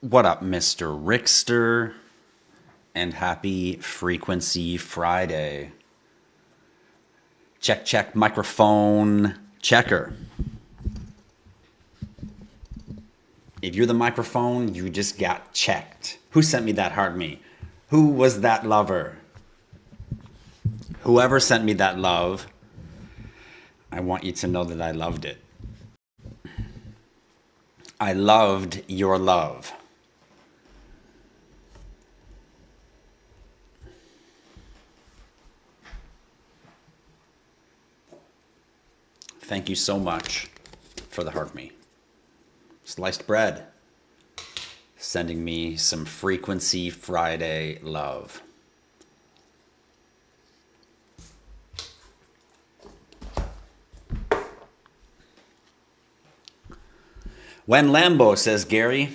What up, Mr. Rickster? And happy Frequency Friday. Check, check, microphone checker. If you're the microphone, you just got checked. Who sent me that heart me? Who was that lover? Whoever sent me that love, I want you to know that I loved it. I loved your love. Thank you so much for the heart me. Sliced bread, sending me some Frequency Friday love. When Lambo, says Gary.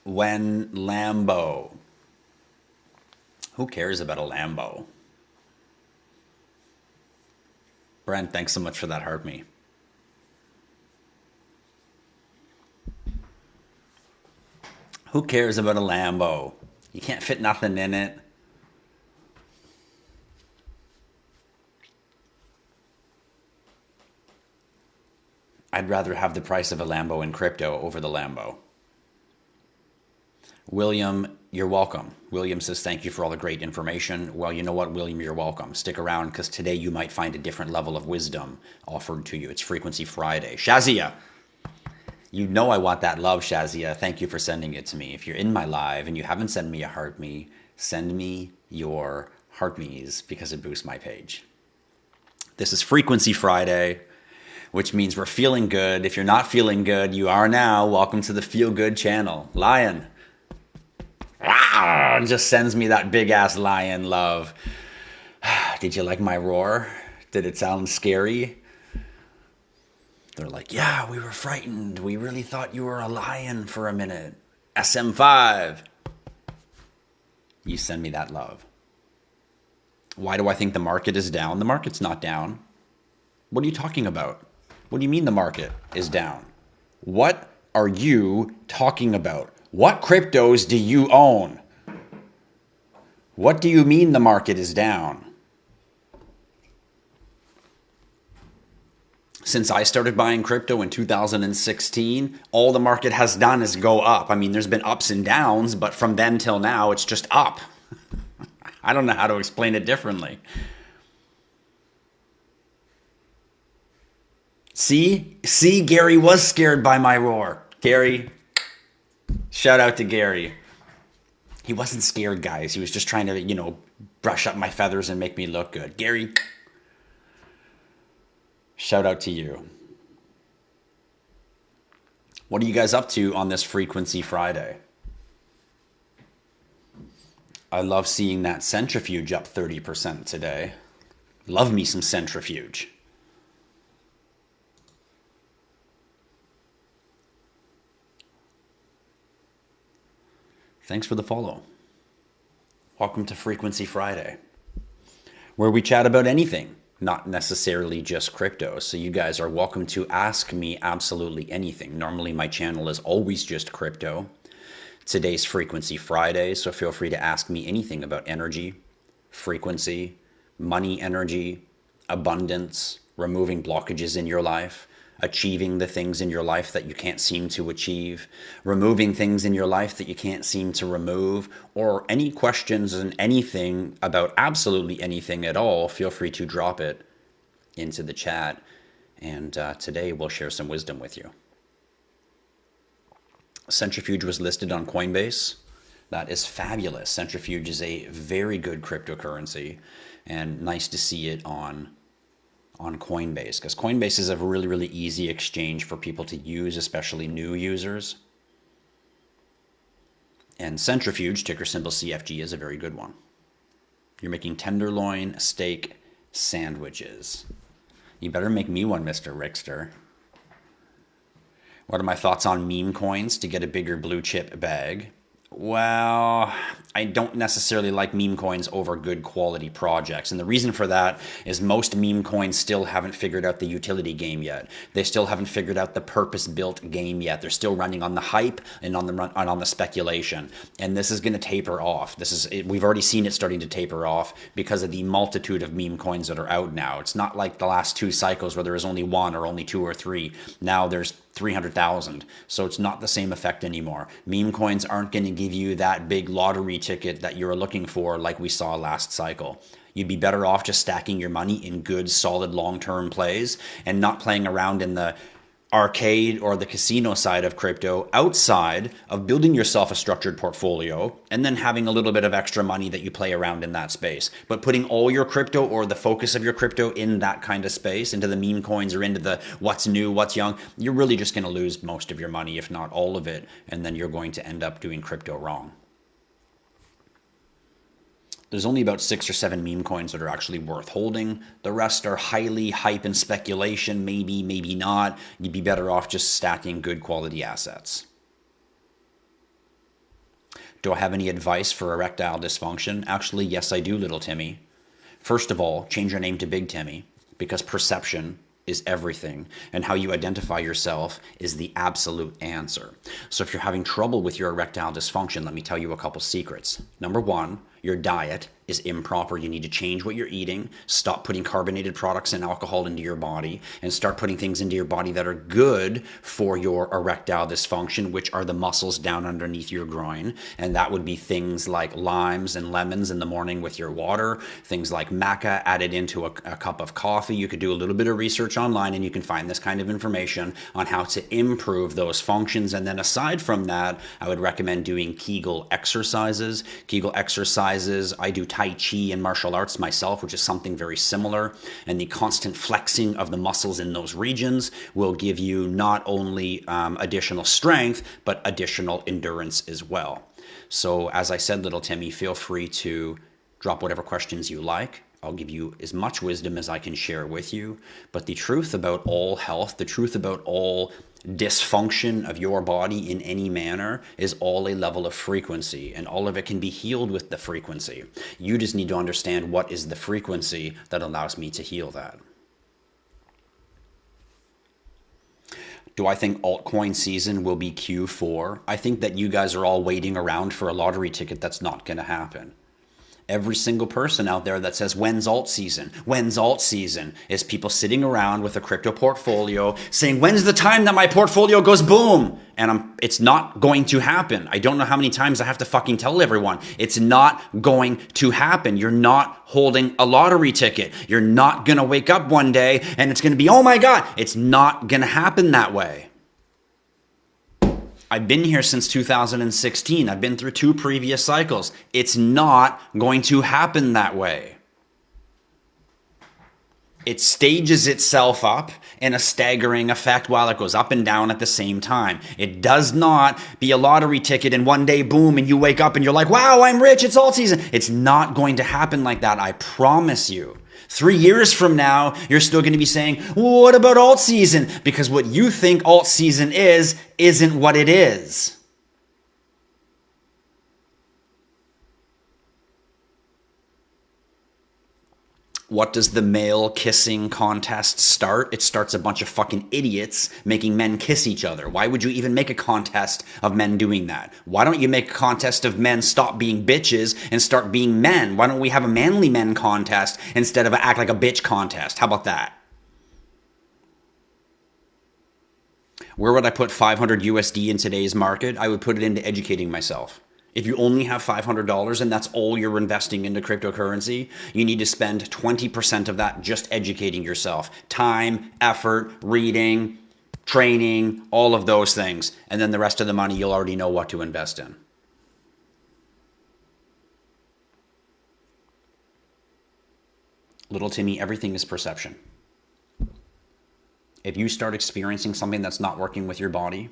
When Lambo. Who cares about a Lambo? Brent, thanks so much for that heart me. Who cares about a Lambo? You can't fit nothing in it. I'd rather have the price of a Lambo in crypto over the Lambo. William, you're welcome. William says, thank you for all the great information. Well, you know what, William, you're welcome. Stick around because today you might find a different level of wisdom offered to you. It's Frequency Friday. Shazia, you know I want that love, Shazia. Thank you for sending it to me. If you're in my live and you haven't sent me a heart me, send me your heart me's because it boosts my page. This is Frequency Friday, which means we're feeling good. If you're not feeling good, you are now. Welcome to the Feel Good channel. Lion. Just sends me that big ass lion love. Did you like my roar? Did it sound scary? They're like, yeah, we were frightened. We really thought you were a lion for a minute. SM5. You send me that love. Why do I think the market is down? The market's not down. What are you talking about? What do you mean the market is down? What are you talking about? What cryptos do you own? What do you mean the market is down? Since I started buying crypto in 2016, all the market has done is go up. I mean, there's been ups and downs, but from then till now, it's just up. I don't know how to explain it differently. See, Gary was scared by my roar. Gary, shout out to Gary. He wasn't scared, guys. He was just trying to, brush up my feathers and make me look good. Gary, shout out to you. What are you guys up to on this Frequency Friday? I love seeing that centrifuge up 30% today. Love me some centrifuge. Thanks for the follow. Welcome to Frequency Friday, where we chat about anything, not necessarily just crypto. So you guys are welcome to ask me absolutely anything. Normally my channel is always just crypto. Today's Frequency Friday, so feel free to ask me anything about energy, frequency, money energy, abundance, removing blockages in your life, achieving the things in your life that you can't seem to achieve, removing things in your life that you can't seem to remove, or any questions and anything about absolutely anything at all, feel free to drop it into the chat. And today we'll share some wisdom with you. Centrifuge was listed on Coinbase. That is fabulous. Centrifuge is a very good cryptocurrency and nice to see it on Coinbase, because Coinbase is a really, really easy exchange for people to use, especially new users. And Centrifuge, ticker symbol CFG, is a very good one. You're making tenderloin steak sandwiches. You better make me one, Mr. Rickster. What are my thoughts on meme coins to get a bigger blue chip bag? Well, I don't necessarily like meme coins over good quality projects. And the reason for that is most meme coins still haven't figured out the utility game yet. They still haven't figured out the purpose-built game yet. They're still running on the hype and on the speculation. And this is going to taper off. We've already seen it starting to taper off because of the multitude of meme coins that are out now. It's not like the last two cycles where there was only one or only two or three. Now there's 300,000. So it's not the same effect anymore. Meme coins aren't going to give you that big lottery ticket that you're looking for like we saw last cycle. You'd be better off just stacking your money in good, solid, long-term plays and not playing around in the arcade or the casino side of crypto outside of building yourself a structured portfolio and then having a little bit of extra money that you play around in that space. But putting all your crypto or the focus of your crypto in that kind of space, into the meme coins or into the what's new, what's young, you're really just going to lose most of your money, if not all of it. And then you're going to end up doing crypto wrong. There's only about 6 or 7 meme coins that are actually worth holding. The rest are highly hype and speculation, maybe, maybe not. You'd be better off just stacking good quality assets. Do I have any advice for erectile dysfunction? Actually, yes, I do, little Timmy. First of all, change your name to Big Timmy, because perception is everything, and how you identify yourself is the absolute answer. So if you're having trouble with your erectile dysfunction, let me tell you a couple secrets. Number one, your diet is improper. You need to change what you're eating, stop putting carbonated products and alcohol into your body, and start putting things into your body that are good for your erectile dysfunction, which are the muscles down underneath your groin. And that would be things like limes and lemons in the morning with your water, things like maca added into a cup of coffee. You could do a little bit of research online and you can find this kind of information on how to improve those functions. And then aside from that, I would recommend doing Kegel exercises. Kegel exercises, I do Tai Chi and martial arts myself, which is something very similar. And the constant flexing of the muscles in those regions will give you not only additional strength, but additional endurance as well. So as I said, little Timmy, feel free to drop whatever questions you like. I'll give you as much wisdom as I can share with you. But the truth about all health, the truth about all dysfunction of your body in any manner is all a level of frequency, and all of it can be healed with the frequency. You just need to understand what is the frequency that allows me to heal that. Do I think altcoin season will be Q4? I think that you guys are all waiting around for a lottery ticket that's not going to happen. Every single person out there that says, when's alt season? When's alt season? Is people sitting around with a crypto portfolio saying, when's the time that my portfolio goes boom? And it's not going to happen. I don't know how many times I have to fucking tell everyone. It's not going to happen. You're not holding a lottery ticket. You're not going to wake up one day and it's going to be, oh my God. It's not going to happen that way. I've been here since 2016. I've been through 2 previous cycles. It's not going to happen that way. It stages itself up in a staggering effect while it goes up and down at the same time. It does not be a lottery ticket and one day, boom, and you wake up and you're like, wow, I'm rich, it's alt season. It's not going to happen like that, I promise you. 3 years from now, you're still going to be saying, well, what about alt season? Because what you think alt season isn't what it is. What does the male kissing contest start? It starts a bunch of fucking idiots making men kiss each other. Why would you even make a contest of men doing that? Why don't you make a contest of men stop being bitches and start being men? Why don't we have a manly men contest instead of an act like a bitch contest? How about that? Where would I put 500 USD in today's market? I would put it into educating myself. If you only have $500 and that's all you're investing into cryptocurrency, you need to spend 20% of that just educating yourself. Time, effort, reading, training, all of those things. And then the rest of the money, you'll already know what to invest in. Little Timmy, everything is perception. If you start experiencing something that's not working with your body,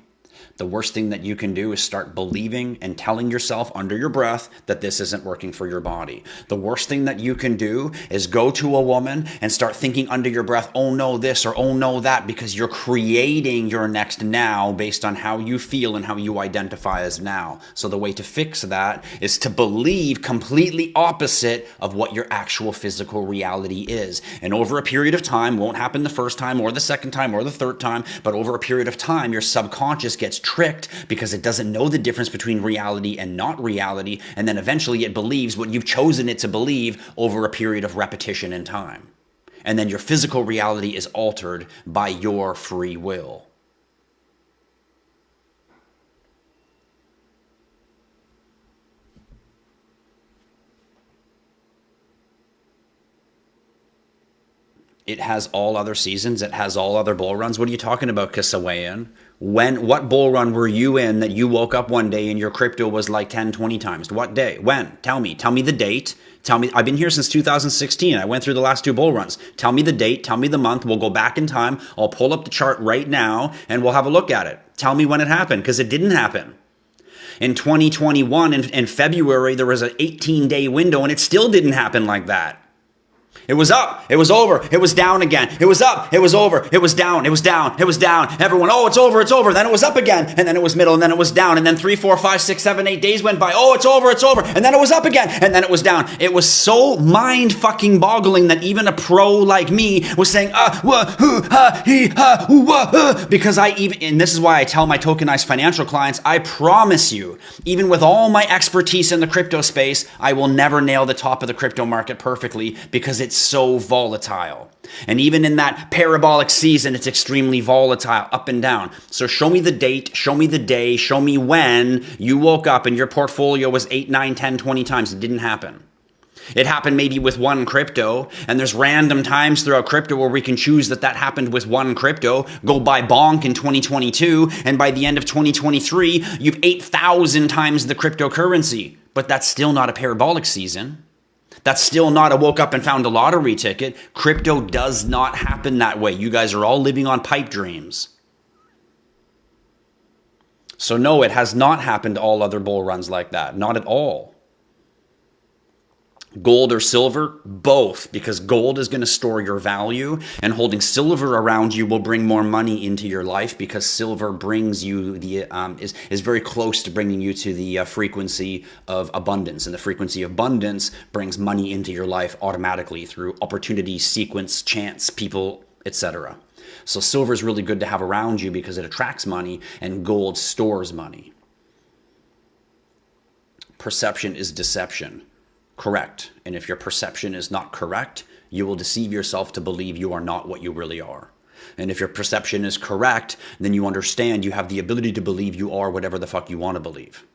The worst thing that you can do is start believing and telling yourself under your breath that this isn't working for your body. The worst thing that you can do is go to a woman and start thinking under your breath, oh no this or oh no that, because you're creating your next now based on how you feel and how you identify as now. So the way to fix that is to believe completely opposite of what your actual physical reality is. And over a period of time, won't happen the first time or the second time or the third time, but over a period of time, your subconscious gets tricked because it doesn't know the difference between reality and not reality, and then eventually it believes what you've chosen it to believe over a period of repetition and time. And then your physical reality is altered by your free will. It has all other seasons. It has all other bull runs. What are you talking about, Kisawayan? What bull run were you in that you woke up one day and your crypto was like 10, 20 times? What day? When? Tell me. Tell me the date. Tell me. I've been here since 2016. I went through the last 2 bull runs. Tell me the date. Tell me the month. We'll go back in time. I'll pull up the chart right now and we'll have a look at it. Tell me when it happened, because it didn't happen. In 2021, in February, there was an 18-day window and it still didn't happen like that. It was up, it was over, it was down again. It was up, it was over, it was down, it was down, it was down. Everyone, oh, it's over, it's over. Then it was up again, and then it was middle, and then it was down, and then 3, 4, 5, 6, 7, 8 days went by. Oh, it's over, and then it was up again, and then it was down. It was so mind fucking boggling that even a pro like me was saying, because and this is why I tell my tokenized financial clients, I promise you, even with all my expertise in the crypto space, I will never nail the top of the crypto market perfectly, because it's so volatile. And even in that parabolic season, it's extremely volatile, up and down. So show me the date, show me the day, show me when you woke up and your portfolio was 8, 9, 10, 20 times. It didn't happen. It happened maybe with one crypto, and there's random times throughout crypto where we can choose that happened with one crypto, go buy bonk in 2022, and by the end of 2023, you've 8,000 times the cryptocurrency. But that's still not a parabolic season. That's still not a woke up and found a lottery ticket. Crypto does not happen that way. You guys are all living on pipe dreams. So no, it has not happened to all other bull runs like that. Not at all. Gold or silver? Both, because gold is going to store your value, and holding silver around you will bring more money into your life, because silver brings you is very close to bringing you to the frequency of abundance, and the frequency of abundance brings money into your life automatically through opportunity, sequence, chance, people, etc. So silver is really good to have around you because it attracts money, and gold stores money. Perception is deception. Correct. And if your perception is not correct, you will deceive yourself to believe you are not what you really are. And if your perception is correct, then you understand you have the ability to believe you are whatever the fuck you want to believe.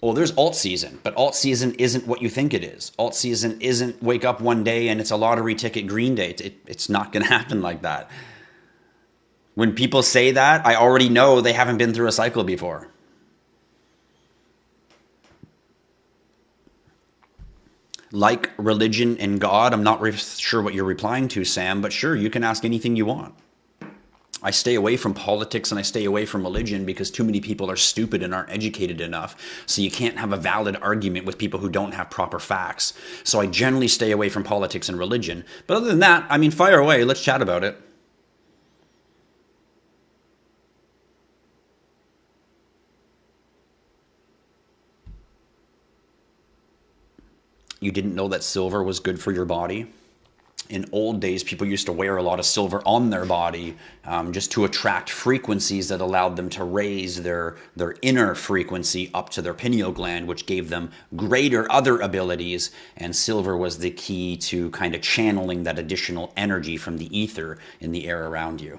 Well, there's alt season, but alt season isn't what you think it is. Alt season isn't wake up one day and it's a lottery ticket green day. It's not going to happen like that. When people say that, I already know they haven't been through a cycle before. Like religion and God, I'm not sure what you're replying to, Sam, but sure, you can ask anything you want. I stay away from politics and I stay away from religion because too many people are stupid and aren't educated enough. So you can't have a valid argument with people who don't have proper facts. So I generally stay away from politics and religion. But other than that, I mean, fire away. Let's chat about it. You didn't know that silver was good for your body? In old days, people used to wear a lot of silver on their body just to attract frequencies that allowed them to raise their inner frequency up to their pineal gland, which gave them greater other abilities. And silver was the key to kind of channeling that additional energy from the ether in the air around you.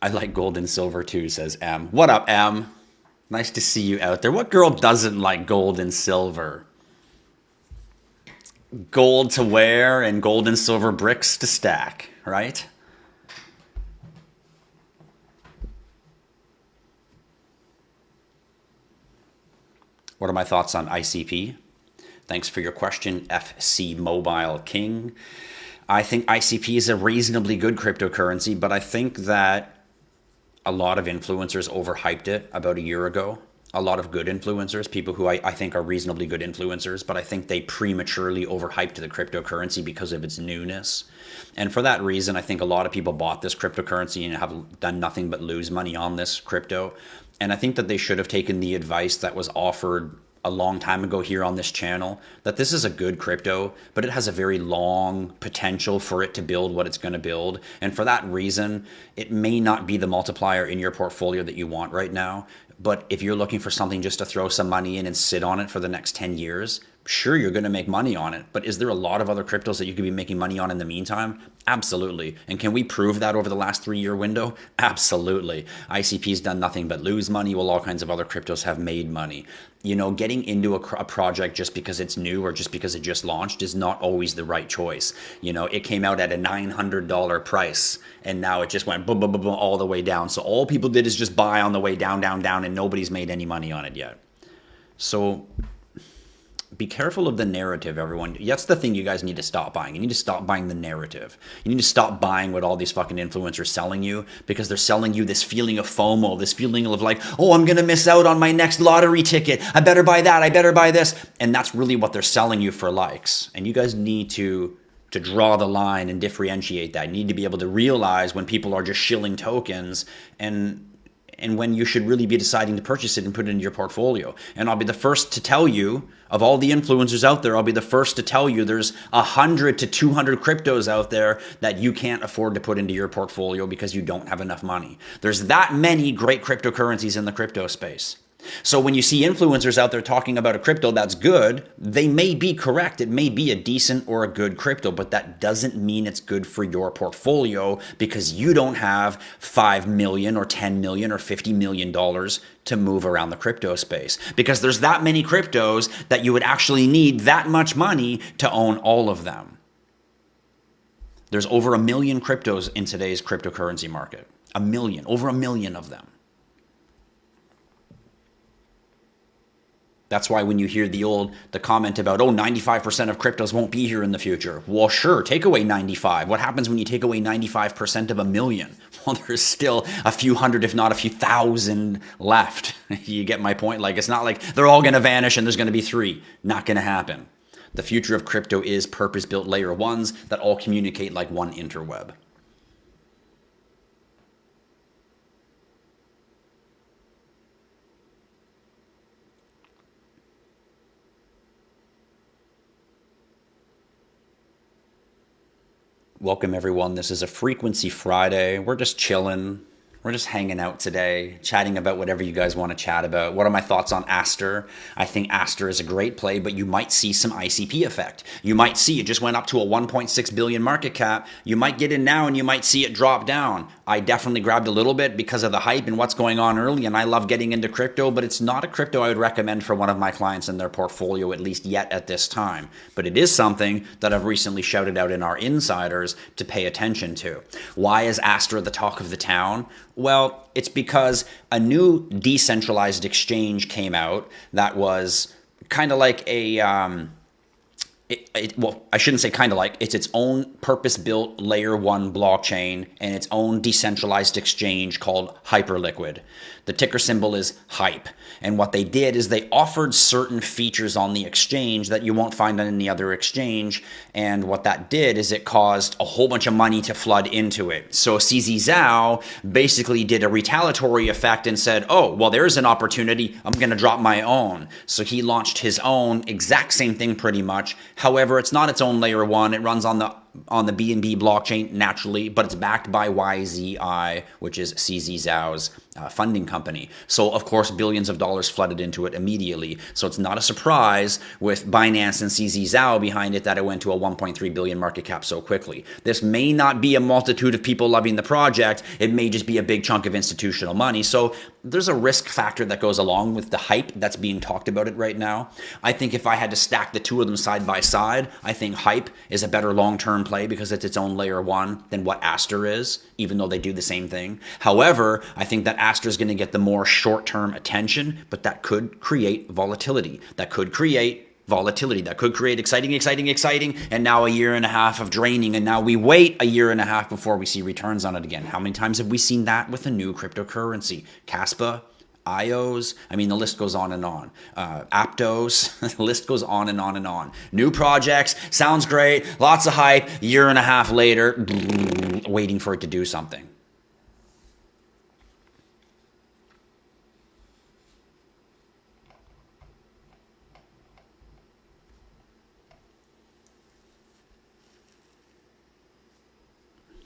I like gold and silver too, says M. What up, M? Nice to see you out there. What girl doesn't like gold and silver? Gold to wear and gold and silver bricks to stack, right? What are my thoughts on ICP? Thanks for your question, FC Mobile King. I think ICP is a reasonably good cryptocurrency, but I think that a lot of influencers overhyped it about a year ago. A lot of good influencers, people who I think are reasonably good influencers, but I think they prematurely overhyped the cryptocurrency because of its newness. And for that reason, I think a lot of people bought this cryptocurrency and have done nothing but lose money on this crypto. And I think that they should have taken the advice that was offered a long time ago here on this channel, that this is a good crypto, but it has a very long potential for it to build what it's going to build. And for that reason, it may not be the multiplier in your portfolio that you want right now. But if you're looking for something just to throw some money in and sit on it for the next 10 years, sure, you're going to make money on it. But is there a lot of other cryptos that you could be making money on in the meantime? Absolutely. And can we prove that over the last 3-year window? Absolutely. ICP's done nothing but lose money, while all kinds of other cryptos have made money. You know, getting into a project just because it's new or just because it just launched is not always the right choice. You know, it came out at a $900 price and now it just went boom, boom, boom, boom, all the way down. So all people did is just buy on the way down, down, down, and nobody's made any money on it yet. So be careful of the narrative, everyone. That's the thing you guys need to stop buying. You need to stop buying the narrative. You need to stop buying what all these fucking influencers are selling you, because they're selling you this feeling of FOMO, this feeling of like, oh, I'm going to miss out on my next lottery ticket. I better buy that. I better buy this. And that's really what they're selling you for likes. And you guys need to draw the line and differentiate that. You need to be able to realize when people are just shilling tokens and when you should really be deciding to purchase it and put it into your portfolio. And I'll be the first to tell you, of all the influencers out there, I'll be the first to tell you there's 100 to 200 cryptos out there that you can't afford to put into your portfolio because you don't have enough money. There's that many great cryptocurrencies in the crypto space. So when you see influencers out there talking about a crypto that's good, they may be correct. It may be a decent or a good crypto, but that doesn't mean it's good for your portfolio because you don't have $5 million or $10 million or $50 million to move around the crypto space. Because there's that many cryptos that you would actually need that much money to own all of them. There's over 1 million cryptos in today's cryptocurrency market. 1 million, over 1 million of them. That's why when you hear the comment about, oh, 95% of cryptos won't be here in the future. Well, sure, take away 95. What happens when you take away 95% of 1 million? Well, there's still a few hundred, if not a few thousand left. You get my point? Like, it's not like they're all going to vanish and there's going to be 3. Not going to happen. The future of crypto is purpose-built layer 1s that all communicate like one interweb. Welcome, everyone. This is a Frequency Friday. We're just chilling. We're just hanging out today, chatting about whatever you guys want to chat about. What are my thoughts on Aster? I think Aster is a great play, but you might see some ICP effect. You might see it just went up to a 1.6 billion market cap. You might get in now and you might see it drop down. I definitely grabbed a little bit because of the hype and what's going on early, and I love getting into crypto, but it's not a crypto I would recommend for one of my clients in their portfolio, at least yet at this time. But it is something that I've recently shouted out in our insiders to pay attention to. Why is Aster the talk of the town? Well, it's because a new decentralized exchange came out that was kind of like a, well, I shouldn't say kind of like, it's its own purpose-built layer 1 blockchain and its own decentralized exchange called Hyperliquid. The ticker symbol is HYPE. And what they did is they offered certain features on the exchange that you won't find on any other exchange. And what that did is it caused a whole bunch of money to flood into it. So CZ Zhao basically did a retaliatory effect and said, oh, well, there's an opportunity. I'm going to drop my own. So he launched his own exact same thing pretty much. However, it's not its own layer 1. It runs on the BNB blockchain naturally, but it's backed by YZI, which is CZ Zhao's funding company. So, of course, billions of dollars flooded into it immediately. So it's not a surprise with Binance and CZ Zhao behind it that it went to a 1.3 billion market cap so quickly. This may not be a multitude of people loving the project. It may just be a big chunk of institutional money. So there's a risk factor that goes along with the hype that's being talked about it right now. I think if I had to stack the two of them side by side, I think hype is a better long-term play because it's its own layer 1 than what Aster is, even though they do the same thing. However, I think that Aster is going to get the more short-term attention, but that could create volatility. That could create exciting, and now a year and a half of draining, and now we wait a year and a half before we see returns on it again. How many times have we seen that with a new cryptocurrency? Caspa, IOs, I mean, the list goes on and on. Aptos, the list goes on and on and on. New projects, sounds great, lots of hype, year and a half later, waiting for it to do something.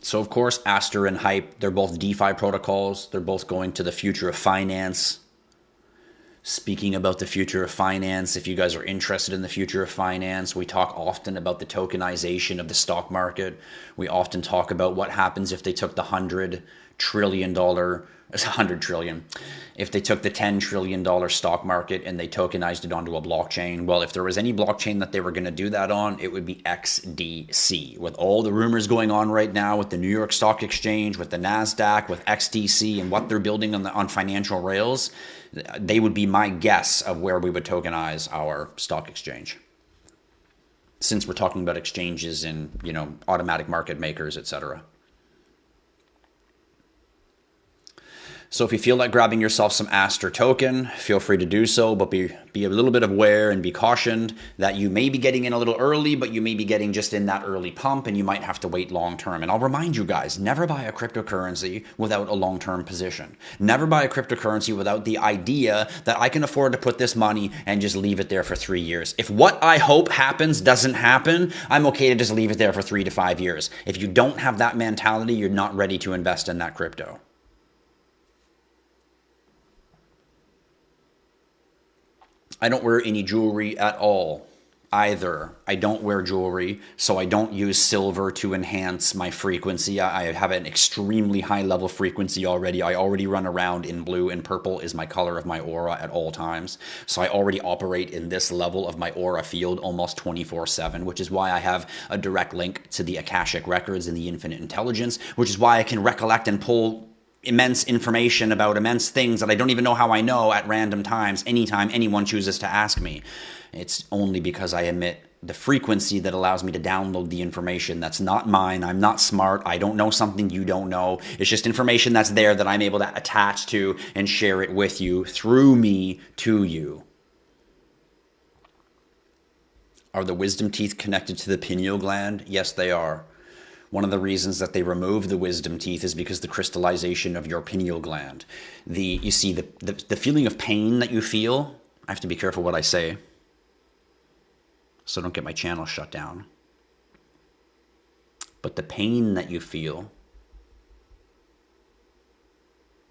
So of course, Aster and Hype, they're both DeFi protocols. They're both going to the future of finance. Speaking about the future of finance, if you guys are interested in the future of finance, we talk often about the tokenization of the stock market. We often talk about what happens if they took the $100 trillion, if they took the $10 trillion stock market and they tokenized it onto a blockchain. Well, if there was any blockchain that they were going to do that on, it would be XDC. With all the rumors going on right now with the New York Stock Exchange, with the NASDAQ, with XDC, and what they're building on financial rails, they would be my guess of where we would tokenize our stock exchange. Since we're talking about exchanges and, automatic market makers, etc. So if you feel like grabbing yourself some Aster token, feel free to do so, but be a little bit aware and be cautioned that you may be getting in a little early, but you may be getting just in that early pump and you might have to wait long term. And I'll remind you guys, never buy a cryptocurrency without a long-term position. Never buy a cryptocurrency without the idea that I can afford to put this money and just leave it there for 3 years. If what I hope happens doesn't happen, I'm okay to just leave it there for 3 to 5 years. If you don't have that mentality, you're not ready to invest in that crypto. I don't wear any jewelry at all either. I don't wear jewelry, so I don't use silver to enhance my frequency. I have an extremely high level frequency already. I already run around in blue, and purple is my color of my aura at all times. So I already operate in this level of my aura field almost 24/7, which is why I have a direct link to the Akashic Records and the Infinite Intelligence, which is why I can recollect and pull immense information about immense things that I don't even know how I know at random times, anytime anyone chooses to ask me. It's only because I emit the frequency that allows me to download the information that's not mine. I'm not smart. I don't know something you don't know. It's just information that's there that I'm able to attach to and share it with you through me to you. Are the wisdom teeth connected to the pineal gland? Yes, they are. One of the reasons that they remove the wisdom teeth is because the crystallization of your pineal gland. You see, the feeling of pain that you feel, I have to be careful what I say, so don't get my channel shut down. But the pain that you feel,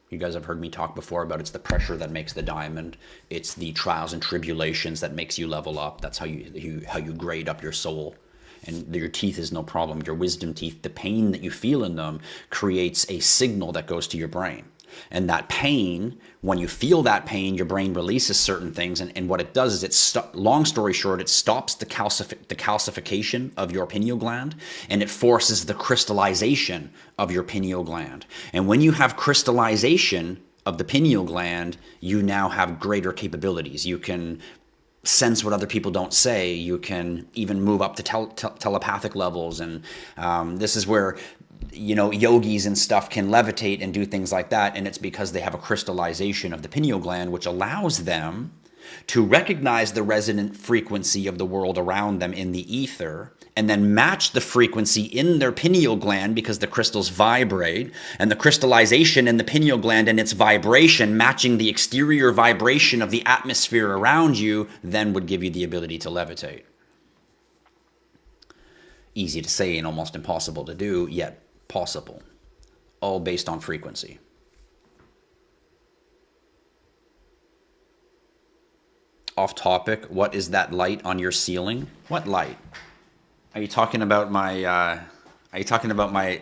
you guys have heard me talk before about it's the pressure that makes the diamond. It's the trials and tribulations that makes you level up. That's how you grade up your soul. And your teeth is no problem. Your wisdom teeth, the pain that you feel in them creates a signal that goes to your brain. And that pain, when you feel that pain, your brain releases certain things. And what it does is, long story short, it stops the calcification of your pineal gland, and it forces the crystallization of your pineal gland. And when you have crystallization of the pineal gland, you now have greater capabilities. You can sense what other people don't say. You can even move up to telepathic levels. And this is where, yogis and stuff can levitate and do things like that. And it's because they have a crystallization of the pineal gland, which allows them to recognize the resonant frequency of the world around them in the ether, and then match the frequency in their pineal gland, because the crystals vibrate, and the crystallization in the pineal gland and its vibration matching the exterior vibration of the atmosphere around you then would give you the ability to levitate. Easy to say and almost impossible to do, yet possible. All based on frequency. Off topic, what is that light on your ceiling? What light? Are you talking about my,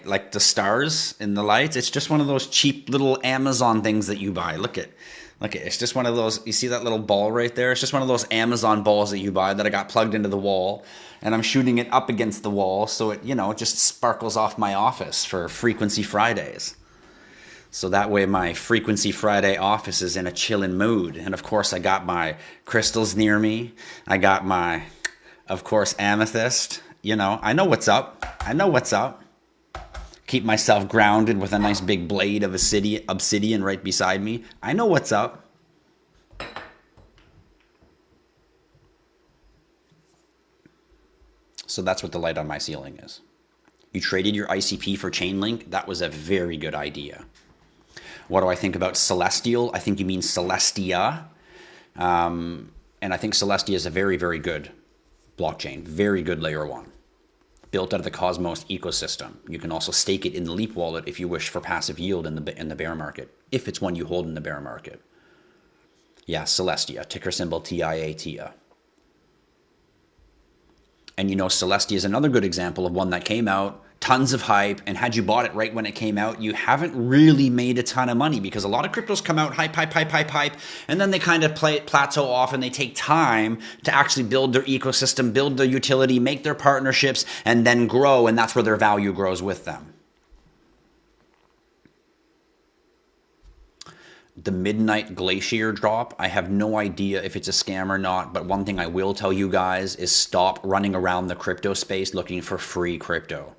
like the stars in the lights? It's just one of those cheap little Amazon things that you buy. Look at, it's just one of those, you see that little ball right there? It's just one of those Amazon balls that you buy that I got plugged into the wall, and I'm shooting it up against the wall so it, it just sparkles off my office for Frequency Fridays. So that way my Frequency Friday office is in a chillin' mood. And of course I got my crystals near me. I got my, of course, amethyst. You know, I know what's up. I know what's up. Keep myself grounded with a nice big blade of obsidian right beside me. I know what's up. So that's what the light on my ceiling is. You traded your ICP for Chainlink. That was a very good idea. What do I think about Celestial? I think you mean Celestia. And I think Celestia is a very, very good blockchain. Very good layer one. Built out of the Cosmos ecosystem. You can also stake it in the Leap wallet if you wish for passive yield in the bear market. If it's one you hold in the bear market. Yeah, Celestia. Ticker symbol TIATA. And you know, Celestia is another good example of one that came out, tons of hype, and had you bought it right when it came out, you haven't really made a ton of money because a lot of cryptos come out hype, and then they kind of plateau off and they take time to actually build their ecosystem, build their utility, make their partnerships, and then grow, and that's where their value grows with them. The Midnight Glacier drop, I have no idea if it's a scam or not, but one thing I will tell you guys is stop running around the crypto space looking for free crypto.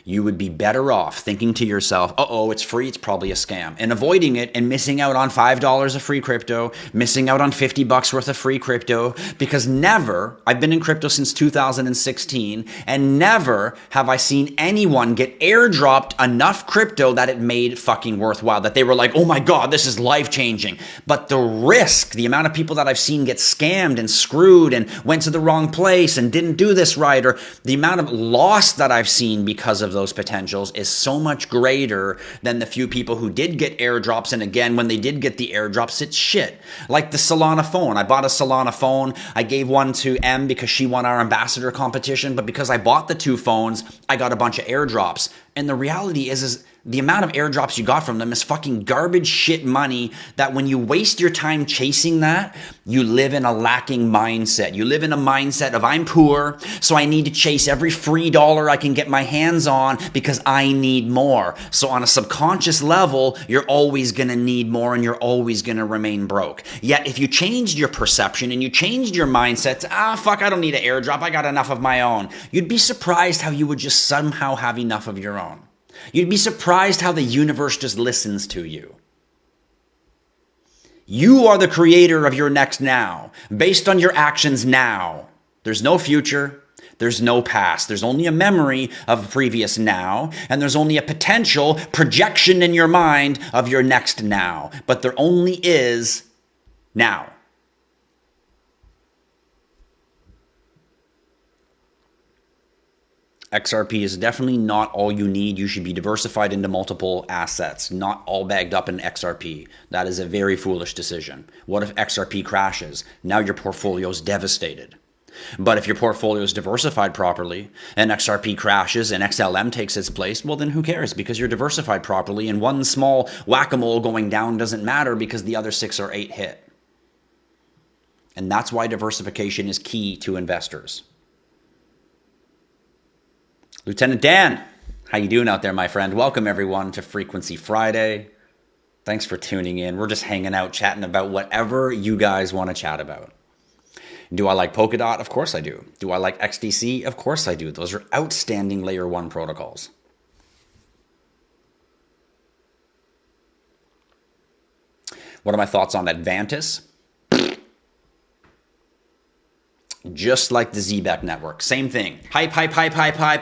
You would be better off thinking to yourself, uh-oh, it's free, it's probably a scam, and avoiding it and missing out on $5 of free crypto, missing out on $50 worth of free crypto, because never, I've been in crypto since 2016, and never have I seen anyone get airdropped enough crypto that it made fucking worthwhile, that they were like, oh my God, this is life-changing. But the risk, the amount of people that I've seen get scammed and screwed and went to the wrong place and didn't do this right, or the amount of loss that I've seen because of those potentials is so much greater than the few people who did get airdrops. And again, when they did get the airdrops, it's shit. Like the Solana phone. I bought a Solana phone. I gave one to M because she won our ambassador competition. But because I bought the two phones, I got a bunch of airdrops. And the reality is the amount of airdrops you got from them is fucking garbage shit money that when you waste your time chasing that, you live in a lacking mindset. You live in a mindset of I'm poor, so I need to chase every free dollar I can get my hands on because I need more. So on a subconscious level, you're always going to need more and you're always going to remain broke. Yet if you changed your perception and you changed your mindset to, fuck, I don't need an airdrop, I got enough of my own, you'd be surprised how you would just somehow have enough of your own. You'd be surprised how the universe just listens to you. You are the creator of your next now, based on your actions now. There's no future. There's no past. There's only a memory of a previous now, and there's only a potential projection in your mind of your next now. But there only is now. XRP is definitely not all you need. You should be diversified into multiple assets, not all bagged up in XRP. That is a very foolish decision. What if XRP crashes? Now your portfolio is devastated. But if your portfolio is diversified properly and XRP crashes and XLM takes its place, well then who cares? Because you're diversified properly and one small whack-a-mole going down doesn't matter because the other 6 or 8 hit. And that's why diversification is key to investors. Lieutenant Dan, how you doing out there, my friend? Welcome, everyone, to Frequency Friday. Thanks for tuning in. We're just hanging out, chatting about whatever you guys want to chat about. Do I like Polkadot? Of course I do. Do I like XDC? Of course I do. Those are outstanding Layer 1 protocols. What are my thoughts on Advantis? Just like the ZBEC network. Same thing. Hype,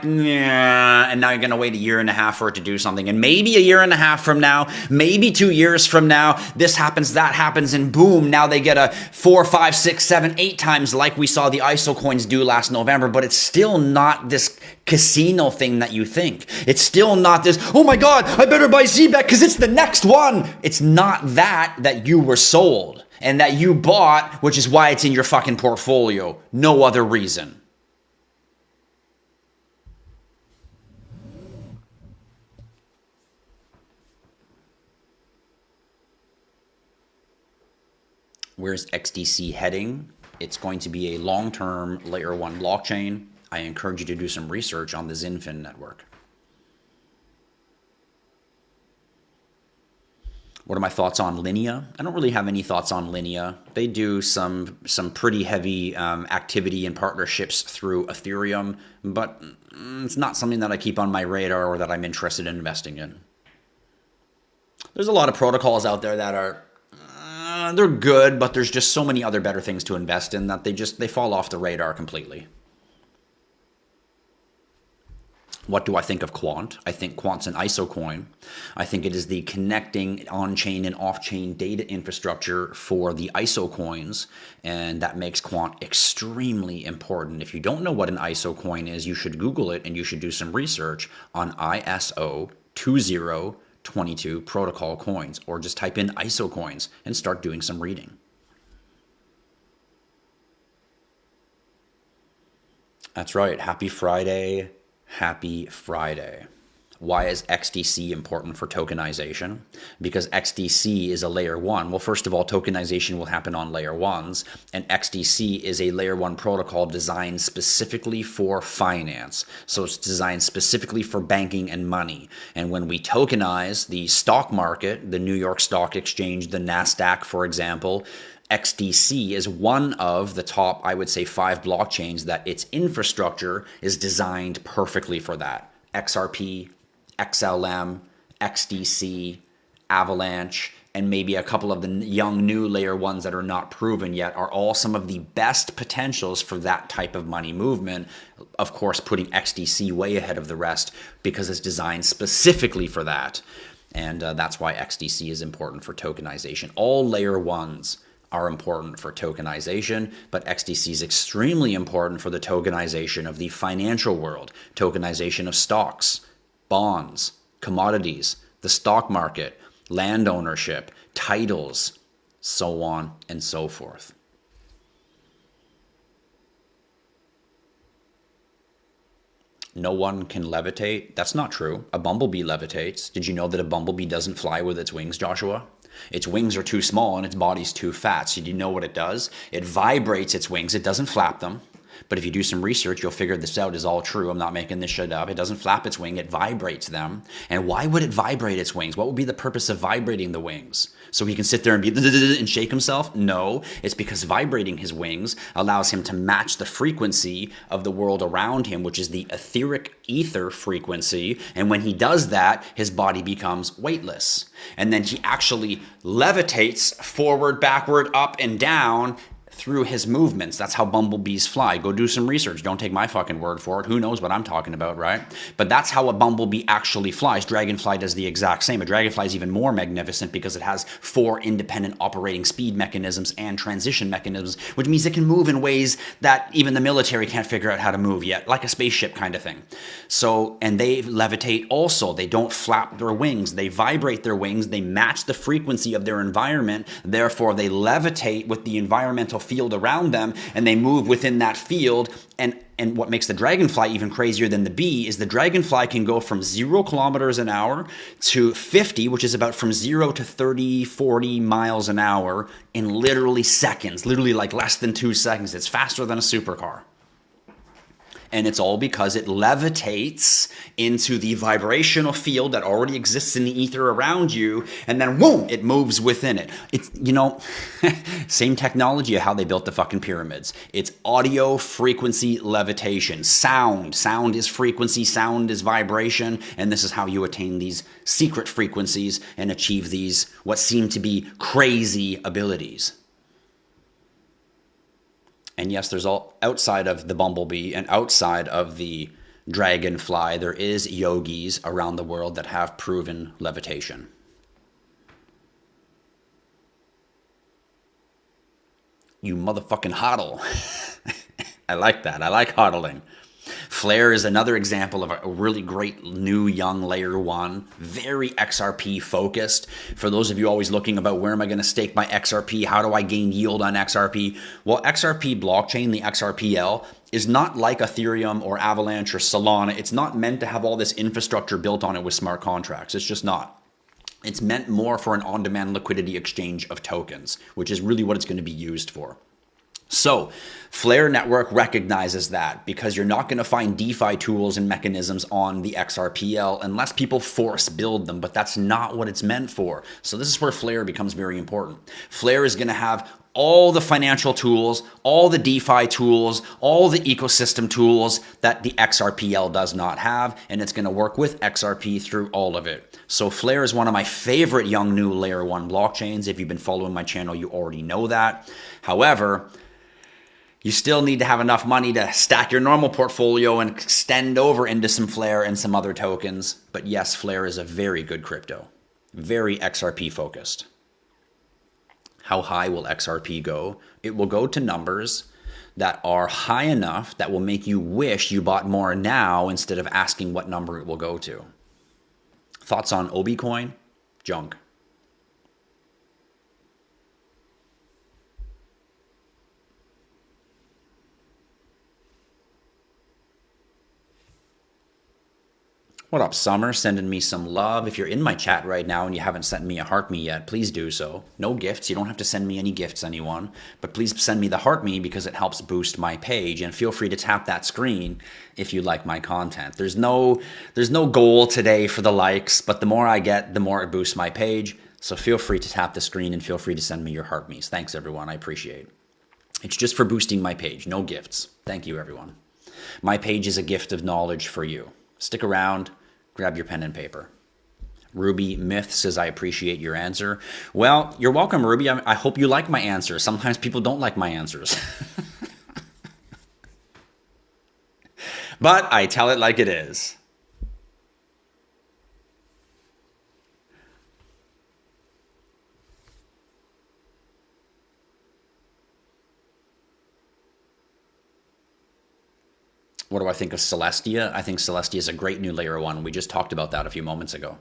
and now you're going to wait a year and a half for it to do something. And maybe a year and a half from now, maybe 2 years from now, this happens, that happens, and boom, now they get a 4, 5, 6, 7, 8 times like we saw the ISO coins do last November, but it's still not this casino thing that you think. It's still not this, oh my God, I better buy ZBEC because it's the next one. It's not that you were sold. And that you bought, which is why it's in your fucking portfolio. No other reason. Where's XDC heading? It's going to be a long-term Layer 1 blockchain. I encourage you to do some research on the XinFin network. What are my thoughts on Linea? I don't really have any thoughts on Linea. They do some pretty heavy activity and partnerships through Ethereum, but it's not something that I keep on my radar or that I'm interested in investing in. There's a lot of protocols out there that are they're good, but there's just so many other better things to invest in that they fall off the radar completely. What do I think of Quant? I think Quant's an ISO coin. I think it is the connecting on-chain and off-chain data infrastructure for the ISO coins, and that makes Quant extremely important. If you don't know what an ISO coin is, you should Google it and you should do some research on ISO 2022 protocol coins, or just type in ISO coins and start doing some reading. That's right. Happy Friday. Happy Friday. Why is XDC important for tokenization? Because XDC is a layer one. Well, first of all, tokenization will happen on layer ones, and XDC is a layer one protocol designed specifically for finance. So it's designed specifically for banking and money. And when we tokenize the stock market, the New York Stock Exchange, the NASDAQ, for example, XDC is one of the top, I would say, 5 blockchains that its infrastructure is designed perfectly for that. XRP, XLM, XDC, Avalanche, and maybe a couple of the young new layer ones that are not proven yet are all some of the best potentials for that type of money movement. Of course, putting XDC way ahead of the rest because it's designed specifically for that. And that's why XDC is important for tokenization. All layer ones are important for tokenization, but XDC is extremely important for the tokenization of the financial world, tokenization of stocks, bonds, commodities, the stock market, land ownership, titles, so on and so forth. No one can levitate. That's not true. A bumblebee levitates. Did you know that a bumblebee doesn't fly with its wings, Joshua? Its wings are too small and its body's too fat. So do you know what it does? It vibrates its wings. It doesn't flap them. But if you do some research, you'll figure this out is all true. I'm not making this shit up. It doesn't flap its wing. It vibrates them. And why would it vibrate its wings? What would be the purpose of vibrating the wings? So he can sit there and and shake himself? No, it's because vibrating his wings allows him to match the frequency of the world around him, which is the etheric ether frequency. And when he does that, his body becomes weightless. And then he actually levitates forward, backward, up, and down through his movements. That's how bumblebees fly. Go do some research. Don't take my fucking word for it. Who knows what I'm talking about, right? But that's how a bumblebee actually flies. Dragonfly does the exact same. A dragonfly is even more magnificent because it has 4 independent operating speed mechanisms and transition mechanisms, which means it can move in ways that even the military can't figure out how to move yet, like a spaceship kind of thing. So, and they levitate also. They don't flap their wings. They vibrate their wings. They match the frequency of their environment. Therefore, they levitate with the environmental field around them, and they move within that field. And what makes the dragonfly even crazier than the bee is the dragonfly can go from 0 kilometers an hour to 50, which is about from 0 to 30, 40 miles an hour in literally seconds, literally like less than 2 seconds. It's faster than a supercar. And it's all because it levitates into the vibrational field that already exists in the ether around you, and then boom, it moves within it. It's, you know, same technology of how they built the fucking pyramids. It's audio frequency levitation. Sound is frequency, sound is vibration, and this is how you attain these secret frequencies and achieve these what seem to be crazy abilities. And yes, there's all outside of the bumblebee and outside of the dragonfly, there is yogis around the world that have proven levitation. You motherfucking hodl. I like that. I like hodling. Flare is another example of a really great new young layer one, very XRP focused. For those of you always looking about where am I going to stake my XRP, how do I gain yield on XRP? Well, XRP blockchain, the XRPL, is not like Ethereum or Avalanche or Solana. It's not meant to have all this infrastructure built on it with smart contracts. It's just not. It's meant more for an on-demand liquidity exchange of tokens, which is really what it's going to be used for. So Flare Network recognizes that because you're not going to find DeFi tools and mechanisms on the XRPL unless people force build them, but that's not what it's meant for. So this is where Flare becomes very important. Flare is going to have all the financial tools, all the DeFi tools, all the ecosystem tools that the XRPL does not have, and it's going to work with XRP through all of it. So Flare is one of my favorite young new layer 1 blockchains. If you've been following my channel, you already know that. However, you still need to have enough money to stack your normal portfolio and extend over into some Flare and some other tokens. But yes, Flare is a very good crypto, very XRP focused. How high will XRP go? It will go to numbers that are high enough that will make you wish you bought more now instead of asking what number it will go to. Thoughts on Obi coin? Junk. What up, Summer? Sending me some love. If you're in my chat right now and you haven't sent me a heart me yet, please do so. No gifts. You don't have to send me any gifts, anyone. But please send me the heart me because it helps boost my page. And feel free to tap that screen if you like my content. There's no goal today for the likes, but the more I get, the more it boosts my page. So feel free to tap the screen and feel free to send me your heart me's. Thanks, everyone. I appreciate it. It's just for boosting my page. No gifts. Thank you, everyone. My page is a gift of knowledge for you. Stick around. Grab your pen and paper. Ruby Myth says, I appreciate your answer. Well, you're welcome, Ruby. I hope you like my answer. Sometimes people don't like my answers. But I tell it like it is. What do I think of Celestia? I think Celestia is a great new layer 1. We just talked about that a few moments ago.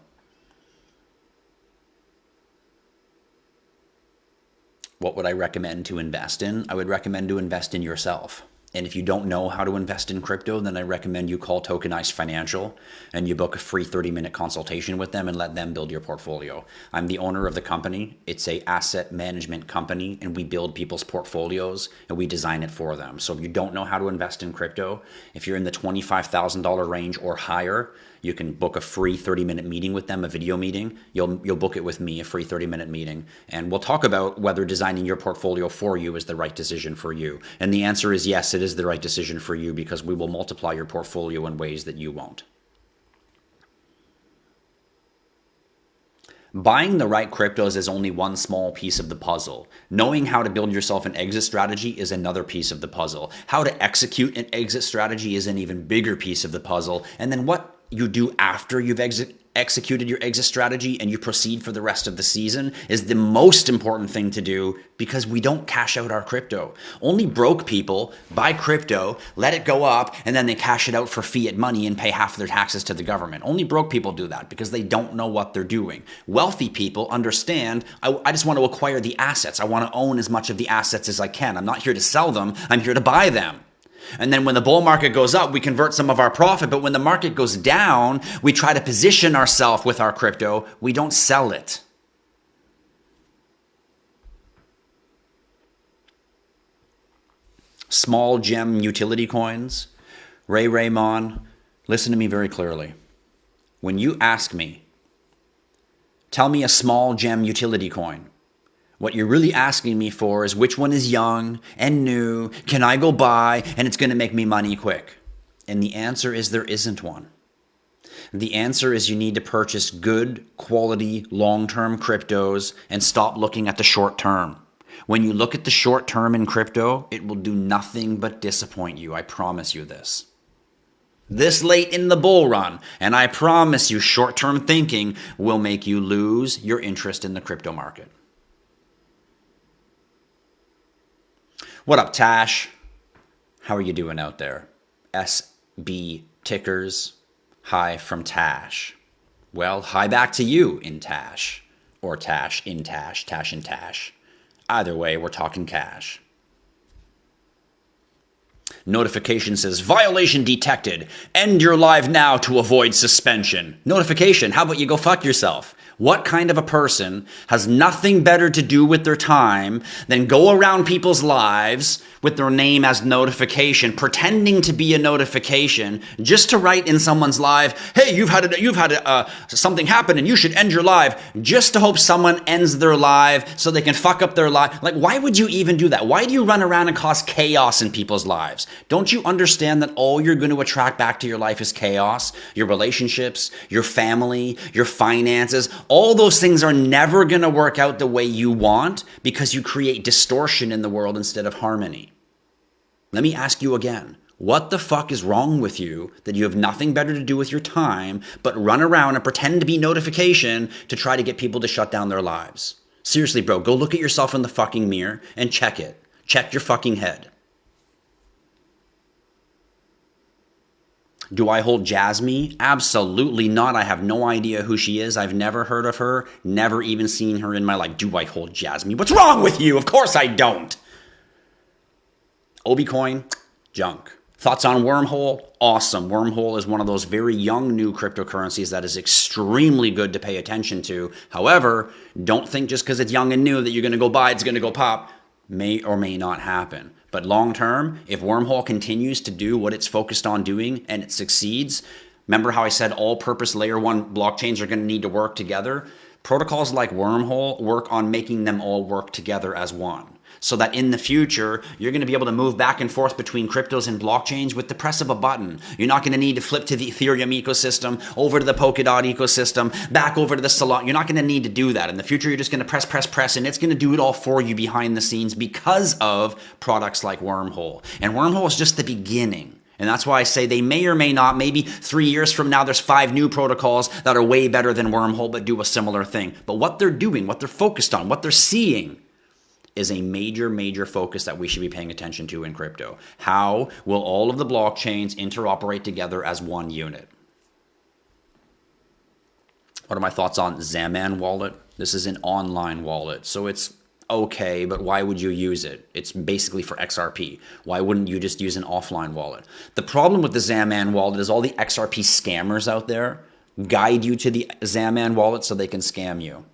What would I recommend to invest in? I would recommend to invest in yourself. And if you don't know how to invest in crypto, then I recommend you call Tokenized Financial and you book a free 30-minute consultation with them and let them build your portfolio. I'm the owner of the company. It's a asset management company, and we build people's portfolios and we design it for them. So if you don't know how to invest in crypto, if you're in the $25,000 range or higher, you can book a free 30-minute meeting with them, a video meeting. You'll book it with me, a free 30-minute meeting. And we'll talk about whether designing your portfolio for you is the right decision for you. And the answer is yes, it is the right decision for you because we will multiply your portfolio in ways that you won't. Buying the right cryptos is only one small piece of the puzzle. Knowing how to build yourself an exit strategy is another piece of the puzzle. How to execute an exit strategy is an even bigger piece of the puzzle. And then what you do after you've executed your exit strategy and you proceed for the rest of the season is the most important thing to do because we don't cash out our crypto. Only broke people buy crypto, let it go up, and then they cash it out for fiat money and pay half of their taxes to the government. Only broke people do that because they don't know what they're doing. Wealthy people understand, I just want to acquire the assets. I want to own as much of the assets as I can. I'm not here to sell them. I'm here to buy them. And then when the bull market goes up, we convert some of our profit. But when the market goes down, we try to position ourselves with our crypto. We don't sell it. Small gem utility coins. Raymond, listen to me very clearly. When you ask me, tell me a small gem utility coin. What you're really asking me for is which one is young and new, can I go buy, and it's going to make me money quick? And the answer is there isn't one. The answer is you need to purchase good, quality, long-term cryptos and stop looking at the short term. When you look at the short term in crypto, it will do nothing but disappoint you. I promise you this. This late in the bull run, and I promise you short-term thinking will make you lose your interest in the crypto market. What up, Tash? How are you doing out there? SB tickers. Hi from Tash. Well, hi back to you in Tash. Or Tash in Tash, Tash in Tash. Either way, we're talking cash. Notification says, violation detected. End your live now to avoid suspension. Notification, how about you go fuck yourself? What kind of a person has nothing better to do with their time than go around people's lives with their name as notification, pretending to be a notification, just to write in someone's life, hey, you've had something happen and you should end your life, just to hope someone ends their life so they can fuck up their life? Like, why would you even do that? Why do you run around and cause chaos in people's lives? Don't you understand that all you're going to attract back to your life is chaos? Your relationships, your family, your finances, all those things are never going to work out the way you want because you create distortion in the world instead of harmony. Let me ask you again. What the fuck is wrong with you that you have nothing better to do with your time but run around and pretend to be notification to try to get people to shut down their lives? Seriously, bro, go look at yourself in the fucking mirror and check it. Check your fucking head. Do I hold Jasmine? Absolutely not. I have no idea who she is. I've never heard of her, never even seen her in my life. Do I hold Jasmine? What's wrong with you? Of course I don't. Obicoin, junk. Thoughts on Wormhole? Awesome. Wormhole is one of those very young new cryptocurrencies that is extremely good to pay attention to. However, don't think just because it's young and new that you're going to go buy, it's going to go pop. May or may not happen. But long term, if Wormhole continues to do what it's focused on doing and it succeeds, remember how I said all-purpose layer 1 blockchains are going to need to work together? Protocols like Wormhole work on making them all work together as one. So that in the future, you're going to be able to move back and forth between cryptos and blockchains with the press of a button. You're not going to need to flip to the Ethereum ecosystem, over to the Polkadot ecosystem, back over to the Solana. You're not going to need to do that. In the future, you're just going to press, and it's going to do it all for you behind the scenes because of products like Wormhole. And Wormhole is just the beginning. And that's why I say they may or may not, maybe 3 years from now, there's 5 new protocols that are way better than Wormhole but do a similar thing. But what they're doing, what they're focused on, what they're seeing is a major focus that we should be paying attention to in crypto. How will all of the blockchains interoperate together as one unit? What are my thoughts on Zaman wallet? This is an online wallet, so it's okay, but why would you use it? It's basically for XRP. Why wouldn't you just use an offline wallet? The problem with the Zaman wallet is all the XRP scammers out there guide you to the Zaman wallet so they can scam you.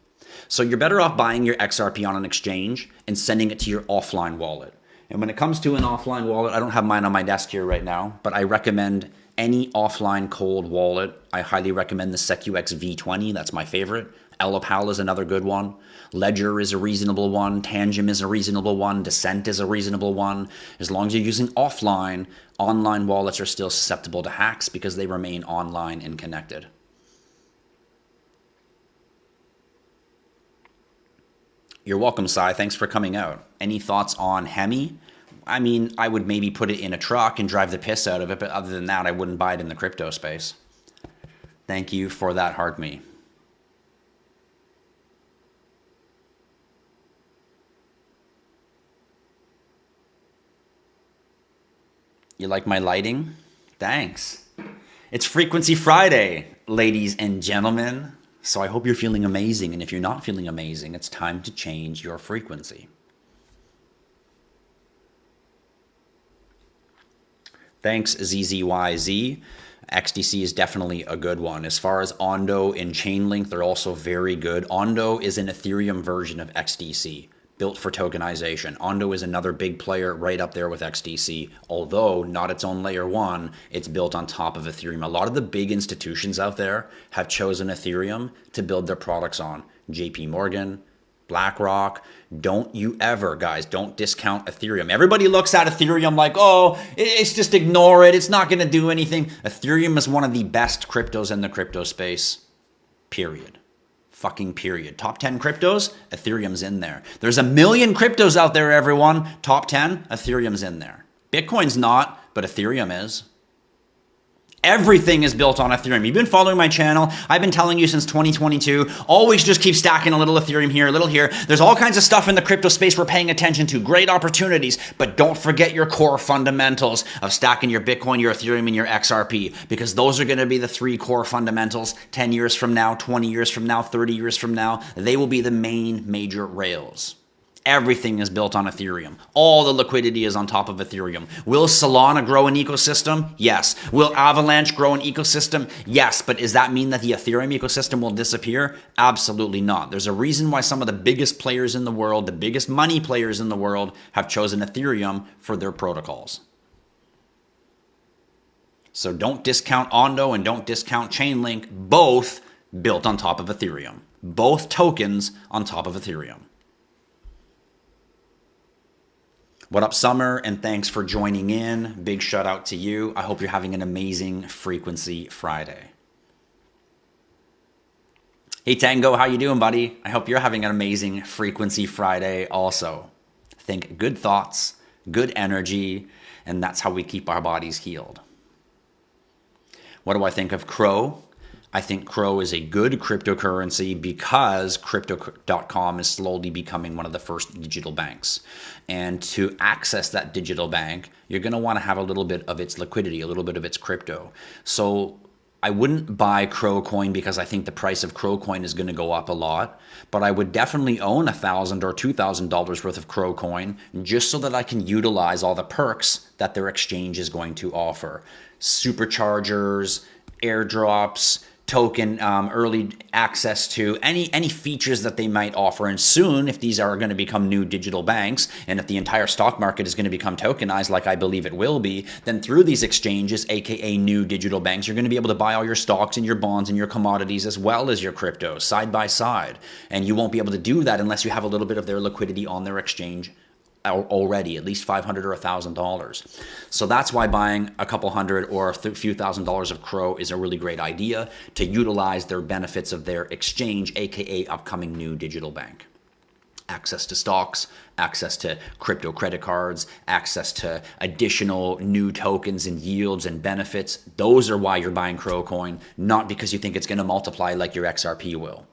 So you're better off buying your XRP on an exchange and sending it to your offline wallet. And when it comes to an offline wallet, I don't have mine on my desk here right now, but I recommend any offline cold wallet. I highly recommend the SecuX V20. That's my favorite. Elopal is another good one. Ledger is a reasonable one. Tangem is a reasonable one. Descent is a reasonable one. As long as you're using offline, online wallets are still susceptible to hacks because they remain online and connected. You're welcome, Sai. Thanks for coming out. Any thoughts on Hemi? I mean, I would maybe put it in a truck and drive the piss out of it, but other than that, I wouldn't buy it in the crypto space. Thank you for that, heart me. You like my lighting? Thanks. It's Frequency Friday, ladies and gentlemen. So I hope you're feeling amazing, and if you're not feeling amazing, it's time to change your frequency. Thanks, ZZYZ. XDC is definitely a good one. As far as Ondo and Chainlink, they're also very good. Ondo is an Ethereum version of XDC, built for tokenization. Ondo is another big player right up there with XDC, although not its own layer 1, it's built on top of Ethereum. A lot of the big institutions out there have chosen Ethereum to build their products on. JP Morgan, BlackRock. Don't you ever, guys, don't discount Ethereum. Everybody looks at Ethereum like, oh, it's just ignore it. It's not going to do anything. Ethereum is one of the best cryptos in the crypto space, period. Fucking period. Top 10 cryptos, Ethereum's in there. There's 1 million cryptos out there, everyone. Top 10, Ethereum's in there. Bitcoin's not, but Ethereum is. Everything is built on Ethereum. You've been following my channel. I've been telling you since 2022, always just keep stacking a little Ethereum here, a little here. There's all kinds of stuff in the crypto space we're paying attention to. Great opportunities, but don't forget your core fundamentals of stacking your Bitcoin, your Ethereum, and your XRP, because those are going to be the 3 core fundamentals 10 years from now, 20 years from now, 30 years from now. They will be the main major rails. Everything is built on Ethereum. All the liquidity is on top of Ethereum. Will Solana grow an ecosystem? Yes. Will Avalanche grow an ecosystem? Yes. But does that mean that the Ethereum ecosystem will disappear? Absolutely not. There's a reason why some of the biggest players in the world, the biggest money players in the world, have chosen Ethereum for their protocols. So don't discount Ondo and don't discount Chainlink, both built on top of Ethereum. Both tokens on top of Ethereum. What up, Summer? And thanks for joining in. Big shout out to you. I hope you're having an amazing Frequency Friday. Hey, Tango, how you doing, buddy? I hope you're having an amazing Frequency Friday also. Think good thoughts, good energy, and that's how we keep our bodies healed. What do I think of Crow? I think Crow is a good cryptocurrency because Crypto.com is slowly becoming one of the first digital banks. And to access that digital bank, you're going to want to have a little bit of its liquidity, a little bit of its crypto. So I wouldn't buy Crow coin because I think the price of Crow coin is going to go up a lot, but I would definitely own $1,000 or $2,000 worth of Crow coin just so that I can utilize all the perks that their exchange is going to offer. Superchargers, airdrops, token early access to any features that they might offer. And soon, if these are going to become new digital banks, and if the entire stock market is going to become tokenized like I believe it will be, then through these exchanges, aka new digital banks, you're going to be able to buy all your stocks and your bonds and your commodities as well as your crypto side by side. And you won't be able to do that unless you have a little bit of their liquidity on their exchange already, at least $500 or $1,000. So that's why buying a couple hundred or a few $1,000s of Crow is a really great idea to utilize their benefits of their exchange, aka upcoming new digital bank. Access to stocks, access to crypto credit cards, access to additional new tokens and yields and benefits. Those are why you're buying Crow coin, not because you think it's going to multiply like your XRP will.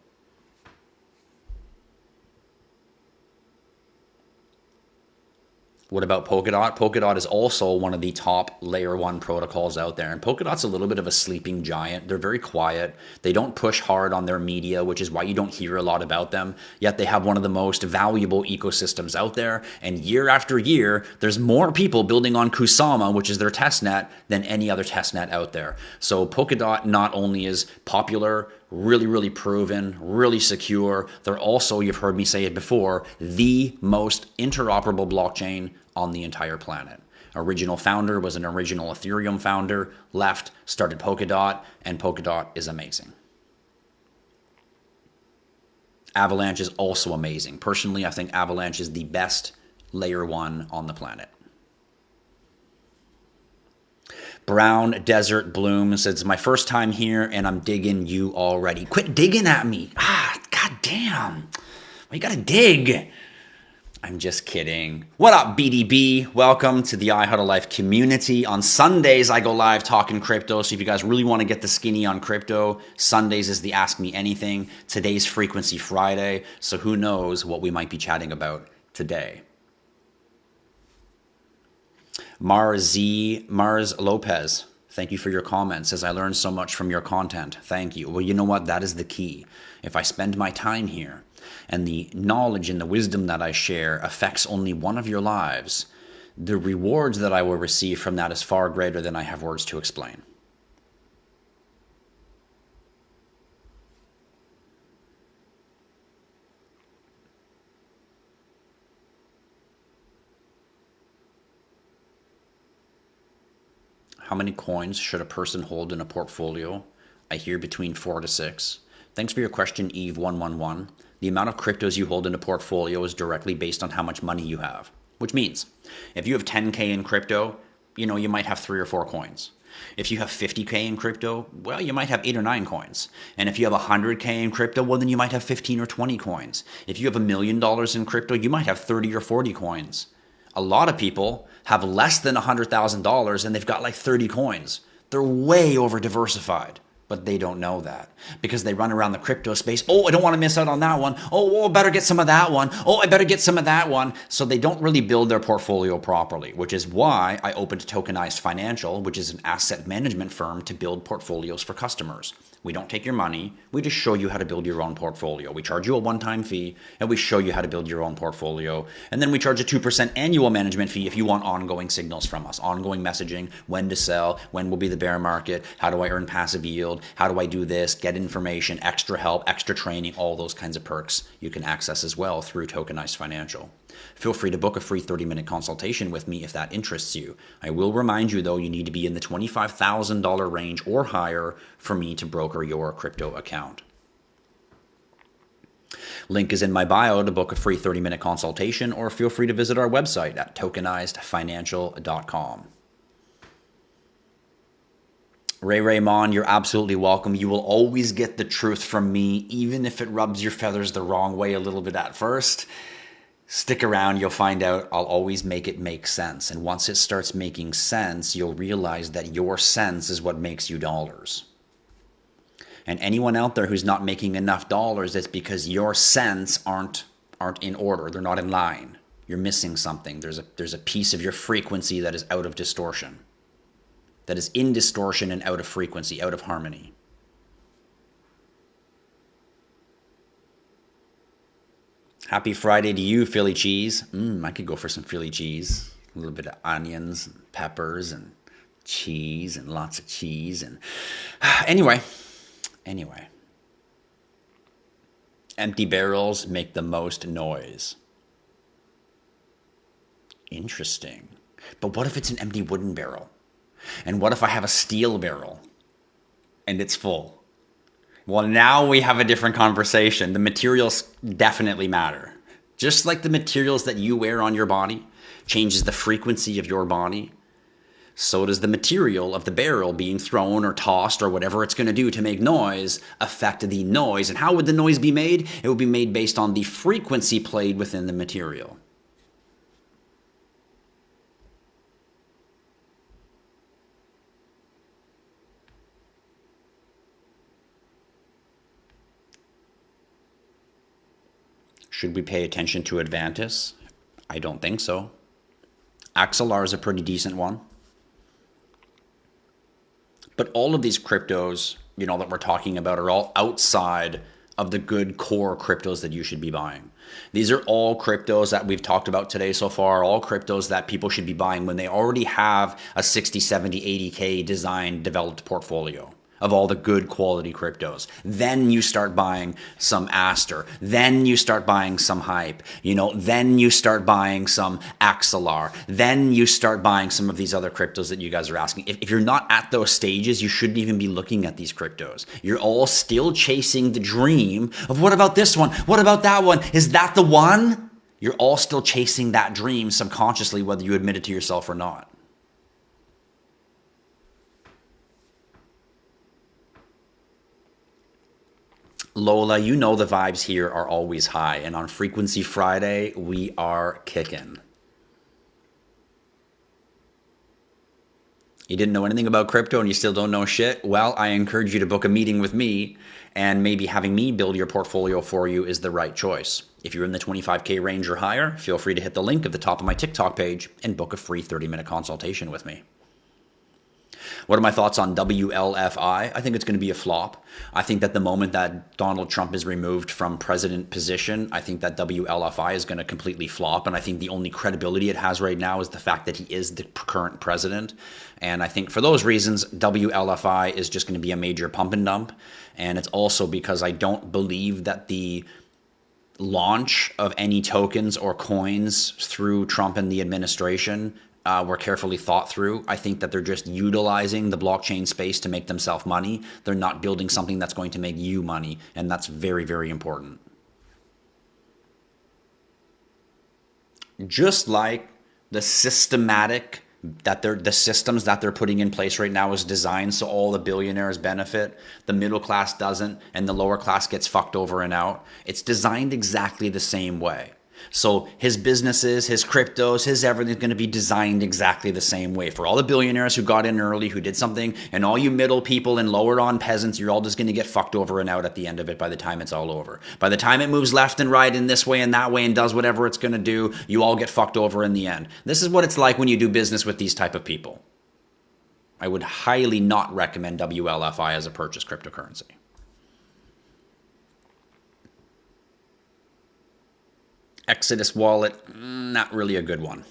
What about Polkadot? Polkadot is also one of the top layer 1 protocols out there. And Polkadot's a little bit of a sleeping giant. They're very quiet. They don't push hard on their media, which is why you don't hear a lot about them. Yet they have one of the most valuable ecosystems out there. And year after year, there's more people building on Kusama, which is their testnet, than any other testnet out there. So Polkadot not only is popular, really proven, really secure, they're also, you've heard me say it before, the most interoperable blockchain on the entire planet. Original founder was an original Ethereum founder, left, started Polkadot, and Polkadot is amazing. Avalanche is also amazing. Personally, I think Avalanche is the best layer 1 on the planet. Brown Desert Bloom says, it's my first time here and I'm digging you already. Quit digging at me. God damn. Well, you gotta dig. I'm just kidding. What up, BDB? Welcome to the IHodlLife community. On Sundays, I go live talking crypto. So if you guys really want to get the skinny on crypto, Sundays is the Ask Me Anything. Today's Frequency Friday. So who knows what we might be chatting about today. Mars Lopez, thank you for your comments. Says, I learned so much from your content. Thank you. Well, you know what? That is the key. If I spend my time here and the knowledge and the wisdom that I share affects only one of your lives, the rewards that I will receive from that is far greater than I have words to explain. How many coins should a person hold in a portfolio? I hear between 4 to 6. Thanks for your question, Eve111. The amount of cryptos you hold in a portfolio is directly based on how much money you have. Which means, if you have 10K in crypto, you might have 3 or 4 coins. If you have 50K in crypto, well, you might have 8 or 9 coins. And if you have 100K in crypto, well, then you might have 15 or 20 coins. If you have $1 million in crypto, you might have 30 or 40 coins. A lot of people have less than $100,000 and they've got like 30 coins. They're way over diversified. But they don't know that because they run around the crypto space. Oh, I don't want to miss out on that one. Oh, I better get some of that one. Oh, I better get some of that one. So they don't really build their portfolio properly, which is why I opened Tokenized Financial, which is an asset management firm to build portfolios for customers. We don't take your money. We just show you how to build your own portfolio. We charge you a one-time fee, and we show you how to build your own portfolio. And then we charge a 2% annual management fee if you want ongoing signals from us, ongoing messaging, when to sell, when will be the bear market, how do I earn passive yield, how do I do this, get information, extra help, extra training, all those kinds of perks you can access as well through Tokenized Financial. Feel free to book a free 30-minute consultation with me if that interests you. I will remind you, though, you need to be in the $25,000 range or higher for me to broker your crypto account. Link is in my bio to book a free 30-minute consultation, or feel free to visit our website at tokenizedfinancial.com. Ray Mon, you're absolutely welcome. You will always get the truth from me, even if it rubs your feathers the wrong way a little bit at first. Stick around, you'll find out I'll always make it make sense. And once it starts making sense, you'll realize that your sense is what makes you dollars. And anyone out there who's not making enough dollars, it's because your cents aren't in order. They're not in line. You're missing something. There's a piece of your frequency that is out of distortion. That is in distortion and out of frequency, out of harmony. Happy Friday to you, Philly cheese. I could go for some Philly cheese. A little bit of onions, and peppers, and cheese, and lots of cheese. And anyway. Empty barrels make the most noise. Interesting. But what if it's an empty wooden barrel? And what if I have a steel barrel and it's full? Well, now we have a different conversation. The materials definitely matter. Just like the materials that you wear on your body changes the frequency of your body, so does the material of the barrel being thrown or tossed or whatever it's going to do to make noise affect the noise. And how would the noise be made? It would be made based on the frequency played within the material. Should we pay attention to Advantis? I don't think so. Axelar is a pretty decent one. But all of these cryptos, that we're talking about are all outside of the good core cryptos that you should be buying. These are all cryptos that we've talked about today so far, all cryptos that people should be buying when they already have a 60, 70, 80K designed, developed portfolio of all the good quality cryptos. Then you start buying some Aster. Then you start buying some Hype. Then you start buying some Axelar. Then you start buying some of these other cryptos that you guys are asking. If you're not at those stages, you shouldn't even be looking at these cryptos. You're all still chasing the dream of what about this one? What about that one? Is that the one? You're all still chasing that dream subconsciously, whether you admit it to yourself or not. Lola, the vibes here are always high, and on Frequency Friday, we are kicking. You didn't know anything about crypto and you still don't know shit? Well, I encourage you to book a meeting with me, and maybe having me build your portfolio for you is the right choice. If you're in the 25K range or higher, feel free to hit the link at the top of my TikTok page and book a free 30-minute consultation with me. What are my thoughts on WLFI? I think it's going to be a flop. I think that the moment that Donald Trump is removed from president position, I think that WLFI is going to completely flop. And I think the only credibility it has right now is the fact that he is the current president. And I think for those reasons, WLFI is just going to be a major pump and dump. And it's also because I don't believe that the launch of any tokens or coins through Trump and the administration were carefully thought through. I think that they're just utilizing the blockchain space to make themselves money. They're not building something that's going to make you money, and that's very, very important. Just like the systems that they're putting in place right now is designed so all the billionaires benefit, the middle class doesn't, and the lower class gets fucked over and out. It's designed exactly the same way. So his businesses, his cryptos, his everything's going to be designed exactly the same way. For all the billionaires who got in early, who did something, and all you middle people and lower on peasants, you're all just going to get fucked over and out at the end of it by the time it's all over. By the time it moves left and right and this way and that way and does whatever it's going to do, you all get fucked over in the end. This is what it's like when you do business with these type of people. I would highly not recommend WLFI as a purchase cryptocurrency. Exodus wallet, not really a good one.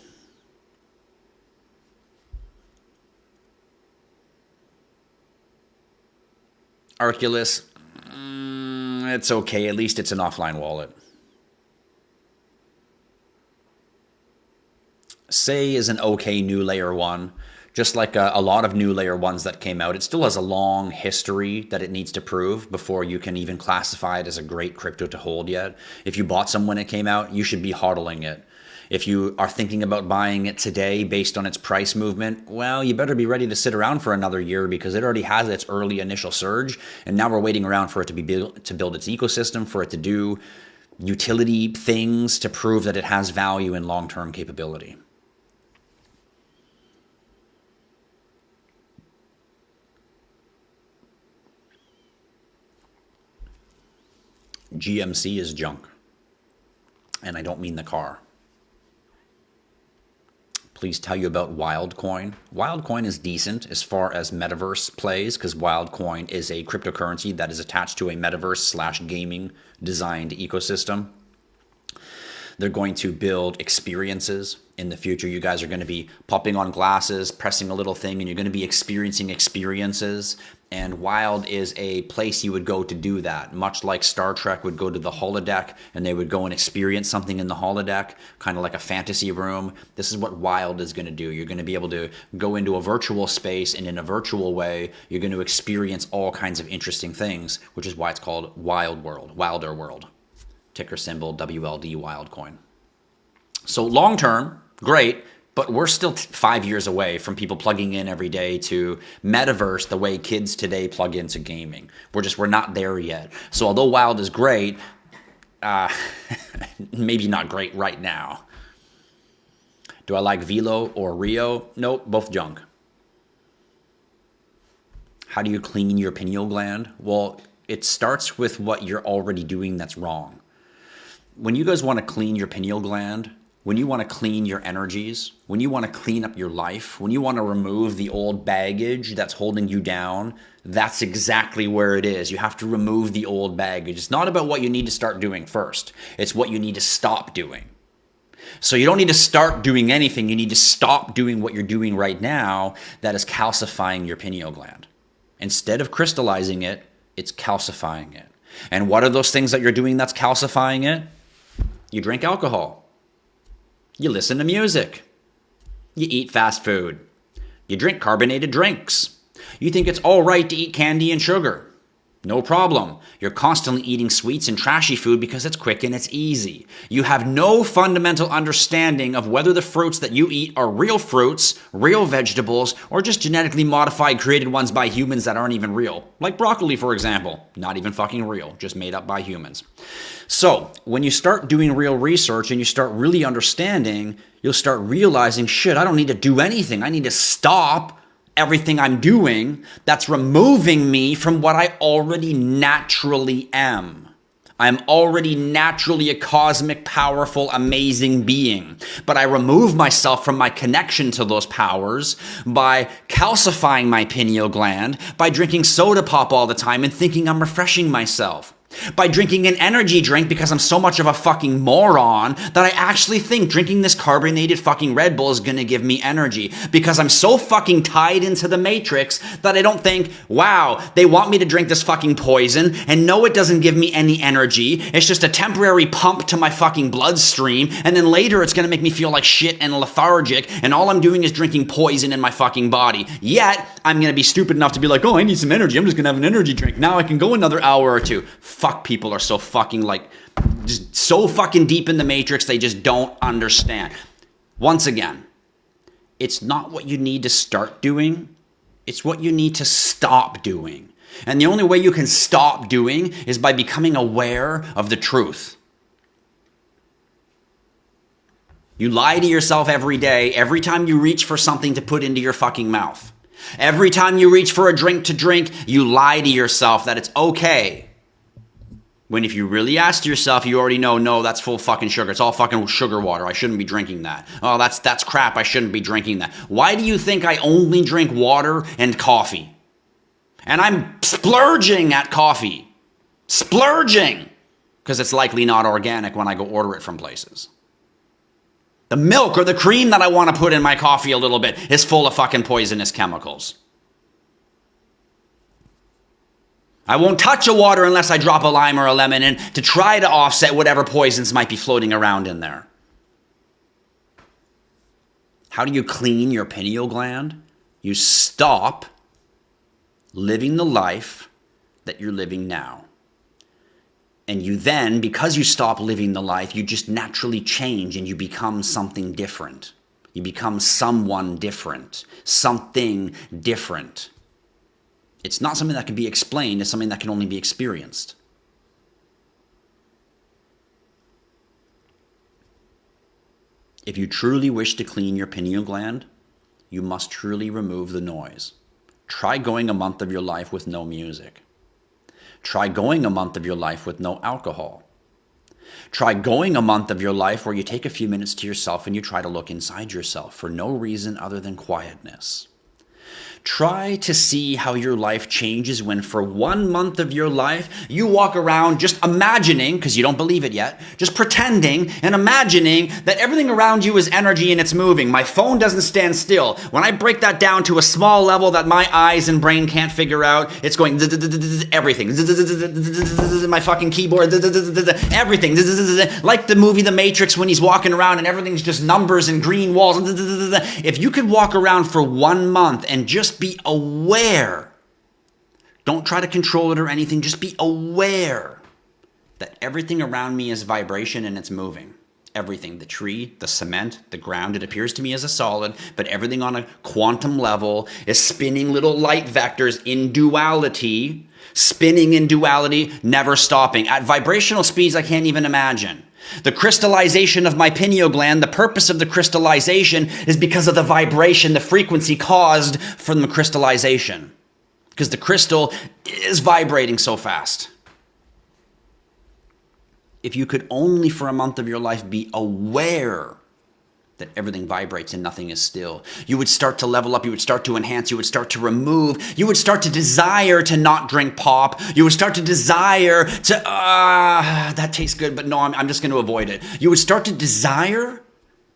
Arculus, it's okay. At least it's an offline wallet. Say is an okay new layer one. Just like a lot of new layer ones that came out, it still has a long history that it needs to prove before you can even classify it as a great crypto to hold yet. If you bought some when it came out, you should be hodling it. If you are thinking about buying it today based on its price movement, well, you better be ready to sit around for another year because it already has its early initial surge, and now we're waiting around for it to build its ecosystem, for it to do utility things to prove that it has value and long-term capability. GMC is junk. And I don't mean the car. Please tell you about WildCoin. WildCoin is decent as far as metaverse plays because WildCoin is a cryptocurrency that is attached to a metaverse/gaming designed ecosystem. They're going to build experiences in the future. You guys are going to be popping on glasses, pressing a little thing, and you're going to be experiencing experiences. And Wild is a place you would go to do that, much like Star Trek would go to the holodeck and they would go and experience something in the holodeck, kind of like a fantasy room. This is what Wild is going to do. You're going to be able to go into a virtual space, and in a virtual way, you're going to experience all kinds of interesting things, which is why it's called Wild World, Wilder World. Ticker symbol WLD WildCoin. So long term, great, but we're still 5 years away from people plugging in every day to metaverse the way kids today plug into gaming. We're not there yet. So although Wild is great, maybe not great right now. Do I like Velo or Rio? Nope, both junk. How do you clean your pineal gland? Well, it starts with what you're already doing that's wrong. When you guys want to clean your pineal gland, when you want to clean your energies, when you want to clean up your life, when you want to remove the old baggage that's holding you down, that's exactly where it is. You have to remove the old baggage. It's not about what you need to start doing first. It's what you need to stop doing. So you don't need to start doing anything. You need to stop doing what you're doing right now that is calcifying your pineal gland. Instead of crystallizing it, it's calcifying it. And what are those things that you're doing that's calcifying it? You drink alcohol. You listen to music. You eat fast food. You drink carbonated drinks. You think it's all right to eat candy and sugar. No problem. You're constantly eating sweets and trashy food because it's quick and it's easy. You have no fundamental understanding of whether the fruits that you eat are real fruits, real vegetables, or just genetically modified created ones by humans that aren't even real. Like broccoli, for example. Not even fucking real, just made up by humans. So when you start doing real research and you start really understanding, you'll start realizing, shit, I don't need to do anything. I need to stop everything I'm doing that's removing me from what I already naturally am. I'm already naturally a cosmic, powerful, amazing being. But I remove myself from my connection to those powers by calcifying my pineal gland, by drinking soda pop all the time and thinking I'm refreshing myself. By drinking an energy drink because I'm so much of a fucking moron that I actually think drinking this carbonated fucking Red Bull is gonna give me energy because I'm so fucking tied into the matrix that I don't think, wow, they want me to drink this fucking poison and no, it doesn't give me any energy. It's just a temporary pump to my fucking bloodstream and then later it's gonna make me feel like shit and lethargic and all I'm doing is drinking poison in my fucking body. Yet, I'm gonna be stupid enough to be like, oh, I need some energy. I'm just gonna have an energy drink. Now I can go another hour or two. Fuck, people are so fucking just so fucking deep in the matrix, they just don't understand. Once again, it's not what you need to start doing, it's what you need to stop doing. And the only way you can stop doing is by becoming aware of the truth. You lie to yourself every day, every time you reach for something to put into your fucking mouth. Every time you reach for a drink to drink, you lie to yourself that it's okay. When if you really asked yourself, you already know, no, that's full fucking sugar. It's all fucking sugar water. I shouldn't be drinking that. Oh, that's crap. I shouldn't be drinking that. Why do you think I only drink water and coffee? And I'm splurging at coffee. Splurging. Because it's likely not organic when I go order it from places. The milk or the cream that I want to put in my coffee a little bit is full of fucking poisonous chemicals. I won't touch a water unless I drop a lime or a lemon in to try to offset whatever poisons might be floating around in there. How do you clean your pineal gland? You stop living the life that you're living now. And you then, because you stop living the life, you just naturally change and you become something different. You become someone different, something different. It's not something that can be explained, it's something that can only be experienced. If you truly wish to clean your pineal gland, you must truly remove the noise. Try going a month of your life with no music. Try going a month of your life with no alcohol. Try going a month of your life where you take a few minutes to yourself and you try to look inside yourself for no reason other than quietness. Try to see how your life changes when for 1 month of your life, you walk around just imagining, because you don't believe it yet, just pretending and imagining that everything around you is energy and it's moving. My phone doesn't stand still. When I break that down to a small level that my eyes and brain can't figure out, it's going everything. My fucking keyboard, everything. Like the movie The Matrix when he's walking around and everything's just numbers and green walls. If you could walk around for 1 month and just be aware. Don't try to control it or anything. Just be aware that everything around me is vibration and it's moving. Everything, the tree, the cement, the ground, it appears to me as a solid, but everything on a quantum level is spinning little light vectors in duality, spinning in duality, never stopping. At vibrational speeds I can't even imagine. The crystallization of my pineal gland, the purpose of the crystallization is because of the vibration, the frequency caused from the crystallization. Because the crystal is vibrating so fast. If you could only for a month of your life be aware that everything vibrates and nothing is still, you would start to level up, you would start to enhance, you would start to remove, you would start to desire to not drink pop, you would start to desire to, that tastes good, but no, I'm just going to avoid it. You would start to desire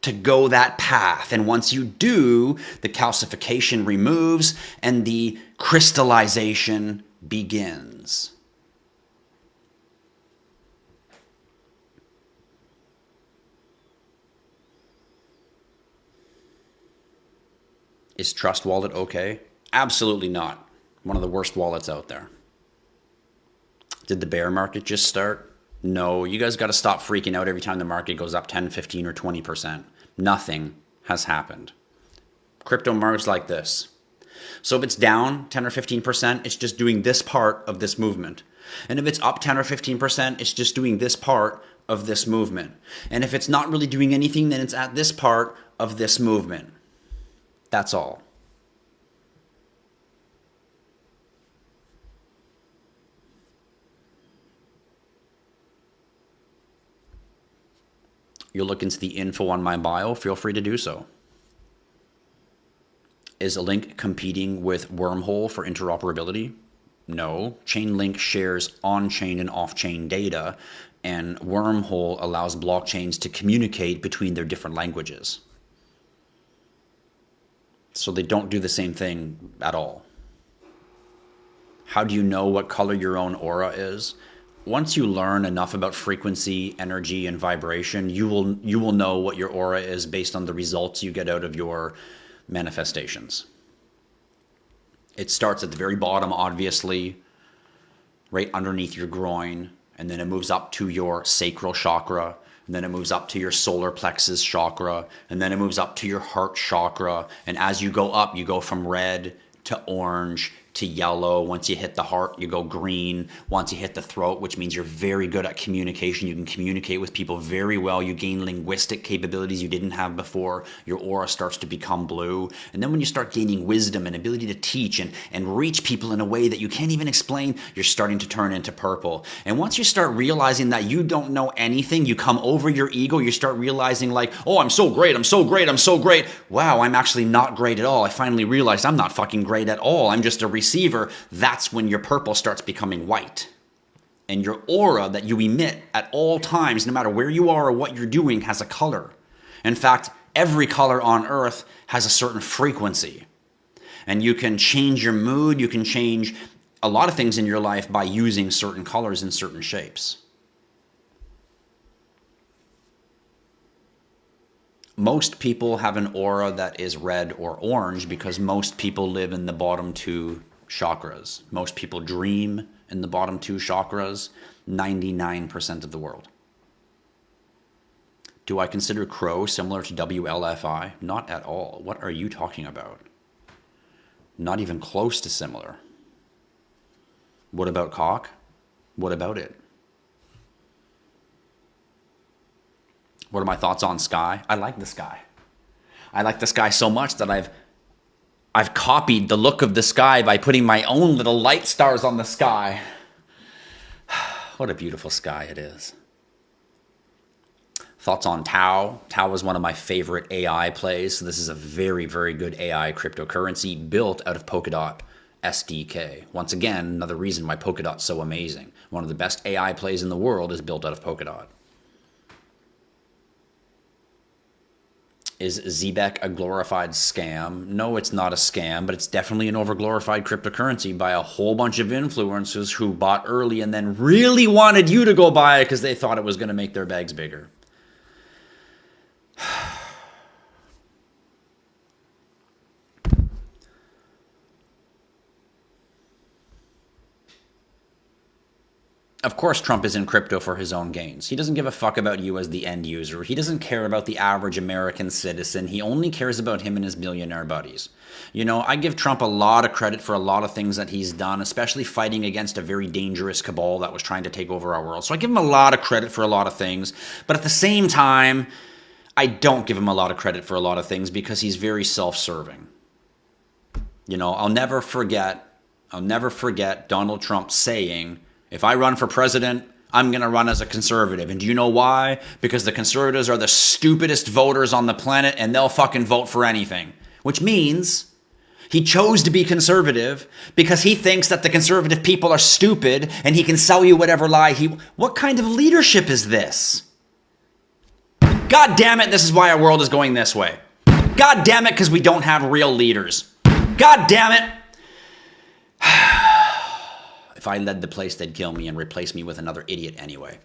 to go that path. And once you do, the calcification removes and the crystallization begins. Is Trust Wallet okay? Absolutely not. One of the worst wallets out there. Did the bear market just start? No, you guys got to stop freaking out every time the market goes up 10, 15, or 20%. Nothing has happened. Crypto market's like this. So if it's down 10 or 15%, it's just doing this part of this movement. And if it's up 10 or 15%, it's just doing this part of this movement. And if it's not really doing anything, then it's at this part of this movement. That's all. You'll look into the info on my bio, feel free to do so. Is a link competing with Wormhole for interoperability? No. Chainlink shares on-chain and off-chain data, and Wormhole allows blockchains to communicate between their different languages. So they don't do the same thing at all. How do you know what color your own aura is? Once you learn enough about frequency, energy, and vibration, you will know what your aura is based on the results you get out of your manifestations. It starts at the very bottom, obviously, right underneath your groin, and then it moves up to your sacral chakra, and then it moves up to your solar plexus chakra, and then it moves up to your heart chakra. And as you go up, you go from red to orange to yellow. Once you hit the heart, you go green. Once you hit the throat, which means you're very good at communication. You can communicate with people very well. You gain linguistic capabilities you didn't have before. Your aura starts to become blue. And then when you start gaining wisdom and ability to teach and reach people in a way that you can't even explain, you're starting to turn into purple. And once you start realizing that you don't know anything, you come over your ego, you start realizing like, oh, I'm so great, I'm so great, I'm so great. Wow, I'm actually not great at all. I finally realized I'm not fucking great at all. I'm just a receiver. That's when your purple starts becoming white. And your aura that you emit at all times, no matter where you are or what you're doing, has a color. In fact, every color on earth has a certain frequency. And you can change your mood, you can change a lot of things in your life by using certain colors and certain shapes. Most people have an aura that is red or orange because most people live in the bottom two chakras. Most people dream in the bottom two chakras, 99% of the world. Do I consider crow similar to WLFI? Not at all. What are you talking about? Not even close to similar. What about cock? What about it? What are my thoughts on sky? I like the sky. I like the sky so much that I've copied the look of the sky by putting my own little light stars on the sky. What a beautiful sky it is. Thoughts on Tau? Tau is one of my favorite AI plays. So this is a very, very good AI cryptocurrency built out of Polkadot SDK. Once again, another reason why Polkadot's so amazing. One of the best AI plays in the world is built out of Polkadot. Is Zebek a glorified scam? No, it's not a scam, but it's definitely an overglorified cryptocurrency by a whole bunch of influencers who bought early and then really wanted you to go buy it because they thought it was going to make their bags bigger. Of course, Trump is in crypto for his own gains. He doesn't give a fuck about you as the end user. He doesn't care about the average American citizen. He only cares about him and his billionaire buddies. You know, I give Trump a lot of credit for a lot of things that he's done, especially fighting against a very dangerous cabal that was trying to take over our world. So I give him a lot of credit for a lot of things. But at the same time, I don't give him a lot of credit for a lot of things because he's very self-serving. You know, I'll never forget Donald Trump saying, if I run for president, I'm going to run as a conservative. And do you know why? Because the conservatives are the stupidest voters on the planet and they'll fucking vote for anything. Which means he chose to be conservative because he thinks that the conservative people are stupid and he can sell you whatever lie What kind of leadership is this? God damn it, this is why our world is going this way. God damn it, because we don't have real leaders. God damn it. If I led the place, they'd kill me and replace me with another idiot anyway.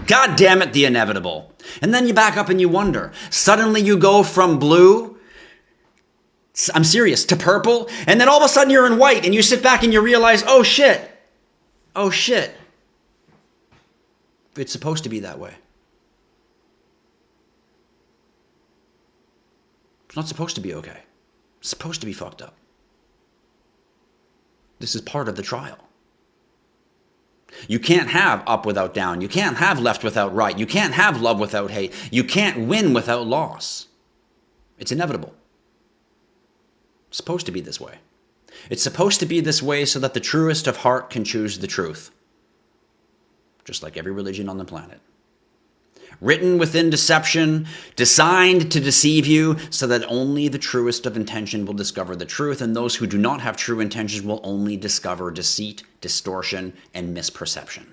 God damn it, the inevitable. And then you back up and you wonder. Suddenly you go from blue, I'm serious, to purple, and then all of a sudden you're in white and you sit back and you realize, oh shit. Oh shit. It's supposed to be that way. It's not supposed to be okay. It's supposed to be fucked up. This is part of the trial. You can't have up without down. You can't have left without right. You can't have love without hate. You can't win without loss. It's inevitable. It's supposed to be this way. It's supposed to be this way so that the truest of heart can choose the truth. Just like every religion on the planet. Written within deception, designed to deceive you so that only the truest of intention will discover the truth, and those who do not have true intentions will only discover deceit, distortion, and misperception.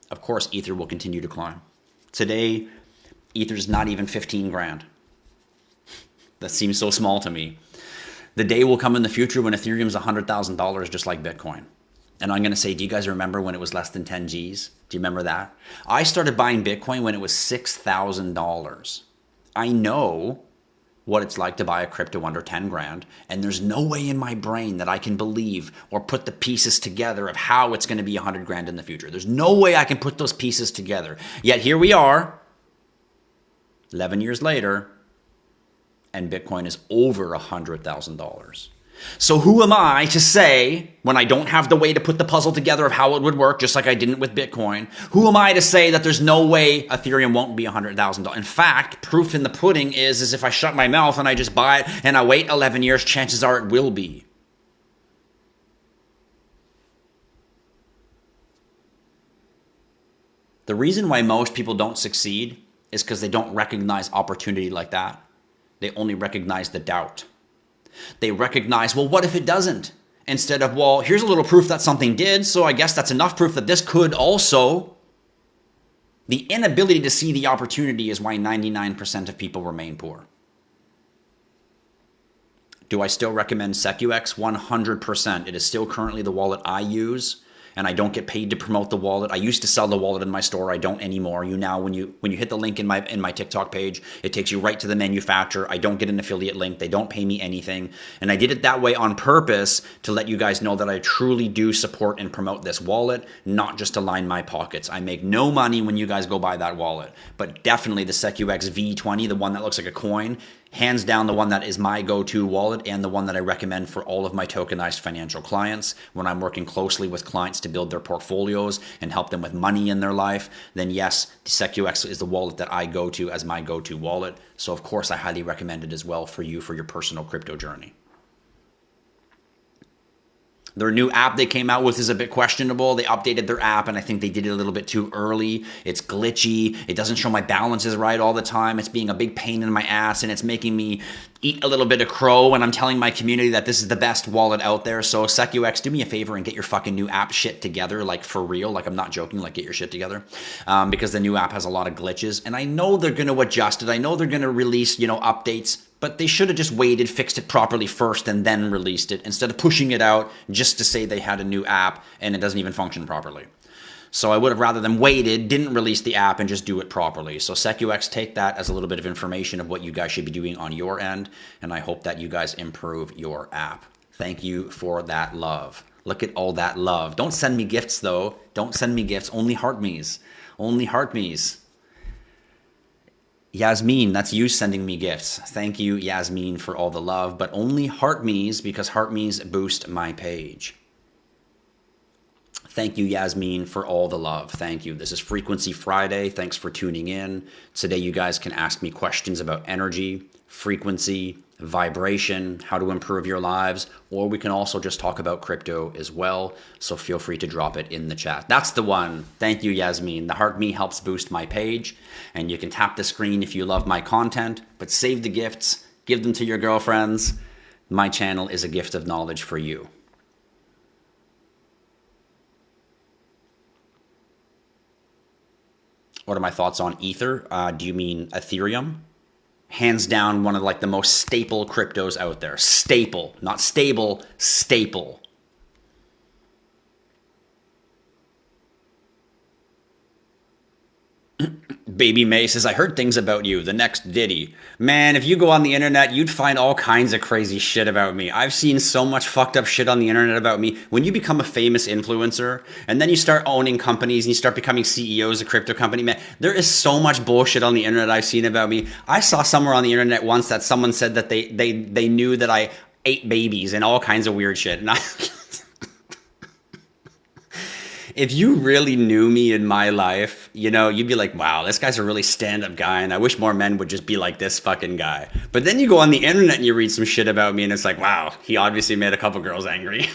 Of course, Ether will continue to climb. Today, Ether's not even 15 grand. That seems so small to me. The day will come in the future when Ethereum's $100,000 just like Bitcoin. And I'm going to say, do you guys remember when it was less than 10 G's? Do you remember that? I started buying Bitcoin when it was $6,000. I know what it's like to buy a crypto under 10 grand. And there's no way in my brain that I can believe or put the pieces together of how it's going to be 100 grand in the future. There's no way I can put those pieces together. Yet here we are, 11 years later, and Bitcoin is over $100,000. So who am I to say, when I don't have the way to put the puzzle together of how it would work, just like I didn't with Bitcoin, who am I to say that there's no way Ethereum won't be $100,000? In fact, proof in the pudding is if I shut my mouth and I just buy it and I wait 11 years, chances are it will be. The reason why most people don't succeed is because they don't recognize opportunity like that. They only recognize the doubt. They recognize, well, what if it doesn't? Instead of, well, here's a little proof that something did, so I guess that's enough proof that this could also. The inability to see the opportunity is why 99% of people remain poor. Do I still recommend SecuX? 100%. It is still currently the wallet I use, and I don't get paid to promote the wallet. I used to sell the wallet in my store. I don't anymore. When you hit the link in my TikTok page, it takes you right to the manufacturer. I don't get an affiliate link. They don't pay me anything. And I did it that way on purpose to let you guys know that I truly do support and promote this wallet, not just to line my pockets. I make no money when you guys go buy that wallet, but definitely the SecuX V20, the one that looks like a coin, hands down the one that is my go-to wallet and the one that I recommend for all of my tokenized financial clients. When I'm working closely with clients to build their portfolios and help them with money in their life, then yes, the SecuX is the wallet that I go to as my go-to wallet. So of course I highly recommend it as well for you for your personal crypto journey. Their new app they came out with is a bit questionable. They updated their app, and I think they did it a little bit too early. It's glitchy. It doesn't show my balances right all the time. It's being a big pain in my ass, and it's making me eat a little bit of crow when I'm telling my community that this is the best wallet out there. So SecuX, do me a favor and get your fucking new app shit together, like for real. Like I'm not joking, like get your shit together, because the new app has a lot of glitches, and I know they're going to adjust it. I know they're going to release, updates, but they should have just waited, fixed it properly first, and then released it instead of pushing it out just to say they had a new app and it doesn't even function properly. So I would have rather them waited, didn't release the app, and just do it properly. So SecuX, take that as a little bit of information of what you guys should be doing on your end, and I hope that you guys improve your app. Thank you for that love. Look at all that love. Don't send me gifts, though. Don't send me gifts. Only heart me's. Only heart me's. Yasmin, that's you sending me gifts. Thank you, Yasmin, for all the love, but only heart me's because heart me's boost my page. Thank you, Yasmin, for all the love. Thank you. This is Frequency Friday. Thanks for tuning in. Today, you guys can ask me questions about energy, frequency, vibration, how to improve your lives, or we can also just talk about crypto as well. So feel free to drop it in the chat. That's the one. Thank you, Yasmin. The heart me helps boost my page, and you can tap the screen if you love my content, but save the gifts, give them to your girlfriends. My channel is a gift of knowledge for you. What are my thoughts on Ether? Do you mean Ethereum? Hands down, one of the most staple cryptos out there. Staple, not stable, staple. Baby May says, I heard things about you, the next Diddy. Man, if you go on the internet, you'd find all kinds of crazy shit about me. I've seen so much fucked up shit on the internet about me. When you become a famous influencer, and then you start owning companies, and you start becoming CEOs of crypto company, man, there is so much bullshit on the internet I've seen about me. I saw somewhere on the internet once that someone said that they knew that I ate babies and all kinds of weird shit. And if you really knew me in my life, you'd be like, wow, this guy's a really stand-up guy, and I wish more men would just be like this fucking guy. But then you go on the internet and you read some shit about me, and it's like, wow, he obviously made a couple girls angry.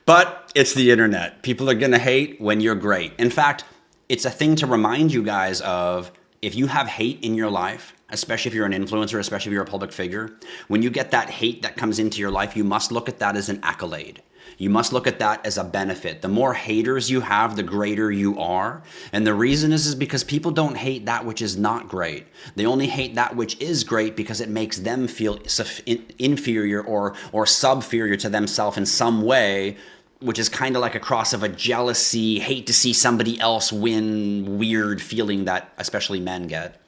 But it's the internet. People are going to hate when you're great. In fact, it's a thing to remind you guys of, if you have hate in your life, especially if you're an influencer, especially if you're a public figure, when you get that hate that comes into your life, you must look at that as an accolade. You must look at that as a benefit. The more haters you have, the greater you are. And the reason is because people don't hate that which is not great. They only hate that which is great because it makes them feel inferior or subferior to themselves in some way, which is kind of like a cross of a jealousy, hate to see somebody else win weird feeling that especially men get.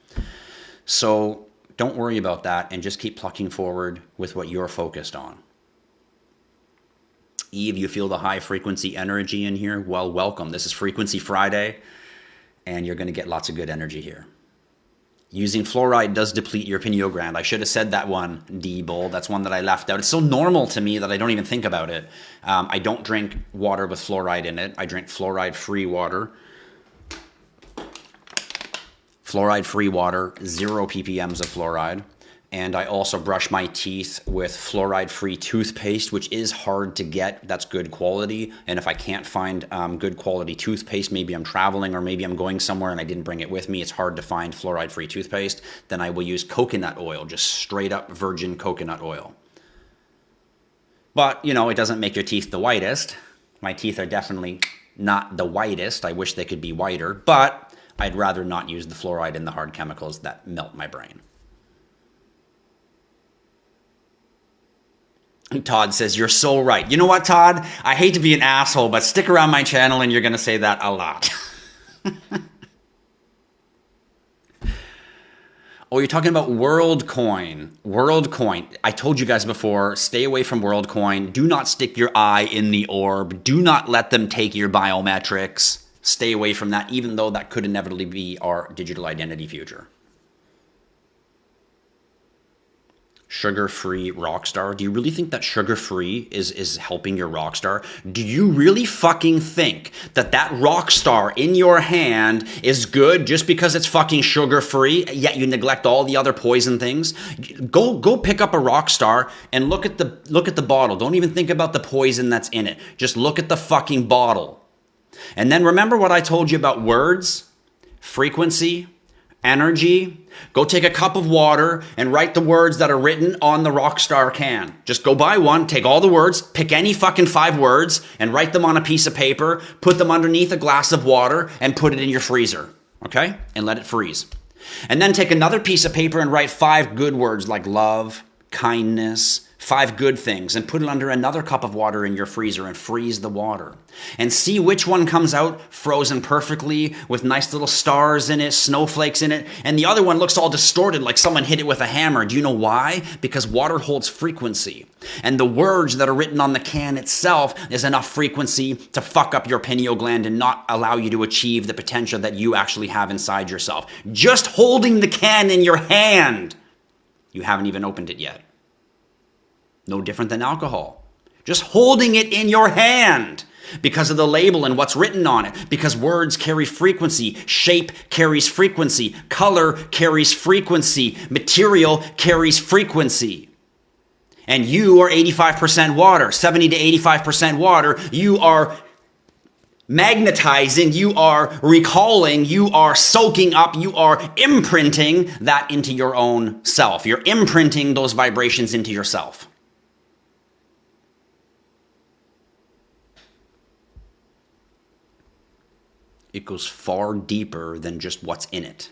So don't worry about that and just keep plucking forward with what you're focused on. Eve, you feel the high frequency energy in here? Well, welcome. This is Frequency Friday, and you're going to get lots of good energy here. Using fluoride does deplete your pineal gland. I should have said that one, D-Bull. That's one that I left out. It's so normal to me that I don't even think about it. I don't drink water with fluoride in it. I drink fluoride-free water. Fluoride-free water, 0 ppms of fluoride. And I also brush my teeth with fluoride-free toothpaste, which is hard to get. That's good quality. And if I can't find good quality toothpaste, maybe I'm traveling or maybe I'm going somewhere and I didn't bring it with me, it's hard to find fluoride-free toothpaste, then I will use coconut oil, just straight up virgin coconut oil. But, you know, it doesn't make your teeth the whitest. My teeth are definitely not the whitest. I wish they could be whiter, but I'd rather not use the fluoride and the hard chemicals that melt my brain. Todd says, you're so right. You know what, Todd? I hate to be an asshole, but stick around my channel and you're going to say that a lot. Oh, you're talking about WorldCoin. WorldCoin. I told you guys before, stay away from WorldCoin. Do not stick your eye in the orb. Do not let them take your biometrics. Stay away from that, even though that could inevitably be our digital identity future. Sugar-free Rockstar. Do you really think that sugar-free is helping your Rockstar? Do you really fucking think that that Rockstar in your hand is good just because it's fucking sugar-free, yet you neglect all the other poison things? Go pick up a Rockstar and look at the bottle. Don't even think about the poison that's in it. Just look at the fucking bottle. And then remember what I told you about words, frequency, energy. Go take a cup of water and write the words that are written on the Rockstar can. Just go buy one, take all the words, pick any fucking 5 words and write them on a piece of paper, put them underneath a glass of water and put it in your freezer, okay? And let it freeze. And then take another piece of paper and write 5 good words like love, kindness, 5 good things, and put it under another cup of water in your freezer and freeze the water. And see which one comes out frozen perfectly with nice little stars in it, snowflakes in it, and the other one looks all distorted like someone hit it with a hammer. Do you know why? Because water holds frequency. And the words that are written on the can itself is enough frequency to fuck up your pineal gland and not allow you to achieve the potential that you actually have inside yourself. Just holding the can in your hand. You haven't even opened it yet. No different than alcohol. Just holding it in your hand because of the label and what's written on it. Because words carry frequency. Shape carries frequency. Color carries frequency. Material carries frequency. And you are 85% water, 70 to 85% water. You are magnetizing, you are recalling, you are soaking up, you are imprinting that into your own self. You're imprinting those vibrations into yourself. It goes far deeper than just what's in it.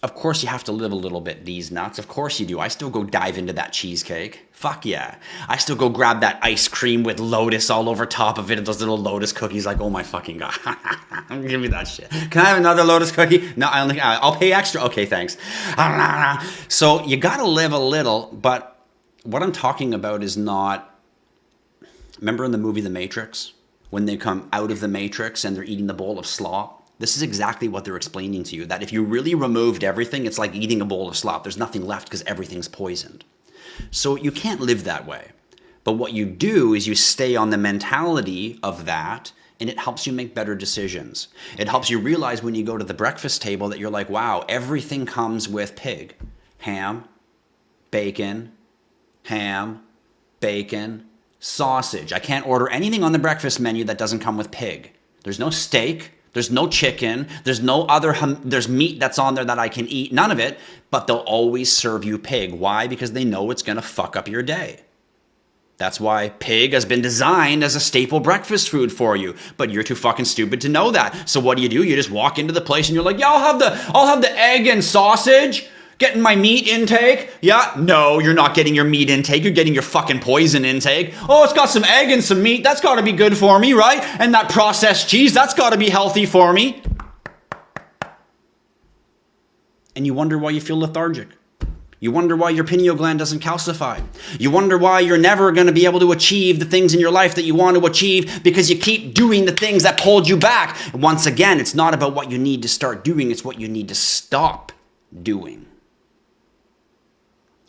Of course you have to live a little bit, these nuts. Of course you do. I still go dive into that cheesecake. Fuck yeah. I still go grab that ice cream with lotus all over top of it and those little lotus cookies like, oh my fucking God. Give me that shit. Can I have another lotus cookie? No, I don't think I'll pay extra. Okay, thanks. So you gotta live a little, but what I'm talking about is not, remember in the movie The Matrix? When they come out of the Matrix and they're eating the bowl of slop? This is exactly what they're explaining to you, that if you really removed everything, it's like eating a bowl of slop. There's nothing left because everything's poisoned. So you can't live that way. But what you do is you stay on the mentality of that, and it helps you make better decisions. It helps you realize when you go to the breakfast table that you're like, wow, everything comes with pig. Ham, bacon, sausage. I can't order anything on the breakfast menu that doesn't come with pig. There's no steak. There's no chicken. There's no other, there's meat that's on there that I can eat. None of it, but they'll always serve you pig. Why? Because they know it's going to fuck up your day. That's why pig has been designed as a staple breakfast food for you. But you're too fucking stupid to know that. So what do? You just walk into the place and you're like, yeah, I'll have the egg and sausage. Getting my meat intake? Yeah, no, you're not getting your meat intake. You're getting your fucking poison intake. Oh, it's got some egg and some meat. That's got to be good for me, right? And that processed cheese, that's got to be healthy for me. And you wonder why you feel lethargic. You wonder why your pineal gland doesn't calcify. You wonder why you're never going to be able to achieve the things in your life that you want to achieve because you keep doing the things that hold you back. Once again, it's not about what you need to start doing. It's what you need to stop doing.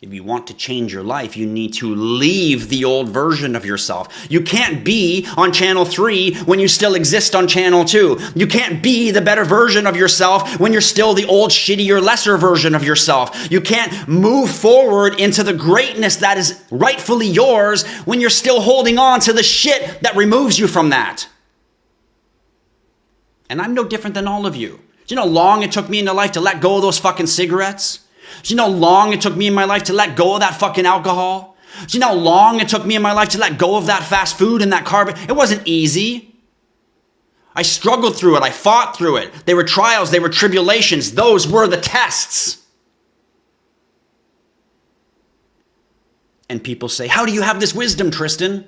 If you want to change your life, you need to leave the old version of yourself. You can't be on channel 3 when you still exist on channel 2. You can't be the better version of yourself when you're still the old, shittier, lesser version of yourself. You can't move forward into the greatness that is rightfully yours when you're still holding on to the shit that removes you from that. And I'm no different than all of you. Do you know how long it took me in my life to let go of those fucking cigarettes? Do you know how long it took me in my life to let go of that fucking alcohol? Do you know how long it took me in my life to let go of that fast food and that carb? It wasn't easy. I struggled through it. I fought through it. They were trials. They were tribulations. Those were the tests. And people say, how do you have this wisdom, Tristan?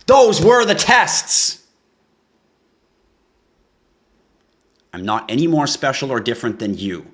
Those were the tests. I'm not any more special or different than you.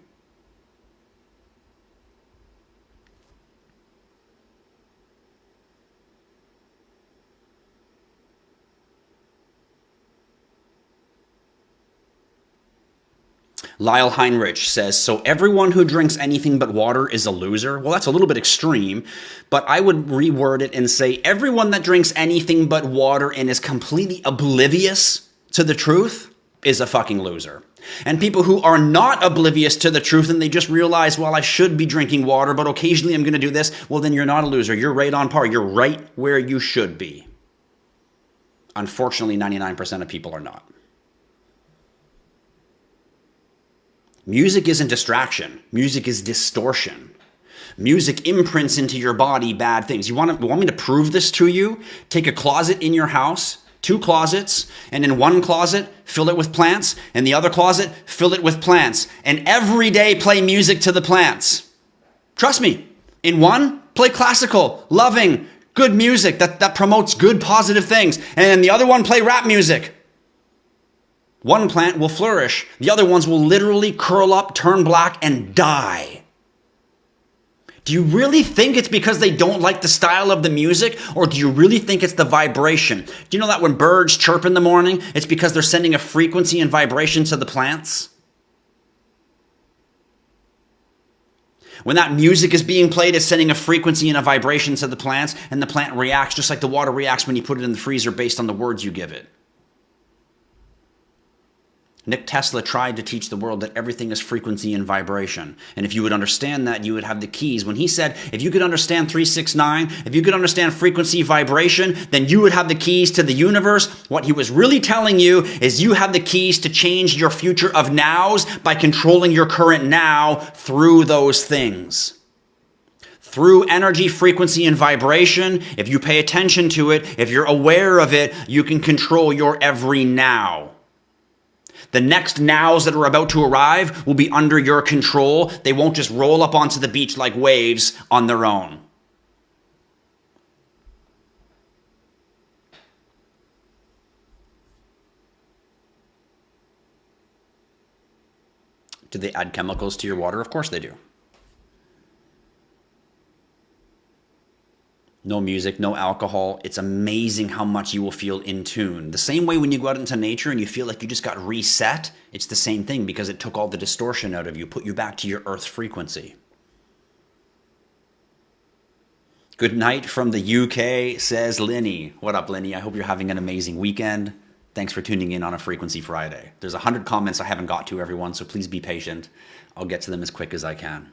Lyle Heinrich says, so everyone who drinks anything but water is a loser? Well, that's a little bit extreme, but I would reword it and say everyone that drinks anything but water and is completely oblivious to the truth is a fucking loser. And people who are not oblivious to the truth and they just realize, well, I should be drinking water, but occasionally I'm going to do this, well, then you're not a loser. You're right on par. You're right where you should be. Unfortunately, 99% of people are not. Music isn't distraction. Music is distortion. Music imprints into your body bad things. You want me to prove this to you? Take a closet in your house, 2 closets, and in one closet, fill it with plants, and the other closet, fill it with plants. And every day play music to the plants. Trust me. In one, play classical, loving, good music that promotes good, positive things. And in the other one, play rap music. One plant will flourish. The other ones will literally curl up, turn black, and die. Do you really think it's because they don't like the style of the music? Or do you really think it's the vibration? Do you know that when birds chirp in the morning, it's because they're sending a frequency and vibration to the plants? When that music is being played, it's sending a frequency and a vibration to the plants, and the plant reacts just like the water reacts when you put it in the freezer based on the words you give it. Nick Tesla tried to teach the world that everything is frequency and vibration. And if you would understand that, you would have the keys. When he said, if you could understand 369, if you could understand frequency, vibration, then you would have the keys to the universe. What he was really telling you is you have the keys to change your future of nows by controlling your current now through those things. Through energy, frequency, and vibration, if you pay attention to it, if you're aware of it, you can control your every now. The next nows that are about to arrive will be under your control. They won't just roll up onto the beach like waves on their own. Do they add chemicals to your water? Of course they do. No music, no alcohol. It's amazing how much you will feel in tune. The same way when you go out into nature and you feel like you just got reset, it's the same thing because it took all the distortion out of you, put you back to your earth frequency. Good night from the UK, says Linny. What up, Linny? I hope you're having an amazing weekend. Thanks for tuning in on a Frequency Friday. There's 100 comments I haven't got to, everyone, so please be patient. I'll get to them as quick as I can.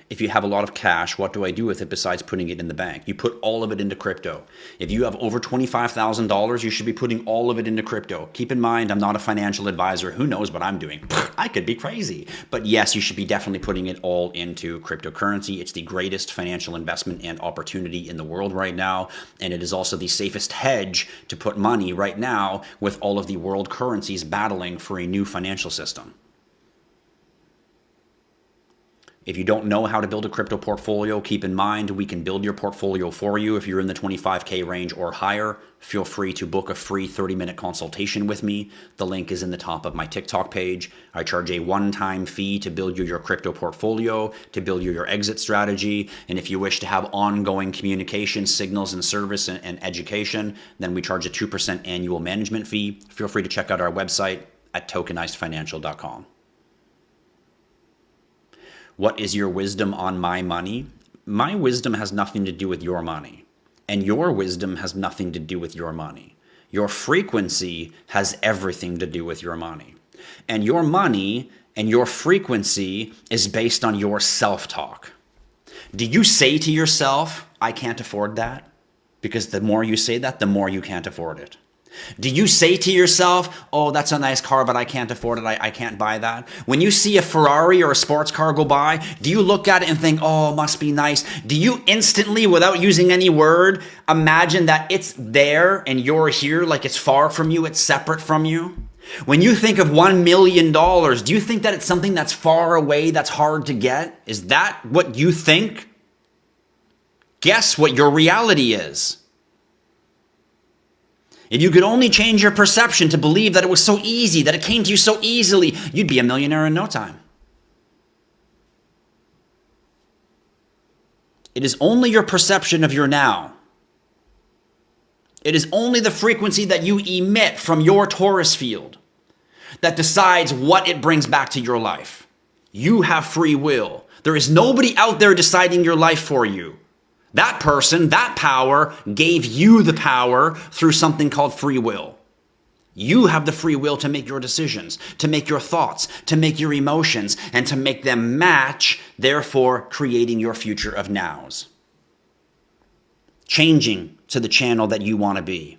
If you have a lot of cash, what do I do with it besides putting it in the bank? You put all of it into crypto. If you have over $25,000, you should be putting all of it into crypto. Keep in mind, I'm not a financial advisor. Who knows what I'm doing? I could be crazy. But yes, you should be definitely putting it all into cryptocurrency. It's the greatest financial investment and opportunity in the world right now. And it is also the safest hedge to put money right now with all of the world currencies battling for a new financial system. If you don't know how to build a crypto portfolio, keep in mind we can build your portfolio for you. If you're in the 25K range or higher, feel free to book a free 30-minute consultation with me. The link is in the top of my TikTok page. I charge a one-time fee to build you your crypto portfolio, to build you your exit strategy. And if you wish to have ongoing communication, signals, and service and education, then we charge a 2% annual management fee. Feel free to check out our website at tokenizedfinancial.com. What is your wisdom on my money? My wisdom has nothing to do with your money, and your wisdom has nothing to do with your money. Your frequency has everything to do with your money. And your money and your frequency is based on your self-talk. Do you say to yourself, I can't afford that? Because the more you say that, the more you can't afford it. Do you say to yourself, oh, that's a nice car, but I can't afford it, I can't buy that? When you see a Ferrari or a sports car go by, do you look at it and think, oh, must be nice? Do you instantly, without using any word, imagine that it's there and you're here, like it's far from you, it's separate from you? When you think of $1 million, do you think that it's something that's far away, that's hard to get? Is that what you think? Guess what your reality is. If you could only change your perception to believe that it was so easy, that it came to you so easily, you'd be a millionaire in no time. It is only your perception of your now. It is only the frequency that you emit from your Taurus field that decides what it brings back to your life. You have free will. There is nobody out there deciding your life for you. That person, that power, gave you the power through something called free will. You have the free will to make your decisions, to make your thoughts, to make your emotions, and to make them match, therefore creating your future of nows. Changing to the channel that you want to be.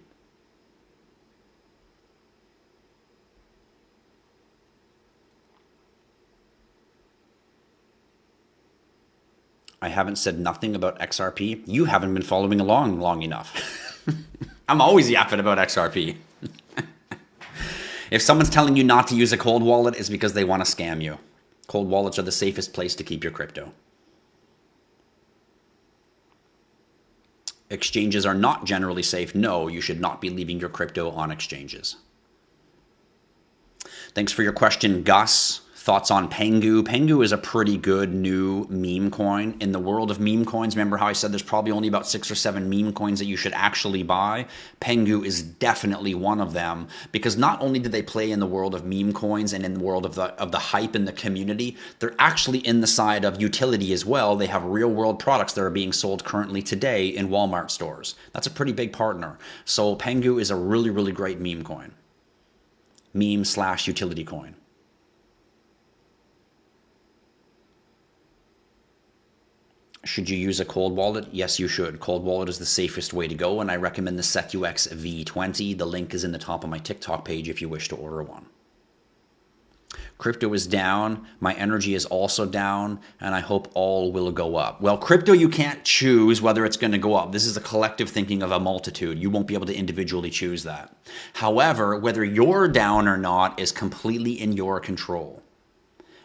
I haven't said nothing about XRP. You haven't been following along long enough. I'm always yapping about XRP. If someone's telling you not to use a cold wallet, it's because they want to scam you. Cold wallets are the safest place to keep your crypto. Exchanges are not generally safe. No, you should not be leaving your crypto on exchanges. Thanks for your question, Gus. Thoughts on Pengu? Pengu is a pretty good new meme coin. In the world of meme coins, remember how I said there's probably only about 6 or 7 meme coins that you should actually buy? Pengu is definitely one of them, because not only do they play in the world of meme coins and in the world of the hype in the community, they're actually in the side of utility as well. They have real world products that are being sold currently today in Walmart stores. That's a pretty big partner. So Pengu is a really, really great meme coin. Meme/utility coin. Should you use a cold wallet? Yes, you should. Cold wallet is the safest way to go, and I recommend the SecuX V20. The link is in the top of my TikTok page if you wish to order one. Crypto is down. My energy is also down, and I hope all will go up. Well, crypto, you can't choose whether it's going to go up. This is a collective thinking of a multitude. You won't be able to individually choose that. However, whether you're down or not is completely in your control.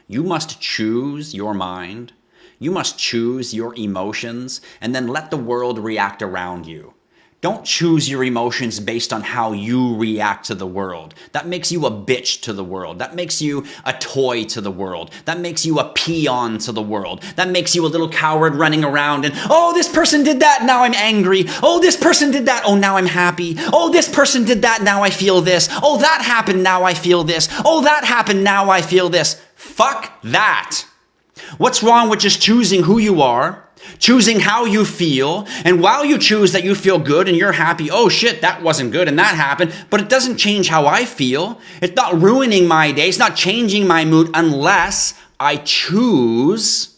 You must choose your mind. You must choose your emotions and then let the world react around you. Don't choose your emotions based on how you react to the world. That makes you a bitch to the world. That makes you a toy to the world. That makes you a peon to the world. That makes you a little coward running around and, oh, this person did that, now I'm angry. Oh, this person did that, oh, now I'm happy. Oh, this person did that, now I feel this. Oh, that happened, now I feel this. Oh, that happened, now I feel this. Fuck that. What's wrong with just choosing who you are, choosing how you feel, and while you choose that you feel good and you're happy, oh shit, that wasn't good and that happened, but it doesn't change how I feel. It's not ruining my day. It's not changing my mood unless I choose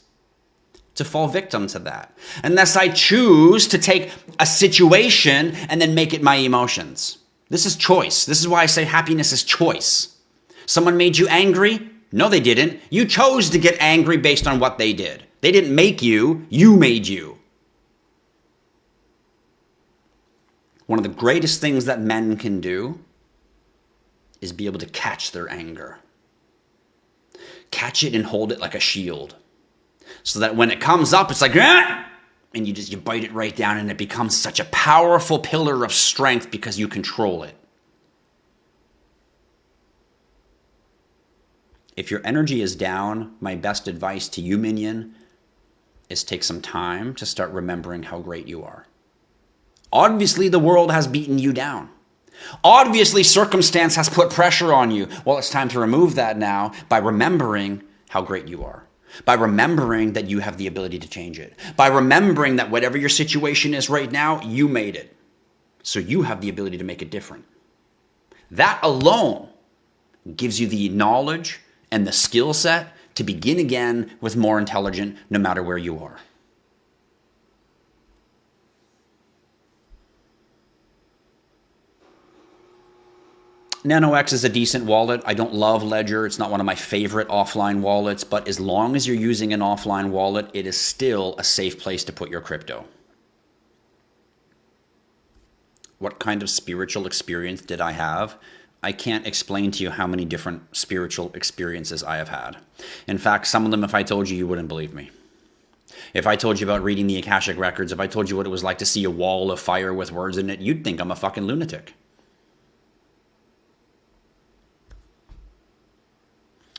to fall victim to that. Unless I choose to take a situation and then make it my emotions. This is choice. This is why I say happiness is choice. Someone made you angry? No, they didn't. You chose to get angry based on what they did. They didn't make you. You made you. One of the greatest things that men can do is be able to catch their anger. Catch it and hold it like a shield. So that when it comes up, it's like, ah! And you bite it right down, and it becomes such a powerful pillar of strength because you control it. If your energy is down, my best advice to you, minion, is take some time to start remembering how great you are. Obviously, the world has beaten you down. Obviously, circumstance has put pressure on you. Well, it's time to remove that now by remembering how great you are. By remembering that you have the ability to change it. By remembering that whatever your situation is right now, you made it. So you have the ability to make it different. That alone gives you the knowledge and the skill set to begin again with more intelligent, no matter where you are. NanoX is a decent wallet. I don't love Ledger. It's not one of my favorite offline wallets, but as long as you're using an offline wallet, it is still a safe place to put your crypto. What kind of spiritual experience did I have? I can't explain to you how many different spiritual experiences I have had. In fact, some of them, if I told you, you wouldn't believe me. If I told you about reading the Akashic Records, if I told you what it was like to see a wall of fire with words in it, you'd think I'm a fucking lunatic.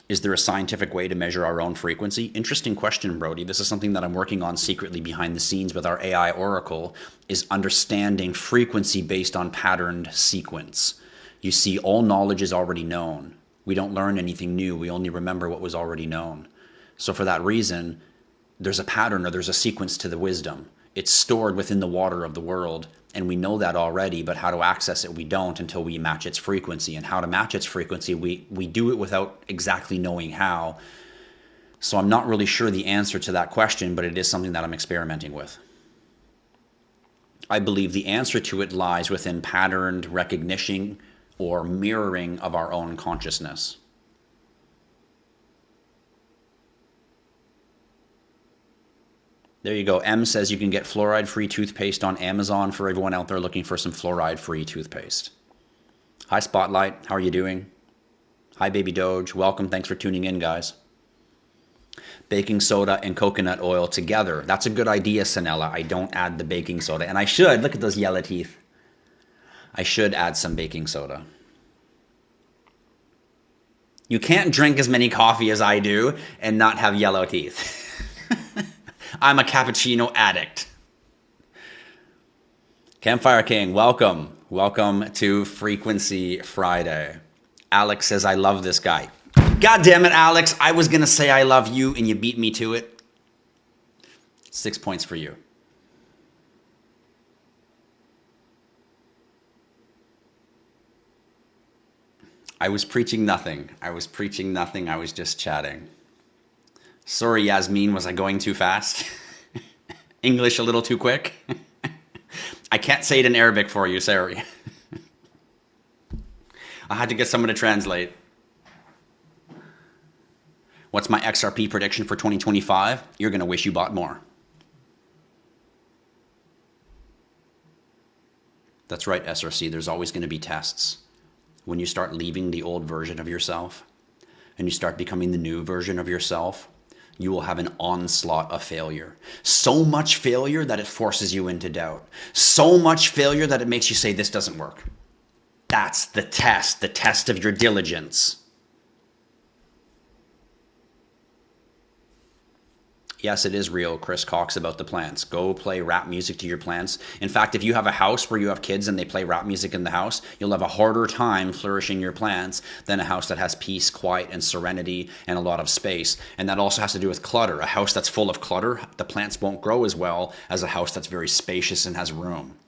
Is there a scientific way to measure our own frequency? Interesting question, Brody. This is something that I'm working on secretly behind the scenes with our AI Oracle, is understanding frequency based on patterned sequence. You see, all knowledge is already known. We don't learn anything new. We only remember what was already known. So for that reason, there's a pattern or there's a sequence to the wisdom. It's stored within the water of the world, and we know that already, but how to access it, we don't until we match its frequency. And how to match its frequency, we do it without exactly knowing how. So I'm not really sure the answer to that question, but it is something that I'm experimenting with. I believe the answer to it lies within patterned recognition or mirroring of our own consciousness. There you go. M says you can get fluoride-free toothpaste on Amazon for everyone out there looking for some fluoride-free toothpaste. Hi, Spotlight. How are you doing? Hi, Baby Doge. Welcome. Thanks for tuning in, guys. Baking soda and coconut oil together. That's a good idea, Sanella. I don't add the baking soda. And I should. Look at those yellow teeth. I should add some baking soda. You can't drink as many coffee as I do and not have yellow teeth. I'm a cappuccino addict. Campfire King, welcome. Welcome to Frequency Friday. Alex says, I love this guy. God damn it, Alex. I was going to say I love you and you beat me to it. 6 points for you. I was preaching nothing. I was preaching nothing. I was just chatting. Sorry, Yasmin, was I going too fast? English a little too quick? I can't say it in Arabic for you, sorry. I had to get someone to translate. What's my XRP prediction for 2025? You're going to wish you bought more. That's right, SRC. There's always going to be tests. When you start leaving the old version of yourself and you start becoming the new version of yourself, you will have an onslaught of failure. So much failure that it forces you into doubt. So much failure that it makes you say, this doesn't work. That's the test of your diligence. Yes, it is real, Chris Cox, about the plants. Go play rap music to your plants. In fact, if you have a house where you have kids and they play rap music in the house, you'll have a harder time flourishing your plants than a house that has peace, quiet, and serenity and a lot of space. And that also has to do with clutter. A house that's full of clutter, the plants won't grow as well as a house that's very spacious and has room.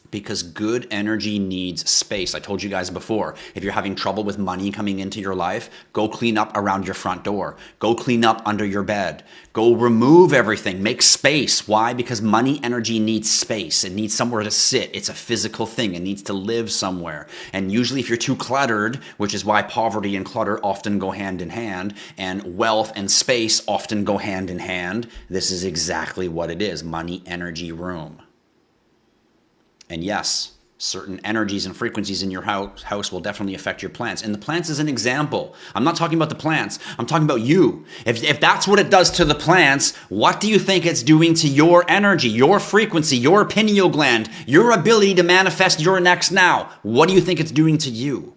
Because good energy needs space. I told you guys before, if you're having trouble with money coming into your life, go clean up around your front door. Go clean up under your bed. Go remove everything. Make space. Why? Because money energy needs space. It needs somewhere to sit. It's a physical thing. It needs to live somewhere. And usually if you're too cluttered, which is why poverty and clutter often go hand in hand, and wealth and space often go hand in hand, this is exactly what it is. Money, energy, room. And yes, Certain energies and frequencies in your house will definitely affect your plants. And the plants is an example. I'm not talking about the plants. I'm talking about you. If that's what it does to the plants, what do you think it's doing to your energy, your frequency, your pineal gland, your ability to manifest your next now? What do you think it's doing to you?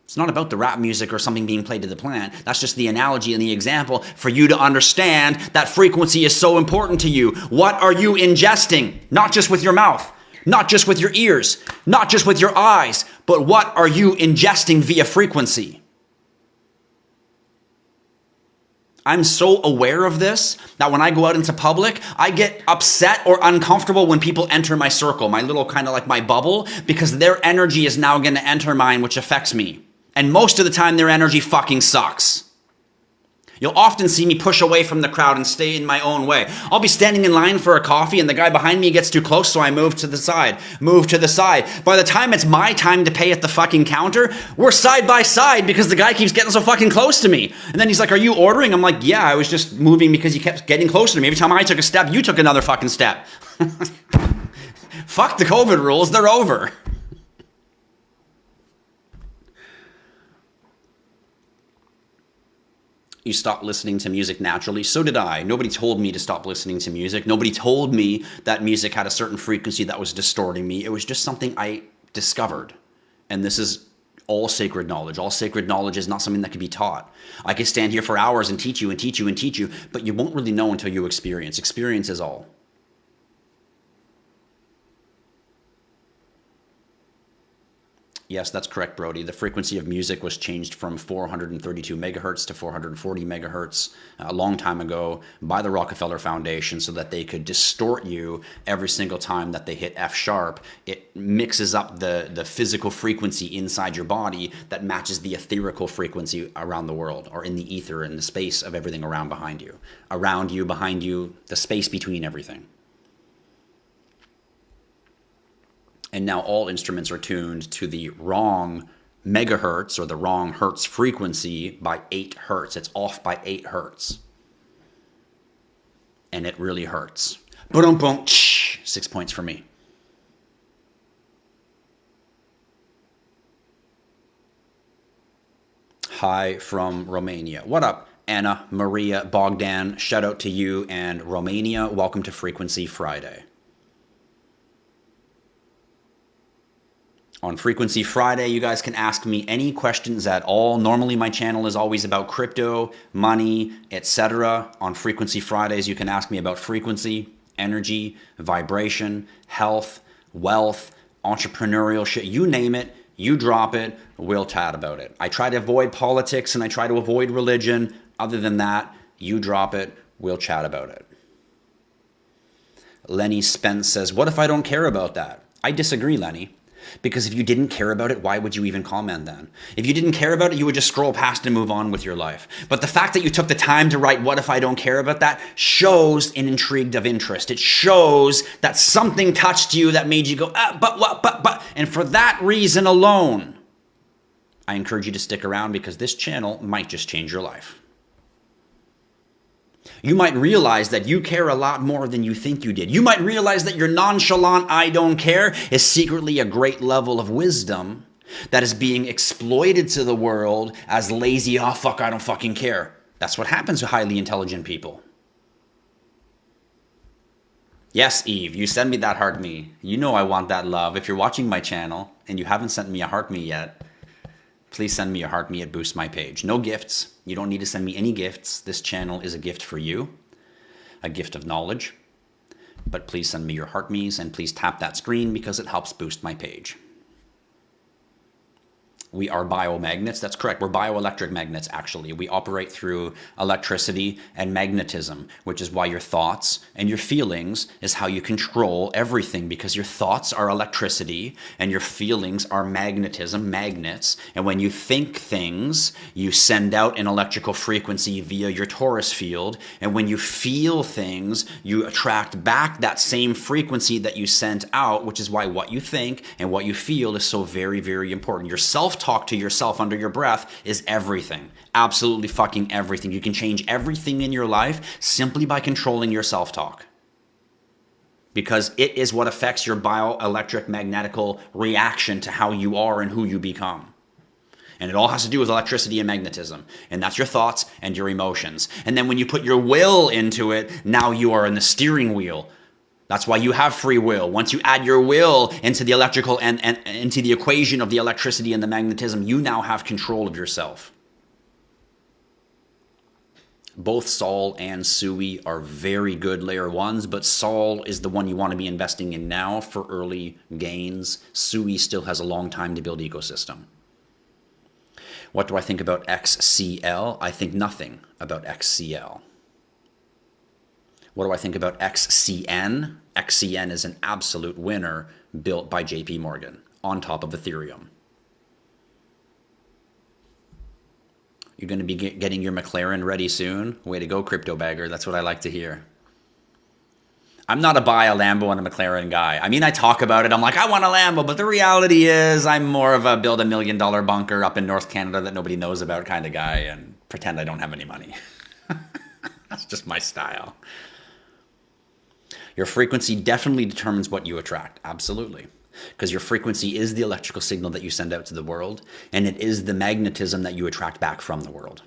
It's not about the rap music or something being played to the plant. That's just the analogy and the example for you to understand that frequency is so important to you. What are you ingesting? Not just with your mouth. Not just with your ears, not just with your eyes, but what are you ingesting via frequency? I'm so aware of this that when I go out into public, I get upset or uncomfortable when people enter my circle, my little kind of like my bubble, because their energy is now going to enter mine, which affects me. And most of the time, their energy fucking sucks. You'll often see me push away from the crowd and stay in my own way. I'll be standing in line for a coffee and the guy behind me gets too close, so I move to the side. By the time it's my time to pay at the fucking counter, we're side by side because the guy keeps getting so fucking close to me. And then he's like, "Are you ordering?" I'm like, "Yeah, I was just moving because you kept getting closer to me. Every time I took a step, you took another fucking step." Fuck the COVID rules, they're over. You stop listening to music naturally. So did I. Nobody told me to stop listening to music. Nobody told me that music had a certain frequency that was distorting me. It was just something I discovered. And this is all sacred knowledge. All sacred knowledge is not something that can be taught. I could stand here for hours and teach you and teach you and teach you, but you won't really know until you experience. Experience is all. Yes, that's correct, Brody. The frequency of music was changed from 432 megahertz to 440 megahertz a long time ago by the Rockefeller Foundation so that they could distort you every single time that they hit F sharp. It mixes up the physical frequency inside your body that matches the etherical frequency around the world, or in the ether, in the space of everything around behind you. Around you, behind you, the space between everything. And now all instruments are tuned to the wrong megahertz or the wrong hertz frequency by 8 hertz. It's off by 8 hertz. And it really hurts. Boom, boom, 6 points for me. Hi from Romania. What up, Anna, Maria, Bogdan? Shout out to you and Romania. Welcome to Frequency Friday. On Frequency Friday, you guys can ask me any questions at all. Normally, my channel is always about crypto, money, etc. On Frequency Fridays, you can ask me about frequency, energy, vibration, health, wealth, entrepreneurial shit. You name it, you drop it, we'll chat about it. I try to avoid politics and I try to avoid religion. Other than that, you drop it, we'll chat about it. Lenny Spence says, "What if I don't care about that?" I disagree, Lenny. Because if you didn't care about it, why would you even comment then? If you didn't care about it, you would just scroll past and move on with your life. But the fact that you took the time to write, "What if I don't care about that?" shows an intrigue of interest. It shows that something touched you that made you go, but what, but. And for that reason alone, I encourage you to stick around because this channel might just change your life. You might realize that you care a lot more than you think you did. You might realize that your nonchalant "I don't care" is secretly a great level of wisdom that is being exploited to the world as lazy, "Oh, fuck, I don't fucking care." That's what happens to highly intelligent people. Yes, Eve, you send me that heart me. You know I want that love. If you're watching my channel and you haven't sent me a heart me yet, please send me a heart me. It boosts my page. No gifts. You don't need to send me any gifts. This channel is a gift for you, a gift of knowledge. But please send me your heart me's and please tap that screen because it helps boost my page. We are biomagnets. That's correct. We're bioelectric magnets, actually. We operate through electricity and magnetism, which is why your thoughts and your feelings is how you control everything, because your thoughts are electricity and your feelings are magnetism, magnets. And when you think things, you send out an electrical frequency via your torus field. And when you feel things, you attract back that same frequency that you sent out, which is why what you think and what you feel is so very, very important. Your self-talk to yourself under your breath is everything. Absolutely fucking everything. You can change everything in your life simply by controlling your self-talk. because it is what affects your bioelectric magnetical reaction to how you are and who you become. And it all has to do with electricity and magnetism. And that's your thoughts and your emotions. And then when you put your will into it, now you are in the steering wheel. That's why you have free will. Once you add your will into the electrical and into the equation of the electricity and the magnetism, you now have control of yourself. Both Sol and Sui are very good layer ones, but Sol is the one you want to be investing in now for early gains. Sui still has a long time to build ecosystem. What do I think about XCL? I think nothing about XCL. What do I think about XCN? XCN is an absolute winner built by JP Morgan on top of Ethereum. You're going to be getting your McLaren ready soon. Way to go, crypto bagger. That's what I like to hear. I'm not a buy a Lambo and a McLaren guy. I mean, I talk about it. I'm like, I want a Lambo, but the reality is I'm more of a build $1 million bunker up in North Canada that nobody knows about kind of guy and pretend I don't have any money. That's just my style. Your frequency definitely determines what you attract. Absolutely. Because your frequency is the electrical signal that you send out to the world, and it is the magnetism that you attract back from the world.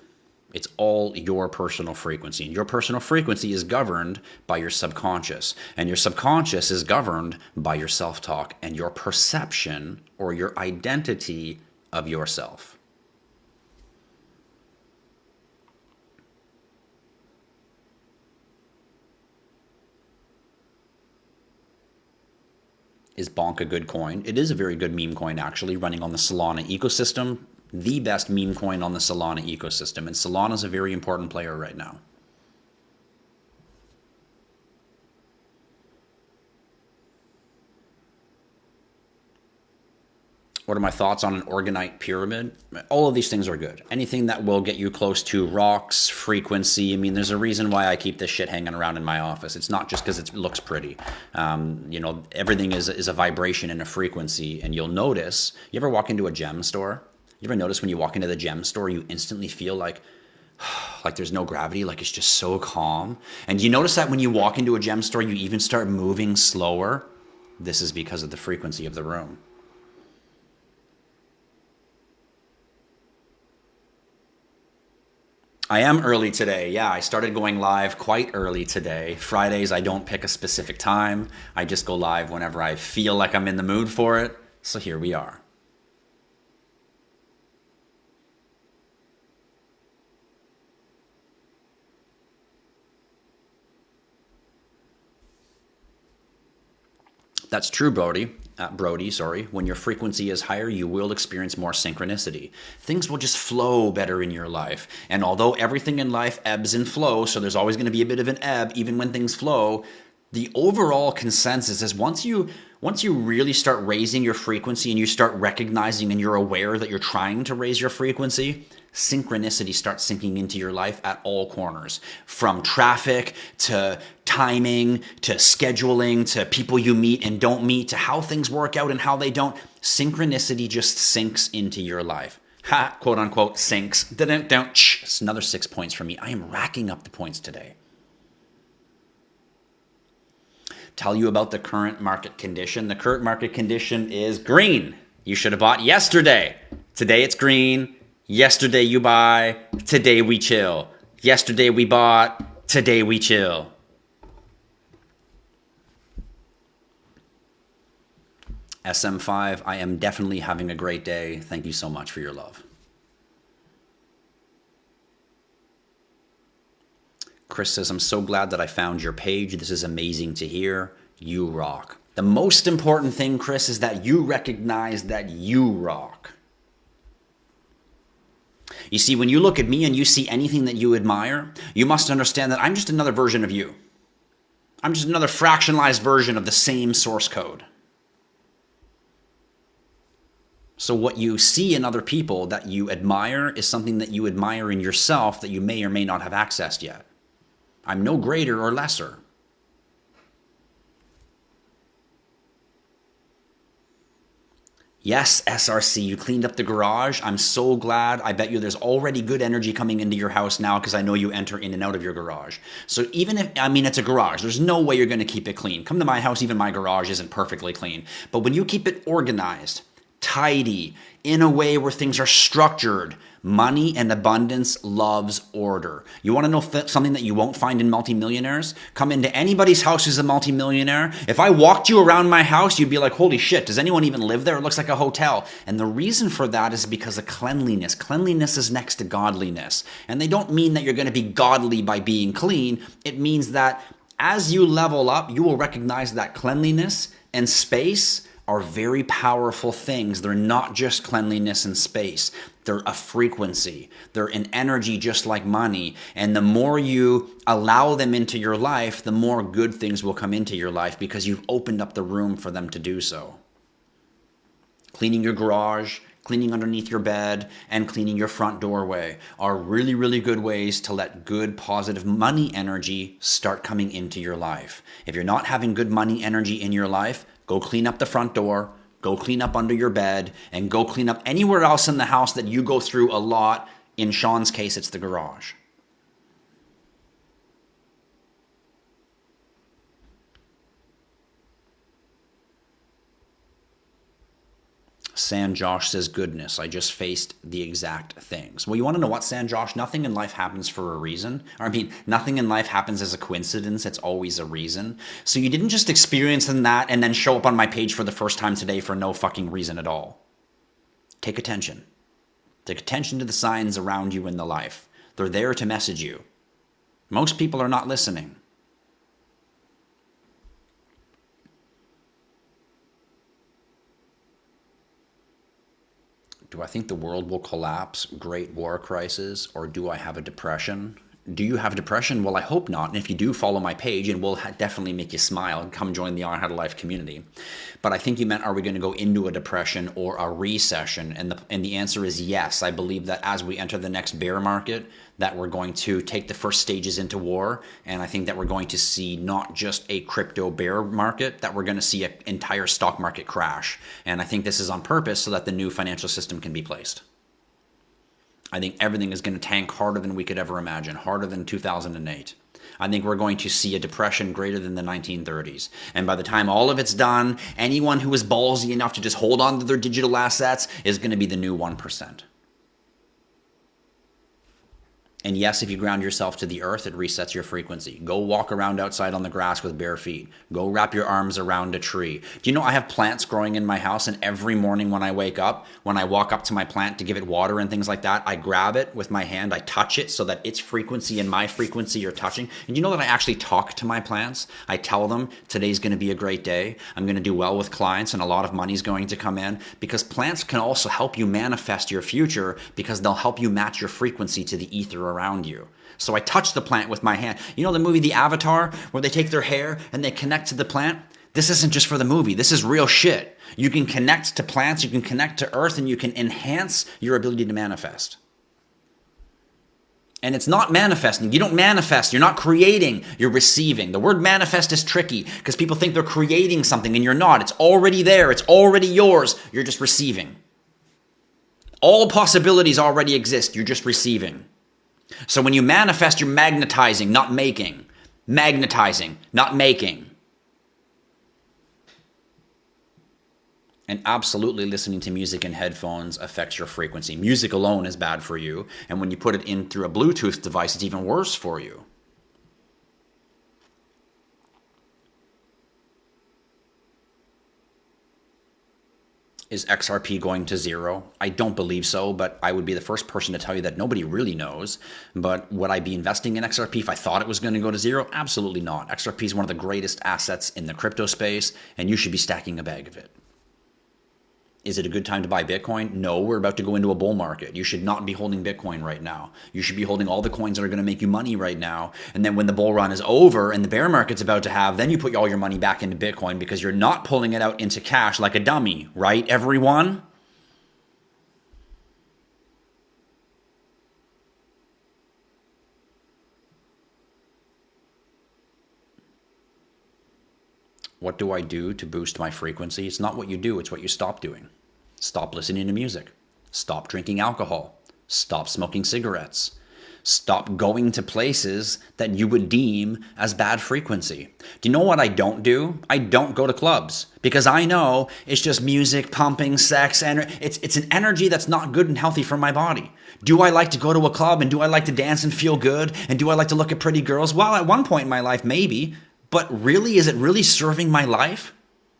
It's all your personal frequency, and your personal frequency is governed by your subconscious, and your subconscious is governed by your self-talk and your perception or your identity of yourself. Is Bonk a good coin? It is a very good meme coin, actually, running on the Solana ecosystem. The best meme coin on the Solana ecosystem. And Solana is a very important player right now. What are my thoughts on an orgonite pyramid? All of these things are good. Anything that will get you close to rocks, frequency. I mean, there's a reason why I keep this shit hanging around in my office. It's not just because it looks pretty. You know, everything is a vibration and a frequency. And you'll notice, you ever walk into a gem store? You ever notice when you walk into the gem store, you instantly feel like there's no gravity, like it's just so calm? And you notice that when you walk into a gem store, you even start moving slower? This is because of the frequency of the room. I am early today. Yeah, I started going live quite early today. Fridays, I don't pick a specific time. I just go live whenever I feel like I'm in the mood for it. So here we are. That's true, Brody. When your frequency is higher, you will experience more synchronicity. Things will just flow better in your life. And although everything in life ebbs and flows, so there's always going to be a bit of an ebb, even when things flow, the overall consensus is once you really start raising your frequency and you start recognizing and you're aware that you're trying to raise your frequency, synchronicity starts sinking into your life at all corners. From traffic to timing to scheduling to people you meet and don't meet to how things work out and how they don't. Synchronicity just sinks into your life. Ha, quote unquote, sinks. It's another 6 points for me. I am racking up the points today. Tell you about the current market condition. The current market condition is green. You should have bought yesterday. Today it's green. Yesterday you buy. Today we chill. Yesterday we bought. Today we chill. SM5, I am definitely having a great day. Thank you so much for your love. Chris says, I'm so glad that I found your page. This is amazing to hear. You rock. The most important thing, Chris, is that you recognize that you rock. You see, when you look at me and you see anything that you admire, you must understand that I'm just another version of you. I'm just another fractionalized version of the same source code. So what you see in other people that you admire is something that you admire in yourself that you may or may not have accessed yet. I'm no greater or lesser. Yes, SRC, you cleaned up the garage. I'm so glad. I bet you there's already good energy coming into your house now because I know you enter in and out of your garage. So even if, I mean, it's a garage. There's no way you're going to keep it clean. Come to my house, even my garage isn't perfectly clean. But when you keep it organized, tidy, in a way where things are structured, money and abundance loves order. You want to know something that you won't find in multimillionaires? Come into anybody's house who's a multimillionaire. If I walked you around my house, you'd be like, holy shit, does anyone even live there? It looks like a hotel. And the reason for that is because of cleanliness. Cleanliness is next to godliness. And they don't mean that you're going to be godly by being clean. It means that as you level up, you will recognize that cleanliness and space are very powerful things. They're not just cleanliness and space. They're a frequency. They're an energy just like money. And the more you allow them into your life, the more good things will come into your life because you've opened up the room for them to do so. Cleaning your garage, cleaning underneath your bed, and cleaning your front doorway are really, really good ways to let good, positive money energy start coming into your life. If you're not having good money energy in your life, go clean up the front door, go clean up under your bed, and go clean up anywhere else in the house that you go through a lot. In Sean's case, it's the garage. San Josh says, goodness, I just faced the exact things. Well, you want to know what, San Josh? Nothing in life happens for a reason. Or, I mean, nothing in life happens as a coincidence. It's always a reason. So you didn't just experience that and then show up on my page for the first time today for no fucking reason at all. Take attention. Take attention to the signs around you in the life. They're there to message you. Most people are not listening. Do I think the world will collapse, great war crisis, or do I have a depression? Do you have depression? Well, I hope not. And if you do, follow my page and we'll definitely make you smile and come join the IHodlLife community. But I think you meant, are we going to go into a depression or a recession? And the answer is yes. I believe that as we enter the next bear market, that we're going to take the first stages into war. And I think that we're going to see not just a crypto bear market, that we're going to see an entire stock market crash. And I think this is on purpose so that the new financial system can be placed. I think everything is going to tank harder than we could ever imagine, harder than 2008. I think we're going to see a depression greater than the 1930s. And by the time all of it's done, anyone who is ballsy enough to just hold on to their digital assets is going to be the new 1%. And yes, if you ground yourself to the earth, it resets your frequency. Go walk around outside on the grass with bare feet. Go wrap your arms around a tree. Do you know I have plants growing in my house, and every morning when I wake up, when I walk up to my plant to give it water and things like that, I grab it with my hand, I touch it so that its frequency and my frequency are touching. And you know that I actually talk to my plants? I tell them today's going to be a great day. I'm going to do well with clients and a lot of money's going to come in, because plants can also help you manifest your future because they'll help you match your frequency to the ether around you. So I touch the plant with my hand. You know the movie The Avatar, where they take their hair and they connect to the plant? This isn't just for the movie. This is real shit. You can connect to plants, you can connect to earth, and you can enhance your ability to manifest. And it's not manifesting. You don't manifest. You're not creating. You're receiving. The word manifest is tricky because people think they're creating something and you're not. It's already there. It's already yours. You're just receiving. All possibilities already exist. You're just receiving. So when you manifest, you're magnetizing, not making. Magnetizing, not making. And absolutely listening to music in headphones affects your frequency. Music alone is bad for you. And when you put it in through a Bluetooth device, it's even worse for you. Is XRP going to zero? I don't believe so, but I would be the first person to tell you that nobody really knows. But would I be investing in XRP if I thought it was going to go to zero? Absolutely not. XRP is one of the greatest assets in the crypto space, and you should be stacking a bag of it. Is it a good time to buy Bitcoin? No, we're about to go into a bull market. You should not be holding Bitcoin right now. You should be holding all the coins that are going to make you money right now. And then when the bull run is over and the bear market's about to have, then you put all your money back into Bitcoin because you're not pulling it out into cash like a dummy, right, everyone? What do I do to boost my frequency? It's not what you do, it's what you stop doing. Stop listening to music. Stop drinking alcohol. Stop smoking cigarettes. Stop going to places that you would deem as bad frequency. Do you know what I don't do? I don't go to clubs because I know it's just music, pumping, sex, and it's an energy that's not good and healthy for my body. Do I like to go to a club and do I like to dance and feel good? And do I like to look at pretty girls? Well, at one point in my life, maybe. But really, is it really serving my life?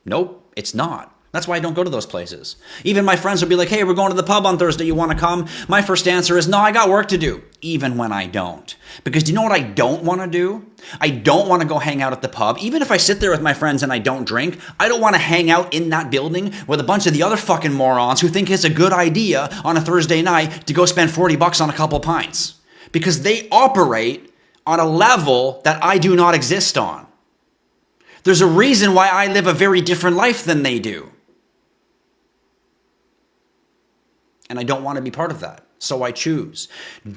Nope, it's not. That's why I don't go to those places. Even my friends will be like, hey, we're going to the pub on Thursday. You want to come? My first answer is, no, I got work to do. Even when I don't. Because do you know what I don't want to do? I don't want to go hang out at the pub. Even if I sit there with my friends and I don't drink, I don't want to hang out in that building with a bunch of the other fucking morons who think it's a good idea on a Thursday night to go spend $40 on a couple pints. Because they operate on a level that I do not exist on. There's a reason why I live a very different life than they do. And I don't want to be part of that. So I choose.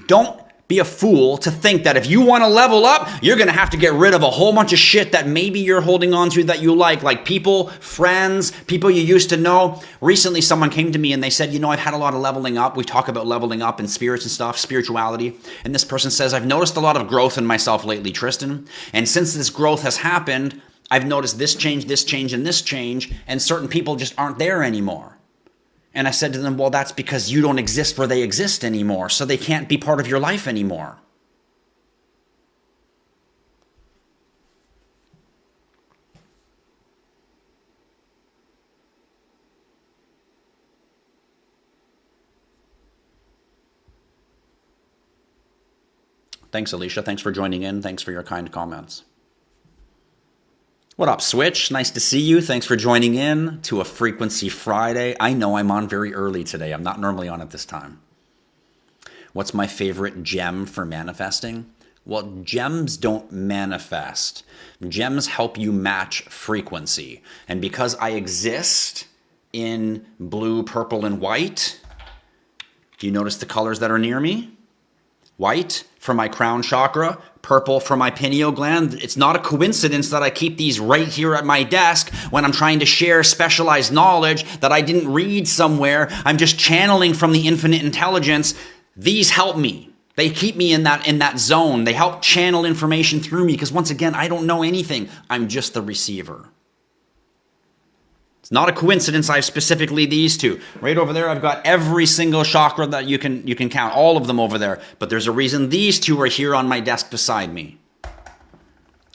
Don't be a fool to think that if you want to level up, you're going to have to get rid of a whole bunch of shit that maybe you're holding on to that you like people, friends, people you used to know. Recently, someone came to me and they said, I've had a lot of leveling up. We talk about leveling up and spirits and stuff, spirituality. And this person says, I've noticed a lot of growth in myself lately, Tristan. And since this growth has happened, I've noticed this change, and this change, and certain people just aren't there anymore. And I said to them, well, that's because you don't exist where they exist anymore, so they can't be part of your life anymore. Thanks, Alicia. Thanks for joining in. Thanks for your kind comments. What up, Switch? Nice to see you. Thanks for joining in to a Frequency Friday. I know I'm on very early today. I'm not normally on at this time. What's my favorite gem for manifesting? Well, gems don't manifest. Gems help you match frequency. And because I exist in blue, purple, and white, do you notice the colors that are near me? White for my crown chakra, purple for my pineal gland. It's not a coincidence that I keep these right here at my desk when I'm trying to share specialized knowledge that I didn't read somewhere. I'm just channeling from the infinite intelligence. These help me. They keep me in that zone. They help channel information through me because once again, I don't know anything. I'm just the receiver. It's not a coincidence I have specifically these two. Right over there, I've got every single chakra that you can count, all of them over there. But there's a reason these two are here on my desk beside me.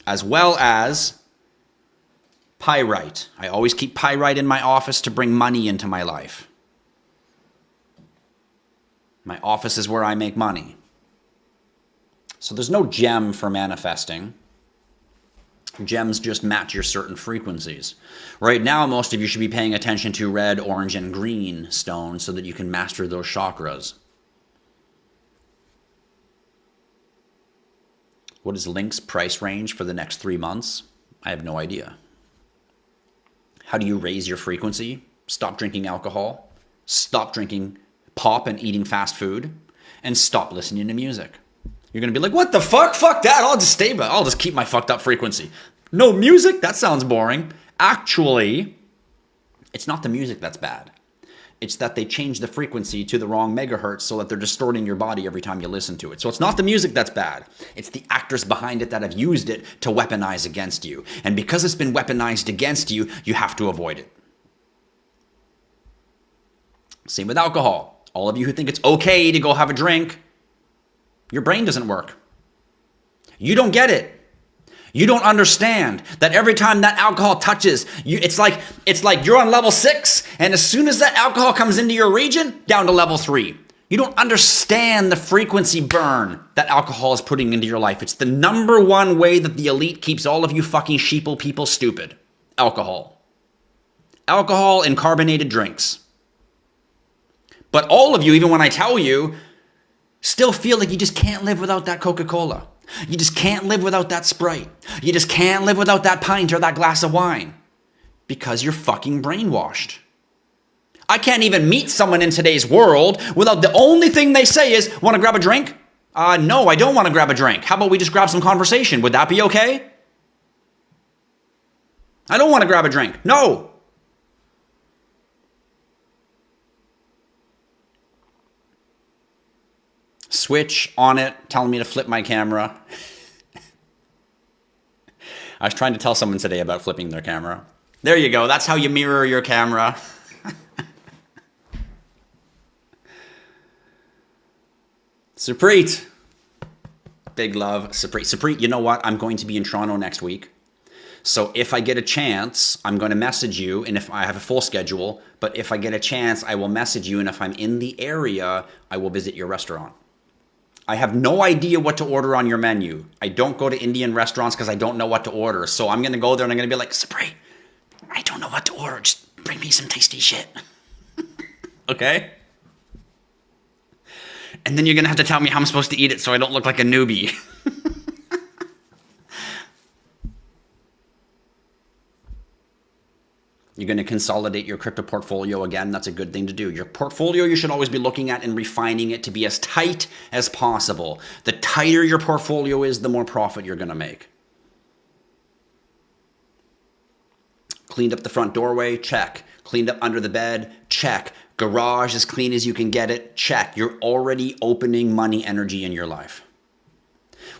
As well as pyrite. I always keep pyrite in my office to bring money into my life. My office is where I make money. So there's no gem for manifesting. Gems just match your certain frequencies. Right now, most of you should be paying attention to red, orange, and green stones so that you can master those chakras. What is Link's price range for the next 3 months? I have no idea. How do you raise your frequency? Stop drinking alcohol. Stop drinking pop and eating fast food. And stop listening to music. You're going to be like, what the fuck? Fuck that. I'll just keep my fucked up frequency. No music? That sounds boring. Actually, it's not the music that's bad. It's that they change the frequency to the wrong megahertz so that they're distorting your body every time you listen to it. So it's not the music that's bad. It's the actors behind it that have used it to weaponize against you. And because it's been weaponized against you, you have to avoid it. Same with alcohol. All of you who think it's okay to go have a drink, your brain doesn't work. You don't get it. You don't understand that every time that alcohol touches you, it's like you're on level 6, and as soon as that alcohol comes into your region, down to level 3. You don't understand the frequency burn that alcohol is putting into your life. It's the number one way that the elite keeps all of you fucking sheeple people stupid. Alcohol. Alcohol and carbonated drinks. But all of you, even when I tell you, still feel like you just can't live without that Coca-Cola. You just can't live without that Sprite. You just can't live without that pint or that glass of wine. Because you're fucking brainwashed. I can't even meet someone in today's world without the only thing they say is, want to grab a drink? No, I don't want to grab a drink. How about we just grab some conversation? Would that be okay? I don't want to grab a drink. No. switch on it, telling me to flip my camera. I was trying to tell someone today about flipping their camera. There you go. That's how you mirror your camera. Supreet. Big love, Supreet. Supreet, you know what? I'm going to be in Toronto next week. So if I get a chance, I'm going to message you. And if I have a full schedule, but if I get a chance, I will message you. And if I'm in the area, I will visit your restaurant. I have no idea what to order on your menu. I don't go to Indian restaurants because I don't know what to order. So I'm going to go there and I'm going to be like, Supreet, I don't know what to order. Just bring me some tasty shit. Okay? And then you're going to have to tell me how I'm supposed to eat it so I don't look like a newbie. You're going to consolidate your crypto portfolio again. That's a good thing to do. Your portfolio, you should always be looking at and refining it to be as tight as possible. The tighter your portfolio is, the more profit you're going to make. Cleaned up the front doorway? Check. Cleaned up under the bed? Check. Garage as clean as you can get it? Check. You're already opening money energy in your life.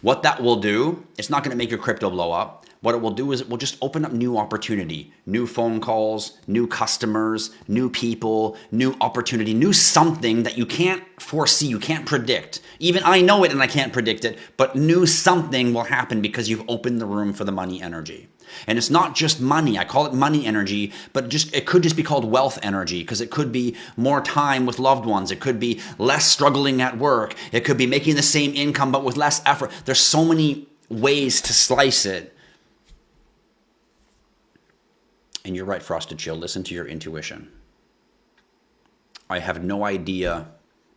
What that will do, it's not going to make your crypto blow up. What it will do is it will just open up new opportunity, new phone calls, new customers, new people, new opportunity, new something that you can't foresee, you can't predict. Even I know it and I can't predict it, but new something will happen because you've opened the room for the money energy. And it's not just money. I call it money energy, but it could just be called wealth energy because it could be more time with loved ones. It could be less struggling at work. It could be making the same income but with less effort. There's so many ways to slice it. And you're right, Frosted Chill. Listen to your intuition. I have no idea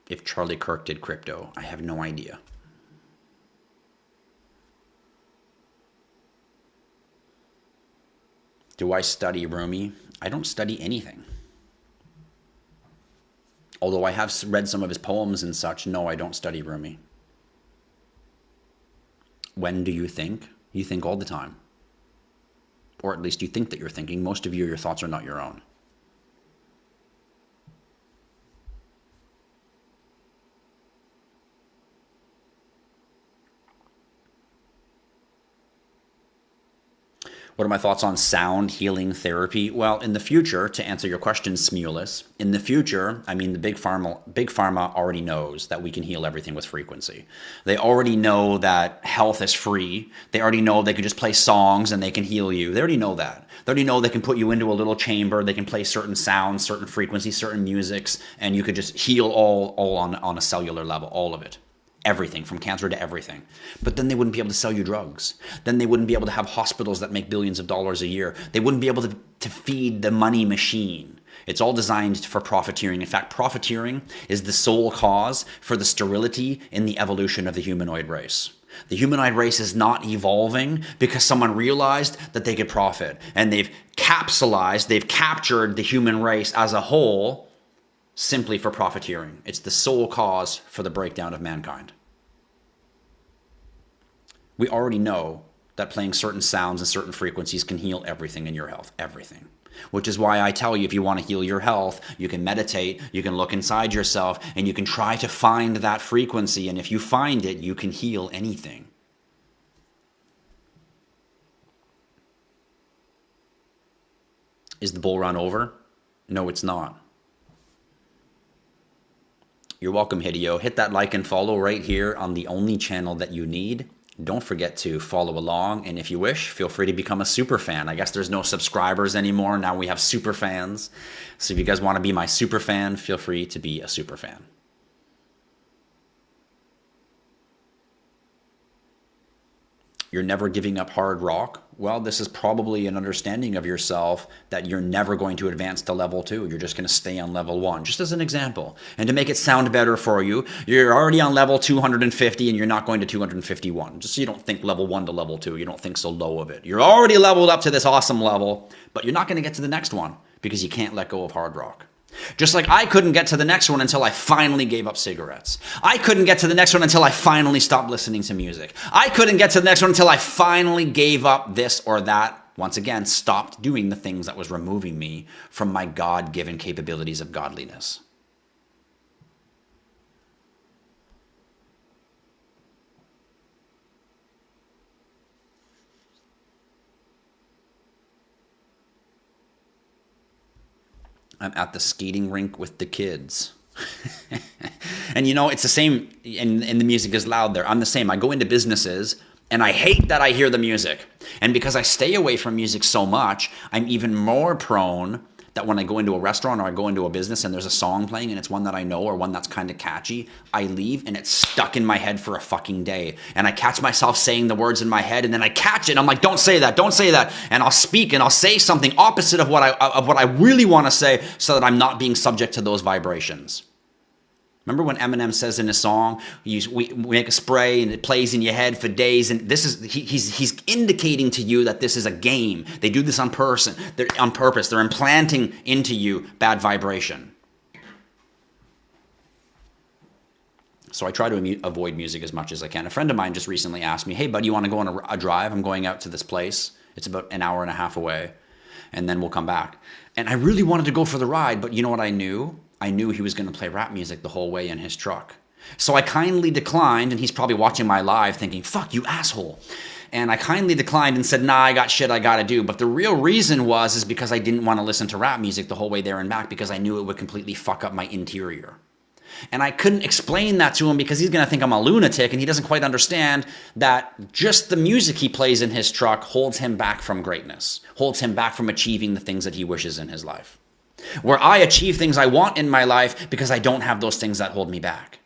if Charlie Kirk did crypto. I have no idea. Do I study Rumi? I don't study anything. Although I have read some of his poems and such, no, I don't study Rumi. When do you think? You think all the time. Or at least you think that you're thinking. Most of you, your thoughts are not your own. What are my thoughts on sound healing therapy? Well, in the future, to answer your question, Smulus, in the future, I mean, the big pharma already knows that we can heal everything with frequency. They already know that health is free. They already know they can just play songs and they can heal you. They already know that. They already know they can put you into a little chamber. They can play certain sounds, certain frequencies, certain musics, and you could just heal all on a cellular level, all of it. Everything, from cancer to everything. But then they wouldn't be able to sell you drugs. Then they wouldn't be able to have hospitals that make billions of dollars a year. They wouldn't be able to feed the money machine. It's all designed for profiteering. In fact, profiteering is the sole cause for the sterility in the evolution of the humanoid race. The humanoid race is not evolving because someone realized that they could profit. And they've captured the human race as a whole simply for profiteering. It's the sole cause for the breakdown of mankind. We already know that playing certain sounds and certain frequencies can heal everything in your health, everything. Which is why I tell you, if you want to heal your health, you can meditate, you can look inside yourself, and you can try to find that frequency. And if you find it, you can heal anything. Is the bull run over? No, it's not. You're welcome, Hideo. Hit that like and follow right here on the only channel that you need. Don't forget to follow along, and if you wish, feel free to become a super fan. I guess there's no subscribers anymore. Now we have super fans. So if you guys want to be my super fan, feel free to be a super fan. You're never giving up hard rock? Well, this is probably an understanding of yourself that you're never going to advance to level 2. You're just going to stay on level 1, just as an example. And to make it sound better for you, you're already on level 250 and you're not going to 251. Just so you don't think level 1 to level 2. You don't think so low of it. You're already leveled up to this awesome level, but you're not going to get to the next one because you can't let go of hard rock. Just like I couldn't get to the next one until I finally gave up cigarettes. I couldn't get to the next one until I finally stopped listening to music. I couldn't get to the next one until I finally gave up this or that. Once again, stopped doing the things that was removing me from my God-given capabilities of godliness. I'm at the skating rink with the kids. And you know, it's the same, and the music is loud there. I'm the same. I go into businesses and I hate that I hear the music. And because I stay away from music so much, I'm even more prone that when I go into a restaurant or I go into a business and there's a song playing and it's one that I know or one that's kind of catchy, I leave and it's stuck in my head for a fucking day. And I catch myself saying the words in my head and then I catch it and I'm like, don't say that, don't say that. And I'll speak and I'll say something opposite of what I really want to say so that I'm not being subject to those vibrations. Remember when Eminem says in a song, we make a spray and it plays in your head for days, and this is he's indicating to you that this is a game. They do this on purpose. They're implanting into you bad vibration. So I try to avoid music as much as I can. A friend of mine just recently asked me, "Hey, buddy, you want to go on a drive? I'm going out to this place. It's about an hour and a half away, and then we'll come back." And I really wanted to go for the ride, but you know what I knew? I knew he was going to play rap music the whole way in his truck. So I kindly declined, and he's probably watching my live thinking, fuck you, asshole. And I kindly declined and said, nah, I got shit I got to do. But the real reason is because I didn't want to listen to rap music the whole way there and back because I knew it would completely fuck up my interior. And I couldn't explain that to him because he's going to think I'm a lunatic, and he doesn't quite understand that just the music he plays in his truck holds him back from greatness, holds him back from achieving the things that he wishes in his life. Where I achieve things I want in my life because I don't have those things that hold me back.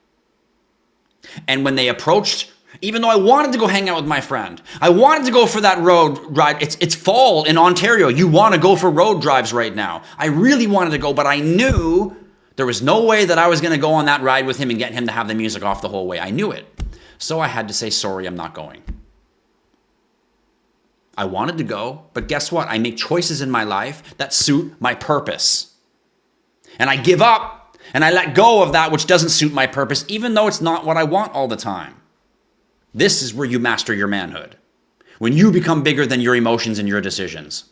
And when they approached, even though I wanted to go hang out with my friend, I wanted to go for that road ride. It's fall in Ontario. You want to go for road drives right now. I really wanted to go, but I knew there was no way that I was going to go on that ride with him and get him to have the music off the whole way. I knew it. So I had to say, sorry, I'm not going. I wanted to go, but guess what? I make choices in my life that suit my purpose. And I give up and I let go of that which doesn't suit my purpose, even though it's not what I want all the time. This is where you master your manhood. When you become bigger than your emotions and your decisions.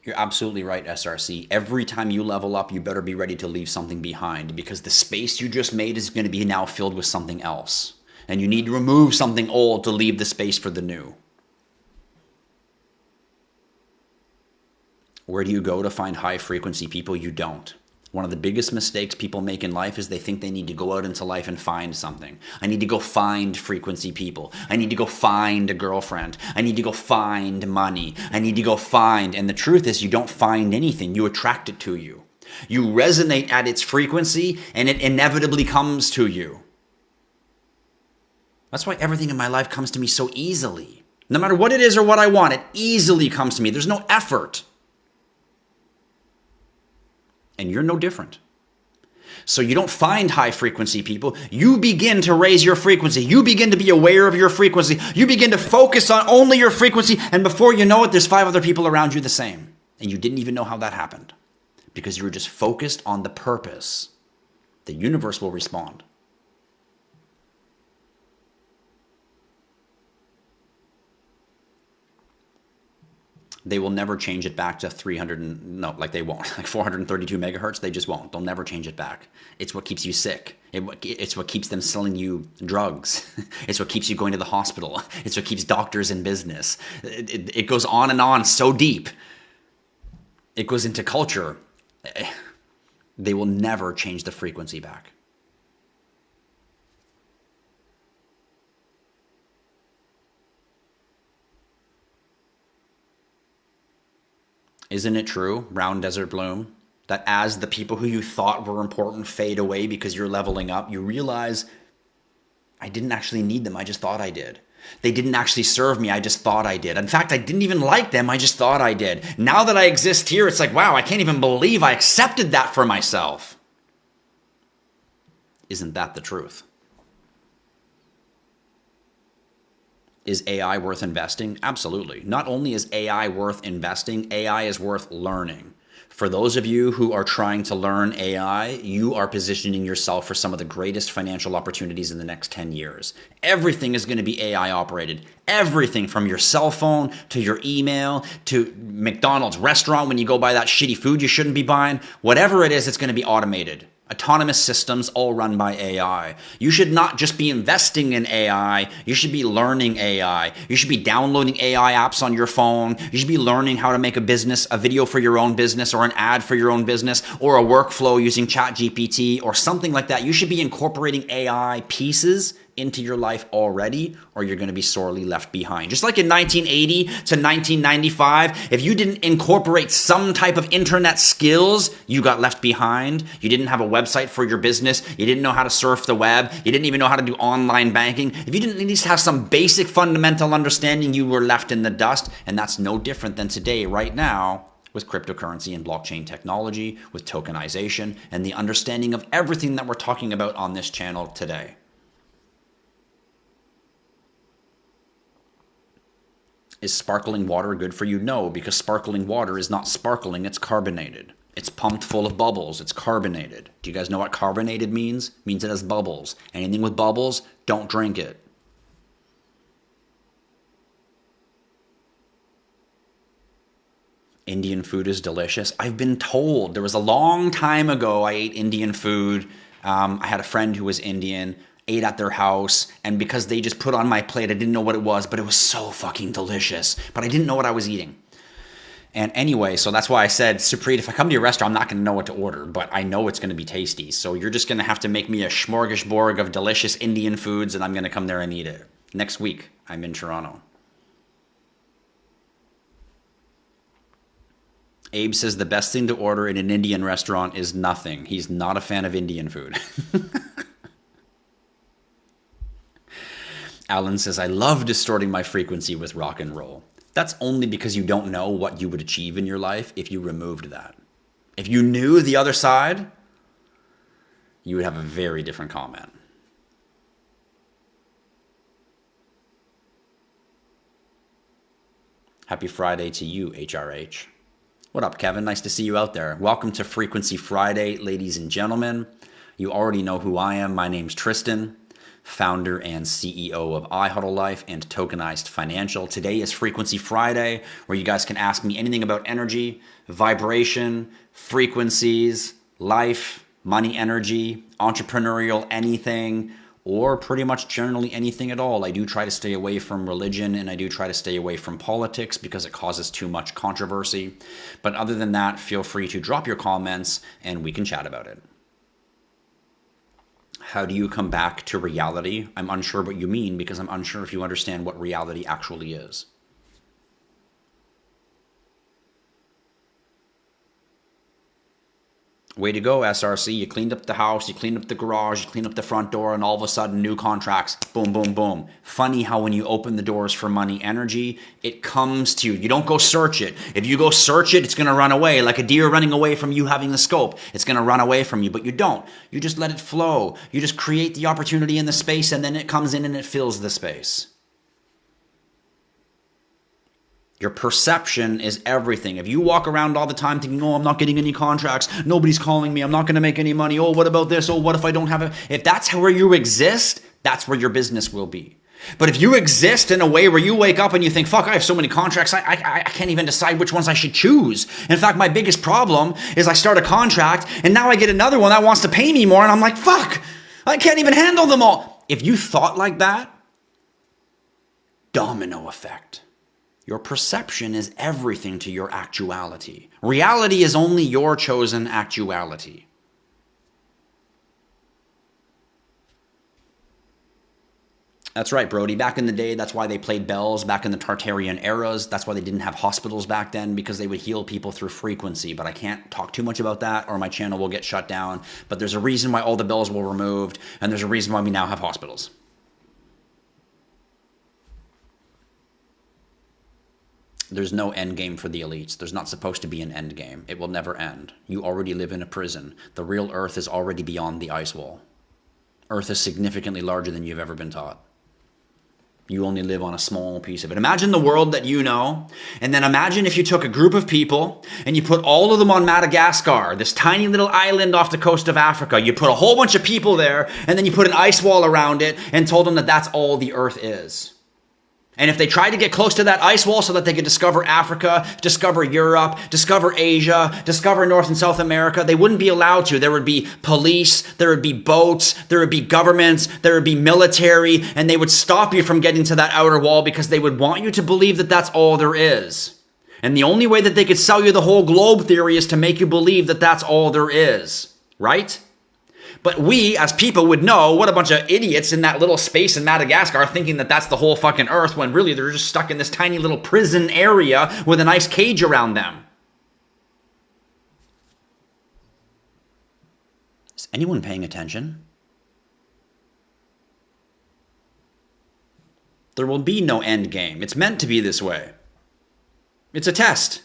You're absolutely right, SRC. Every time you level up, you better be ready to leave something behind because the space you just made is going to be now filled with something else. And you need to remove something old to leave the space for the new. Where do you go to find high frequency people? You don't. One of the biggest mistakes people make in life is they think they need to go out into life and find something. I need to go find frequency people. I need to go find a girlfriend. I need to go find money. I need to go find. And the truth is you don't find anything. You attract it to you. You resonate at its frequency and it inevitably comes to you. That's why everything in my life comes to me so easily. No matter what it is or what I want, it easily comes to me. There's no effort. And you're no different. So you don't find high frequency people. You begin to raise your frequency. You begin to be aware of your frequency. You begin to focus on only your frequency. And before you know it, there's 5 other people around you the same. And you didn't even know how that happened. Because you were just focused on the purpose. The universe will respond. They will never change it back to 432 megahertz. They just won't. They'll never change it back. It's what keeps you sick. It's what keeps them selling you drugs. It's what keeps you going to the hospital. It's what keeps doctors in business. It goes on and on so deep. It goes into culture. They will never change the frequency back. Isn't it true, Round Desert Bloom, that as the people who you thought were important fade away because you're leveling up, you realize I didn't actually need them, I just thought I did. They didn't actually serve me, I just thought I did. In fact, I didn't even like them, I just thought I did. Now that I exist here, it's like, wow, I can't even believe I accepted that for myself. Isn't that the truth? Is AI worth investing? Absolutely. Not only is AI worth investing, AI is worth learning. For those of you who are trying to learn AI, you are positioning yourself for some of the greatest financial opportunities in the next 10 years. Everything is going to be AI operated. Everything from your cell phone to your email to McDonald's restaurant when you go buy that shitty food you shouldn't be buying. Whatever it is, it's going to be automated. Autonomous systems all run by AI. You should not just be investing in AI. You should be learning AI. You should be downloading AI apps on your phone. You should be learning how to make a video for your own business, or an ad for your own business, or a workflow using ChatGPT or something like that. You should be incorporating AI pieces into your life already, or you're going to be sorely left behind. Just like in 1980 to 1995, if you didn't incorporate some type of internet skills, you got left behind. You didn't have a website for your business. You didn't know how to surf the web. You didn't even know how to do online banking. If you didn't at least have some basic fundamental understanding, you were left in the dust. And that's no different than today, right now, with cryptocurrency and blockchain technology, with tokenization, and the understanding of everything that we're talking about on this channel today. Is sparkling water good for you? No, because sparkling water is not sparkling, it's carbonated. It's pumped full of bubbles, it's carbonated. Do you guys know what carbonated means? It means it has bubbles. Anything with bubbles, don't drink it. Indian food is delicious. I've been told. There was a long time ago I ate Indian food. I had a friend who was Indian. Ate at their house, and because they just put on my plate, I didn't know what it was, but it was so fucking delicious. But I didn't know what I was eating. And anyway, so that's why I said, Supreet, if I come to your restaurant, I'm not going to know what to order, but I know it's going to be tasty. So you're just going to have to make me a smorgasbord of delicious Indian foods, and I'm going to come there and eat it. Next week, I'm in Toronto. Abe says the best thing to order in an Indian restaurant is nothing. He's not a fan of Indian food. Alan says, I love distorting my frequency with rock and roll. That's only because you don't know what you would achieve in your life if you removed that. If you knew the other side, you would have a very different comment. Happy Friday to you, HRH. What up, Kevin? Nice to see you out there. Welcome to Frequency Friday, ladies and gentlemen. You already know who I am. My name's Tristan, founder and CEO of IHodlLife and Tokenized Financial. Today is Frequency Friday, where you guys can ask me anything about energy, vibration, frequencies, life, money, energy, entrepreneurial, anything, or pretty much generally anything at all. I do try to stay away from religion, and I do try to stay away from politics because it causes too much controversy. But other than that, feel free to drop your comments and we can chat about it. How do you come back to reality? I'm unsure what you mean, because I'm unsure if you understand what reality actually is. Way to go, SRC. You cleaned up the house, you cleaned up the garage, you cleaned up the front door, and all of a sudden, new contracts. Boom, boom, boom. Funny how when you open the doors for money energy, it comes to you. You don't go search it. If you go search it, it's going to run away. Like a deer running away from you having the scope. It's going to run away from you, but you don't. You just let it flow. You just create the opportunity in the space, and then it comes in and it fills the space. Your perception is everything. If you walk around all the time thinking, oh, I'm not getting any contracts, nobody's calling me, I'm not going to make any money, oh, what about this, oh, what if I don't have it? If that's where you exist, that's where your business will be. But if you exist in a way where you wake up and you think, fuck, I have so many contracts, I can't even decide which ones I should choose. In fact, my biggest problem is I start a contract and now I get another one that wants to pay me more, and I'm like, fuck, I can't even handle them all. If you thought like that, domino effect. Your perception is everything to your actuality. Reality is only your chosen actuality. That's right, Brody. Back in the day, that's why they played bells. Back in the Tartarian eras, that's why they didn't have hospitals back then, because they would heal people through frequency. But I can't talk too much about that or my channel will get shut down. But there's a reason why all the bells were removed, and there's a reason why we now have hospitals. There's no end game for the elites. There's not supposed to be an end game. It will never end. You already live in a prison. The real Earth is already beyond the ice wall. Earth is significantly larger than you've ever been taught. You only live on a small piece of it. Imagine the world that you know, and then imagine if you took a group of people and you put all of them on Madagascar, this tiny little island off the coast of Africa. You put a whole bunch of people there, and then you put an ice wall around it and told them that that's all the Earth is. And if they tried to get close to that ice wall so that they could discover Africa, discover Europe, discover Asia, discover North and South America, they wouldn't be allowed to. There would be police, there would be boats, there would be governments, there would be military, and they would stop you from getting to that outer wall because they would want you to believe that that's all there is. And the only way that they could sell you the whole globe theory is to make you believe that that's all there is, right? But we, as people, would know what a bunch of idiots in that little space in Madagascar are thinking that that's the whole fucking earth, when really they're just stuck in this tiny little prison area with an ice cage around them. Is anyone paying attention? There will be no end game. It's meant to be this way. It's a test.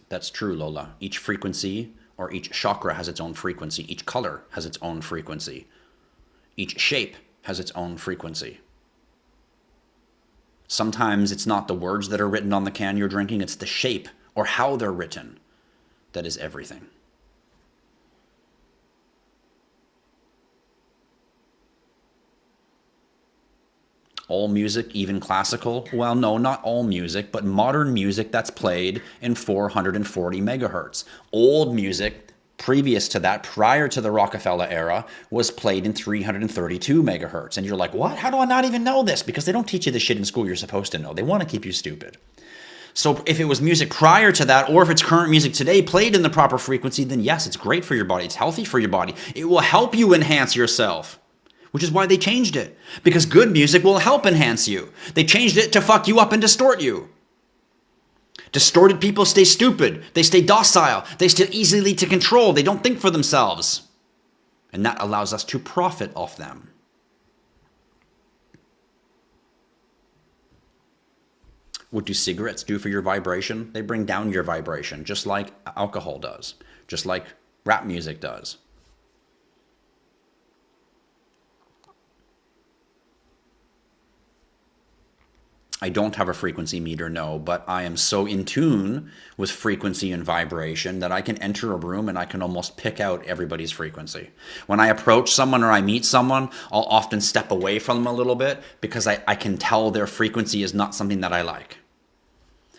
That's true, Lola. Each frequency or each chakra has its own frequency. Each color has its own frequency. Each shape has its own frequency. Sometimes it's not the words that are written on the can you're drinking, it's the shape or how they're written that is everything. All music, even classical? Well, no, not all music, but modern music that's played in 440 megahertz. Old music, previous to that, prior to the Rockefeller era, was played in 332 megahertz. And you're like, what? How do I not even know this? Because they don't teach you the shit in school you're supposed to know. They want to keep you stupid. So if it was music prior to that, or if it's current music today played in the proper frequency, then yes, it's great for your body. It's healthy for your body. It will help you enhance yourself. Which is why they changed it. Because good music will help enhance you. They changed it to fuck you up and distort you. Distorted people stay stupid. They stay docile. They stay easily to control. They don't think for themselves. And that allows us to profit off them. What do cigarettes do for your vibration? They bring down your vibration, just like alcohol does. Just like rap music does. I don't have a frequency meter, no, but I am so in tune with frequency and vibration that I can enter a room and I can almost pick out everybody's frequency. When I approach someone or I meet someone, I'll often step away from them a little bit because I can tell their frequency is not something that I like.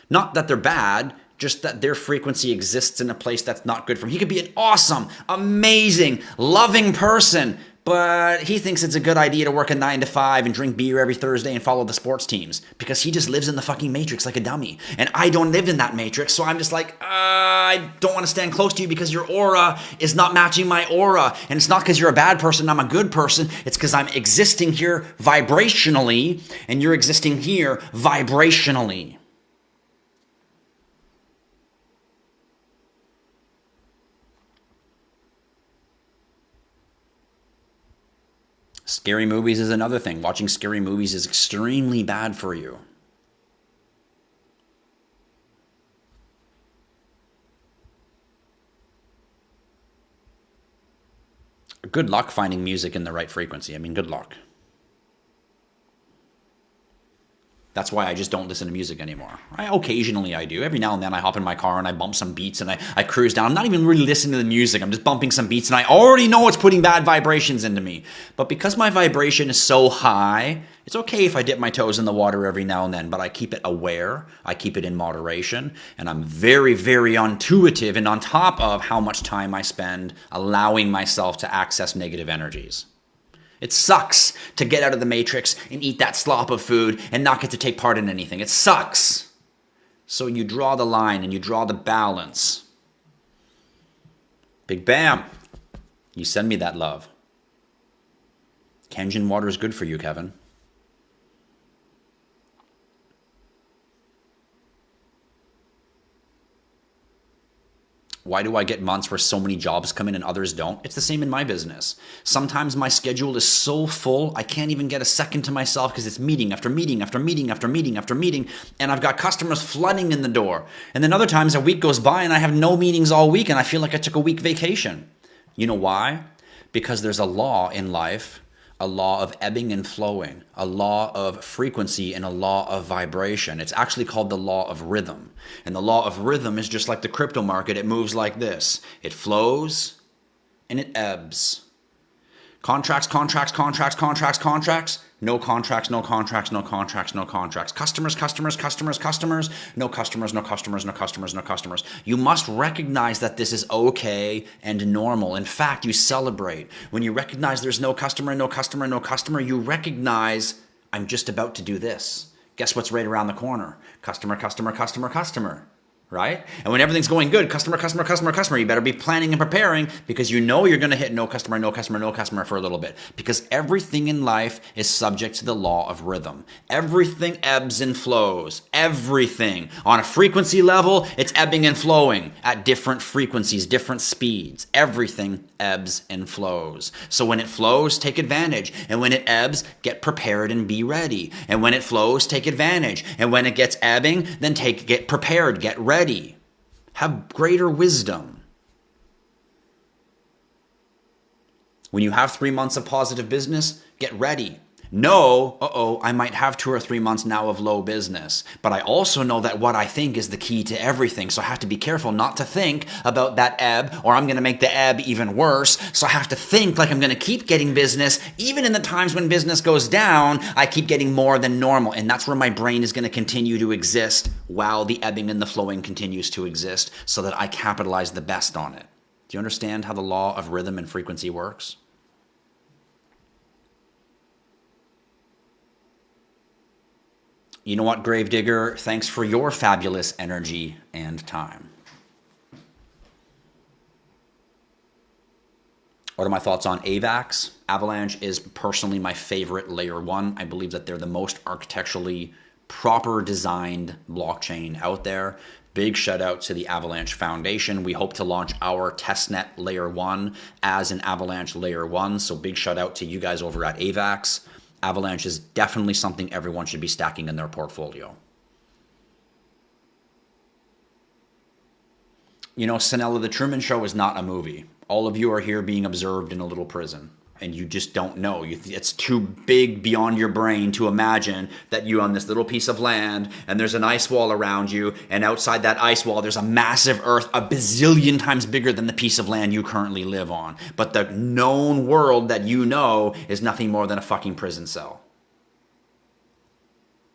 Not that they're bad, just that their frequency exists in a place that's not good for him. He could be an awesome, amazing, loving person, but he thinks it's a good idea to work a 9 to 5 and drink beer every Thursday and follow the sports teams because he just lives in the fucking matrix like a dummy. And I don't live in that matrix, so I'm just like, I don't want to stand close to you because your aura is not matching my aura. And it's not because you're a bad person, I'm a good person. It's because I'm existing here vibrationally and you're existing here vibrationally. Scary movies is another thing. Watching scary movies is extremely bad for you. Good luck finding music in the right frequency. I mean, good luck. That's why I just don't listen to music anymore. Occasionally I do. Every now and then I hop in my car and I bump some beats and I cruise down. I'm not even really listening to the music. I'm just bumping some beats and I already know it's putting bad vibrations into me. But because my vibration is so high, it's okay if I dip my toes in the water every now and then, but I keep it aware. I keep it in moderation. And I'm very, very intuitive and on top of how much time I spend allowing myself to access negative energies. It sucks to get out of the matrix and eat that slop of food and not get to take part in anything. It sucks. So you draw the line and you draw the balance. Big bam. You send me that love. Kangen water is good for you, Kevin. Why do I get months where so many jobs come in and others don't? It's the same in my business. Sometimes my schedule is so full, I can't even get a second to myself because it's meeting after meeting after meeting after meeting after meeting, and I've got customers flooding in the door. And then other times a week goes by and I have no meetings all week and I feel like I took a week vacation. You know why? Because there's a law in life a law of ebbing and flowing, a law of frequency, and a law of vibration. It's actually called the law of rhythm. And the law of rhythm is just like the crypto market. It moves like this. It flows and it ebbs. Contracts, contracts, contracts, contracts, contracts. No contracts, no contracts, no contracts, no contracts. Customers, customers, customers, customers. No customers, no customers, no customers, no customers. You must recognize that this is okay and normal. In fact, you celebrate. When you recognize there's no customer, no customer, no customer, you recognize I'm just about to do this. Guess what's right around the corner? Customer, customer, customer, customer. Right? And when everything's going good, customer, customer, customer, customer, you better be planning and preparing because you know you're going to hit no customer, no customer, no customer for a little bit. Because everything in life is subject to the law of rhythm. Everything ebbs and flows. Everything. On a frequency level, it's ebbing and flowing at different frequencies, different speeds. Everything ebbs and flows. So when it flows, take advantage. And when it ebbs, get prepared and be ready. And when it flows, take advantage. And when it gets ebbing, then get prepared, get ready. Have greater wisdom. When you have 3 months of positive business, get ready. Know, I might have 2 or 3 months now of low business, but I also know that what I think is the key to everything. So I have to be careful not to think about that ebb, or I'm going to make the ebb even worse. So I have to think like I'm going to keep getting business. Even in the times when business goes down, I keep getting more than normal. And that's where my brain is going to continue to exist while the ebbing and the flowing continues to exist so that I capitalize the best on it. Do you understand how the law of rhythm and frequency works? You know what, Gravedigger? Thanks for your fabulous energy and time. What are my thoughts on AVAX? Avalanche is personally my favorite layer 1. I believe that they're the most architecturally proper designed blockchain out there. Big shout out to the Avalanche Foundation. We hope to launch our testnet layer 1 as an Avalanche layer 1. So big shout out to you guys over at AVAX. Avalanche is definitely something everyone should be stacking in their portfolio. You know, Sinella, The Truman Show is not a movie. All of you are here being observed in a little prison, and you just don't know. It's too big beyond your brain to imagine that you're on this little piece of land, and there's an ice wall around you, and outside that ice wall, there's a massive earth, a bazillion times bigger than the piece of land you currently live on. But the known world that you know is nothing more than a fucking prison cell.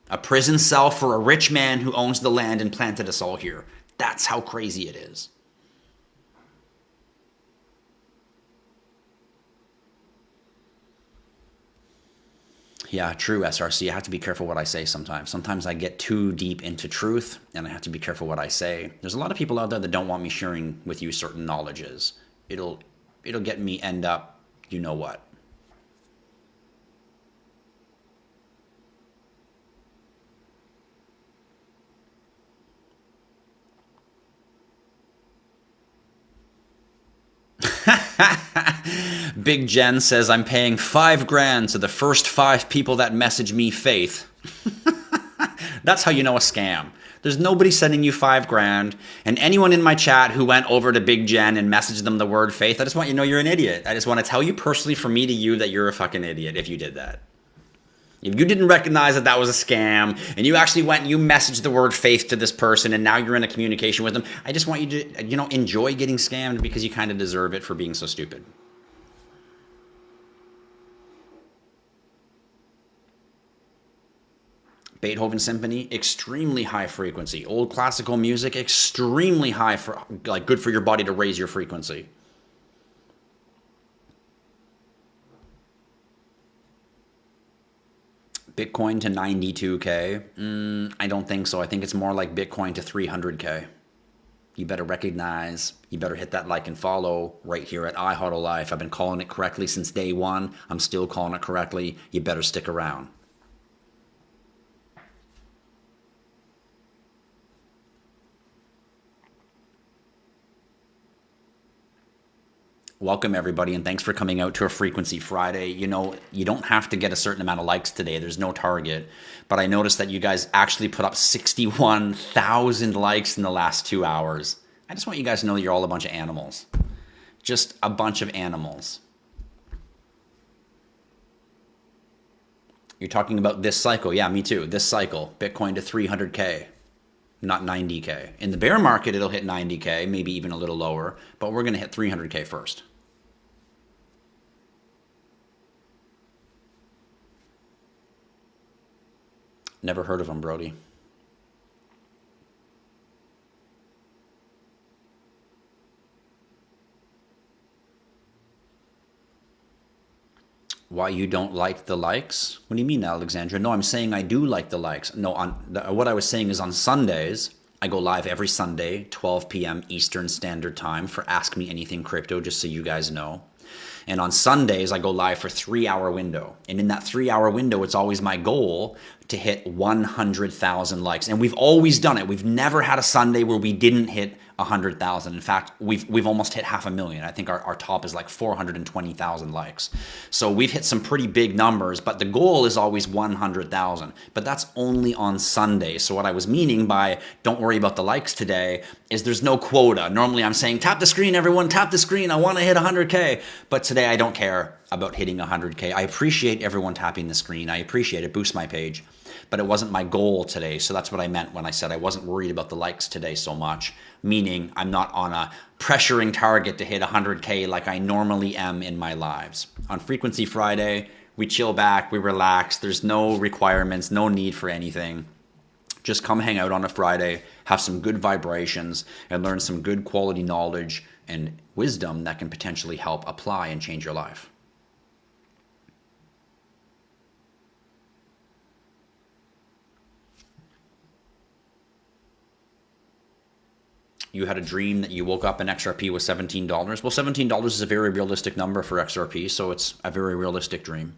A prison cell for a rich man who owns the land and planted us all here. That's how crazy it is. Yeah, true, SRC. I have to be careful what I say sometimes. Sometimes I get too deep into truth, and I have to be careful what I say. There's a lot of people out there that don't want me sharing with you certain knowledges. It'll get me end up, you know what. Big Jen says, I'm paying $5,000 to the first 5 people that message me faith. That's how you know a scam. There's nobody sending you $5,000. And anyone in my chat who went over to Big Jen and messaged them the word faith, I just want you to know you're an idiot. I just want to tell you personally from me to you that you're a fucking idiot if you did that. If you didn't recognize that that was a scam, and you actually went and you messaged the word faith to this person, and now you're in a communication with them, I just want you to, enjoy getting scammed because you kind of deserve it for being so stupid. Beethoven Symphony, extremely high frequency. Old classical music, extremely high for, good for your body to raise your frequency. Bitcoin to 92K? I don't think so. I think it's more like Bitcoin to 300K. You better recognize, you better hit that like and follow right here at IHodlLife. I've been calling it correctly since day one. I'm still calling it correctly. You better stick around. Welcome, everybody, and thanks for coming out to a Frequency Friday. You don't have to get a certain amount of likes today. There's no target. But I noticed that you guys actually put up 61,000 likes in the last 2 hours. I just want you guys to know that you're all a bunch of animals. Just a bunch of animals. You're talking about this cycle. Yeah, me too. This cycle, Bitcoin to 300K, not 90K. In the bear market, it'll hit 90K, maybe even a little lower, but we're going to hit 300K first. Never heard of them, Brody. Why you don't like the likes? What do you mean, Alexandra? No, I'm saying I do like the likes. No, what I was saying is on Sundays, I go live every Sunday, 12 p.m. Eastern Standard Time for Ask Me Anything Crypto, just so you guys know. And on Sundays, I go live for 3-hour window. And in that 3-hour window, it's always my goal to hit 100,000 likes. And we've always done it. We've never had a Sunday where we didn't hit 100,000. In fact, we've almost hit 500,000. I think our top is like 420,000 likes. So we've hit some pretty big numbers, but the goal is always 100,000. But that's only on Sunday. So what I was meaning by don't worry about the likes today is there's no quota. Normally I'm saying tap the screen, everyone, tap the screen. I want to hit 100K. But today I don't care about hitting 100K. I appreciate everyone tapping the screen. I appreciate it. Boosts my page. But it wasn't my goal today. So that's what I meant when I said I wasn't worried about the likes today so much, meaning I'm not on a pressuring target to hit 100K like I normally am in my lives. On Frequency Friday, we chill back, we relax. There's no requirements, no need for anything. Just come hang out on a Friday, have some good vibrations, and learn some good quality knowledge and wisdom that can potentially help apply and change your life. You had a dream that you woke up and XRP was $17. Well, $17 is a very realistic number for XRP, so it's a very realistic dream.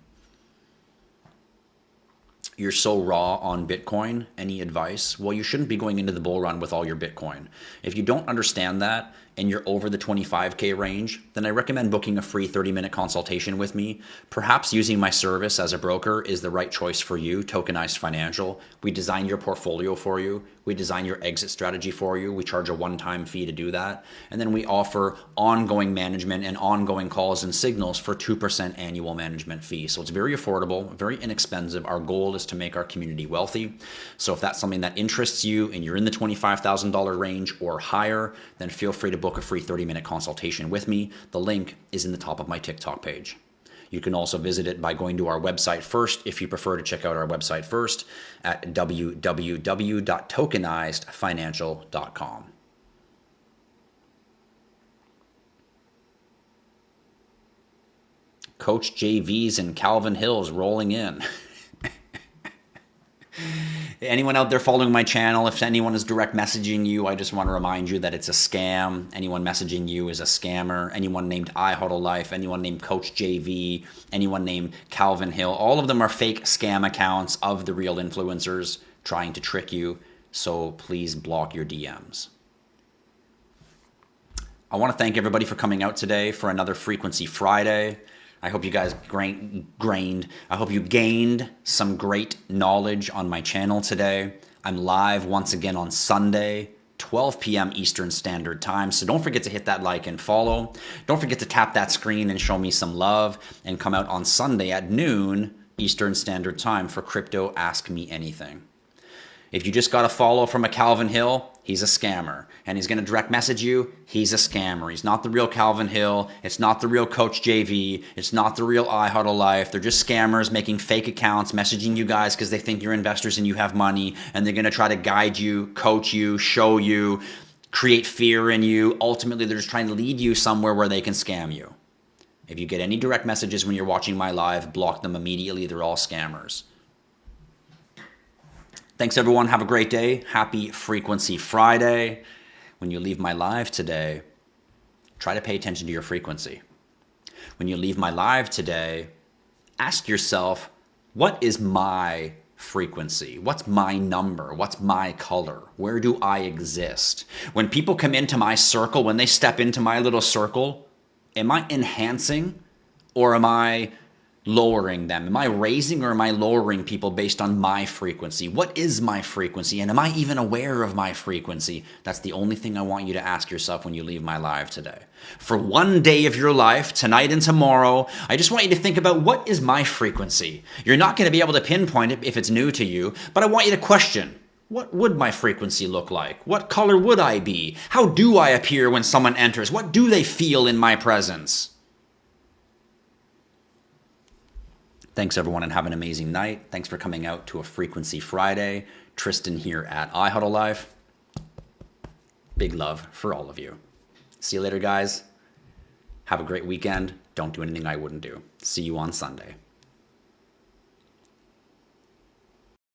You're so raw on Bitcoin. Any advice? Well, you shouldn't be going into the bull run with all your Bitcoin. If you don't understand that and you're over the 25K range, then I recommend booking a free 30-minute consultation with me. Perhaps using my service as a broker is the right choice for you, Tokenized Financial. We design your portfolio for you. We design your exit strategy for you. We charge a one-time fee to do that. And then we offer ongoing management and ongoing calls and signals for 2% annual management fee. So it's very affordable, very inexpensive. Our goal is to make our community wealthy. So if that's something that interests you and you're in the $25,000 range or higher, then feel free to book a free 30-minute consultation with me. The link is in the top of my TikTok page. You can also visit it by going to our website first if you prefer to check out our website first at www.tokenizedfinancial.com. Coach JV's in Calvin Hills rolling in. Anyone out there following my channel, if anyone is direct messaging you, I just want to remind you that it's a scam. Anyone messaging you is a scammer. Anyone named IHodlLife, anyone named Coach JV, anyone named Calvin Hill, all of them are fake scam accounts of the real influencers trying to trick you. So please block your DMs. I want to thank everybody for coming out today for another Frequency Friday. I hope you guys I hope you gained some great knowledge on my channel today. I'm live once again on Sunday, 12 p.m. Eastern Standard Time. So don't forget to hit that like and follow. Don't forget to tap that screen and show me some love and come out on Sunday at noon Eastern Standard Time for Crypto Ask Me Anything. If you just got a follow from a Calvin Hill, he's a scammer. And he's going to direct message you, he's a scammer. He's not the real Calvin Hill. It's not the real Coach JV. It's not the real IHodlLife. They're just scammers making fake accounts, messaging you guys because they think you're investors and you have money. And they're going to try to guide you, coach you, show you, create fear in you. Ultimately, they're just trying to lead you somewhere where they can scam you. If you get any direct messages when you're watching my live, block them immediately. They're all scammers. Thanks, everyone. Have a great day. Happy Frequency Friday. When you leave my live today, try to pay attention to your frequency. When you leave my live today, ask yourself, what is my frequency? What's my number? What's my color? Where do I exist? When people come into my circle, when they step into my little circle, am I enhancing or am I lowering them? Am I raising or am I lowering people based on my frequency? What is my frequency? And am I even aware of my frequency? That's the only thing I want you to ask yourself when you leave my live today. For one day of your life, tonight and tomorrow, I just want you to think about, what is my frequency? You're not going to be able to pinpoint it if it's new to you, but I want you to question, what would my frequency look like? What color would I be? How do I appear when someone enters? What do they feel in my presence? Thanks, everyone, and have an amazing night. Thanks for coming out to a Frequency Friday. Tristan here at IHodlLife. Big love for all of you. See you later, guys. Have a great weekend. Don't do anything I wouldn't do. See you on Sunday.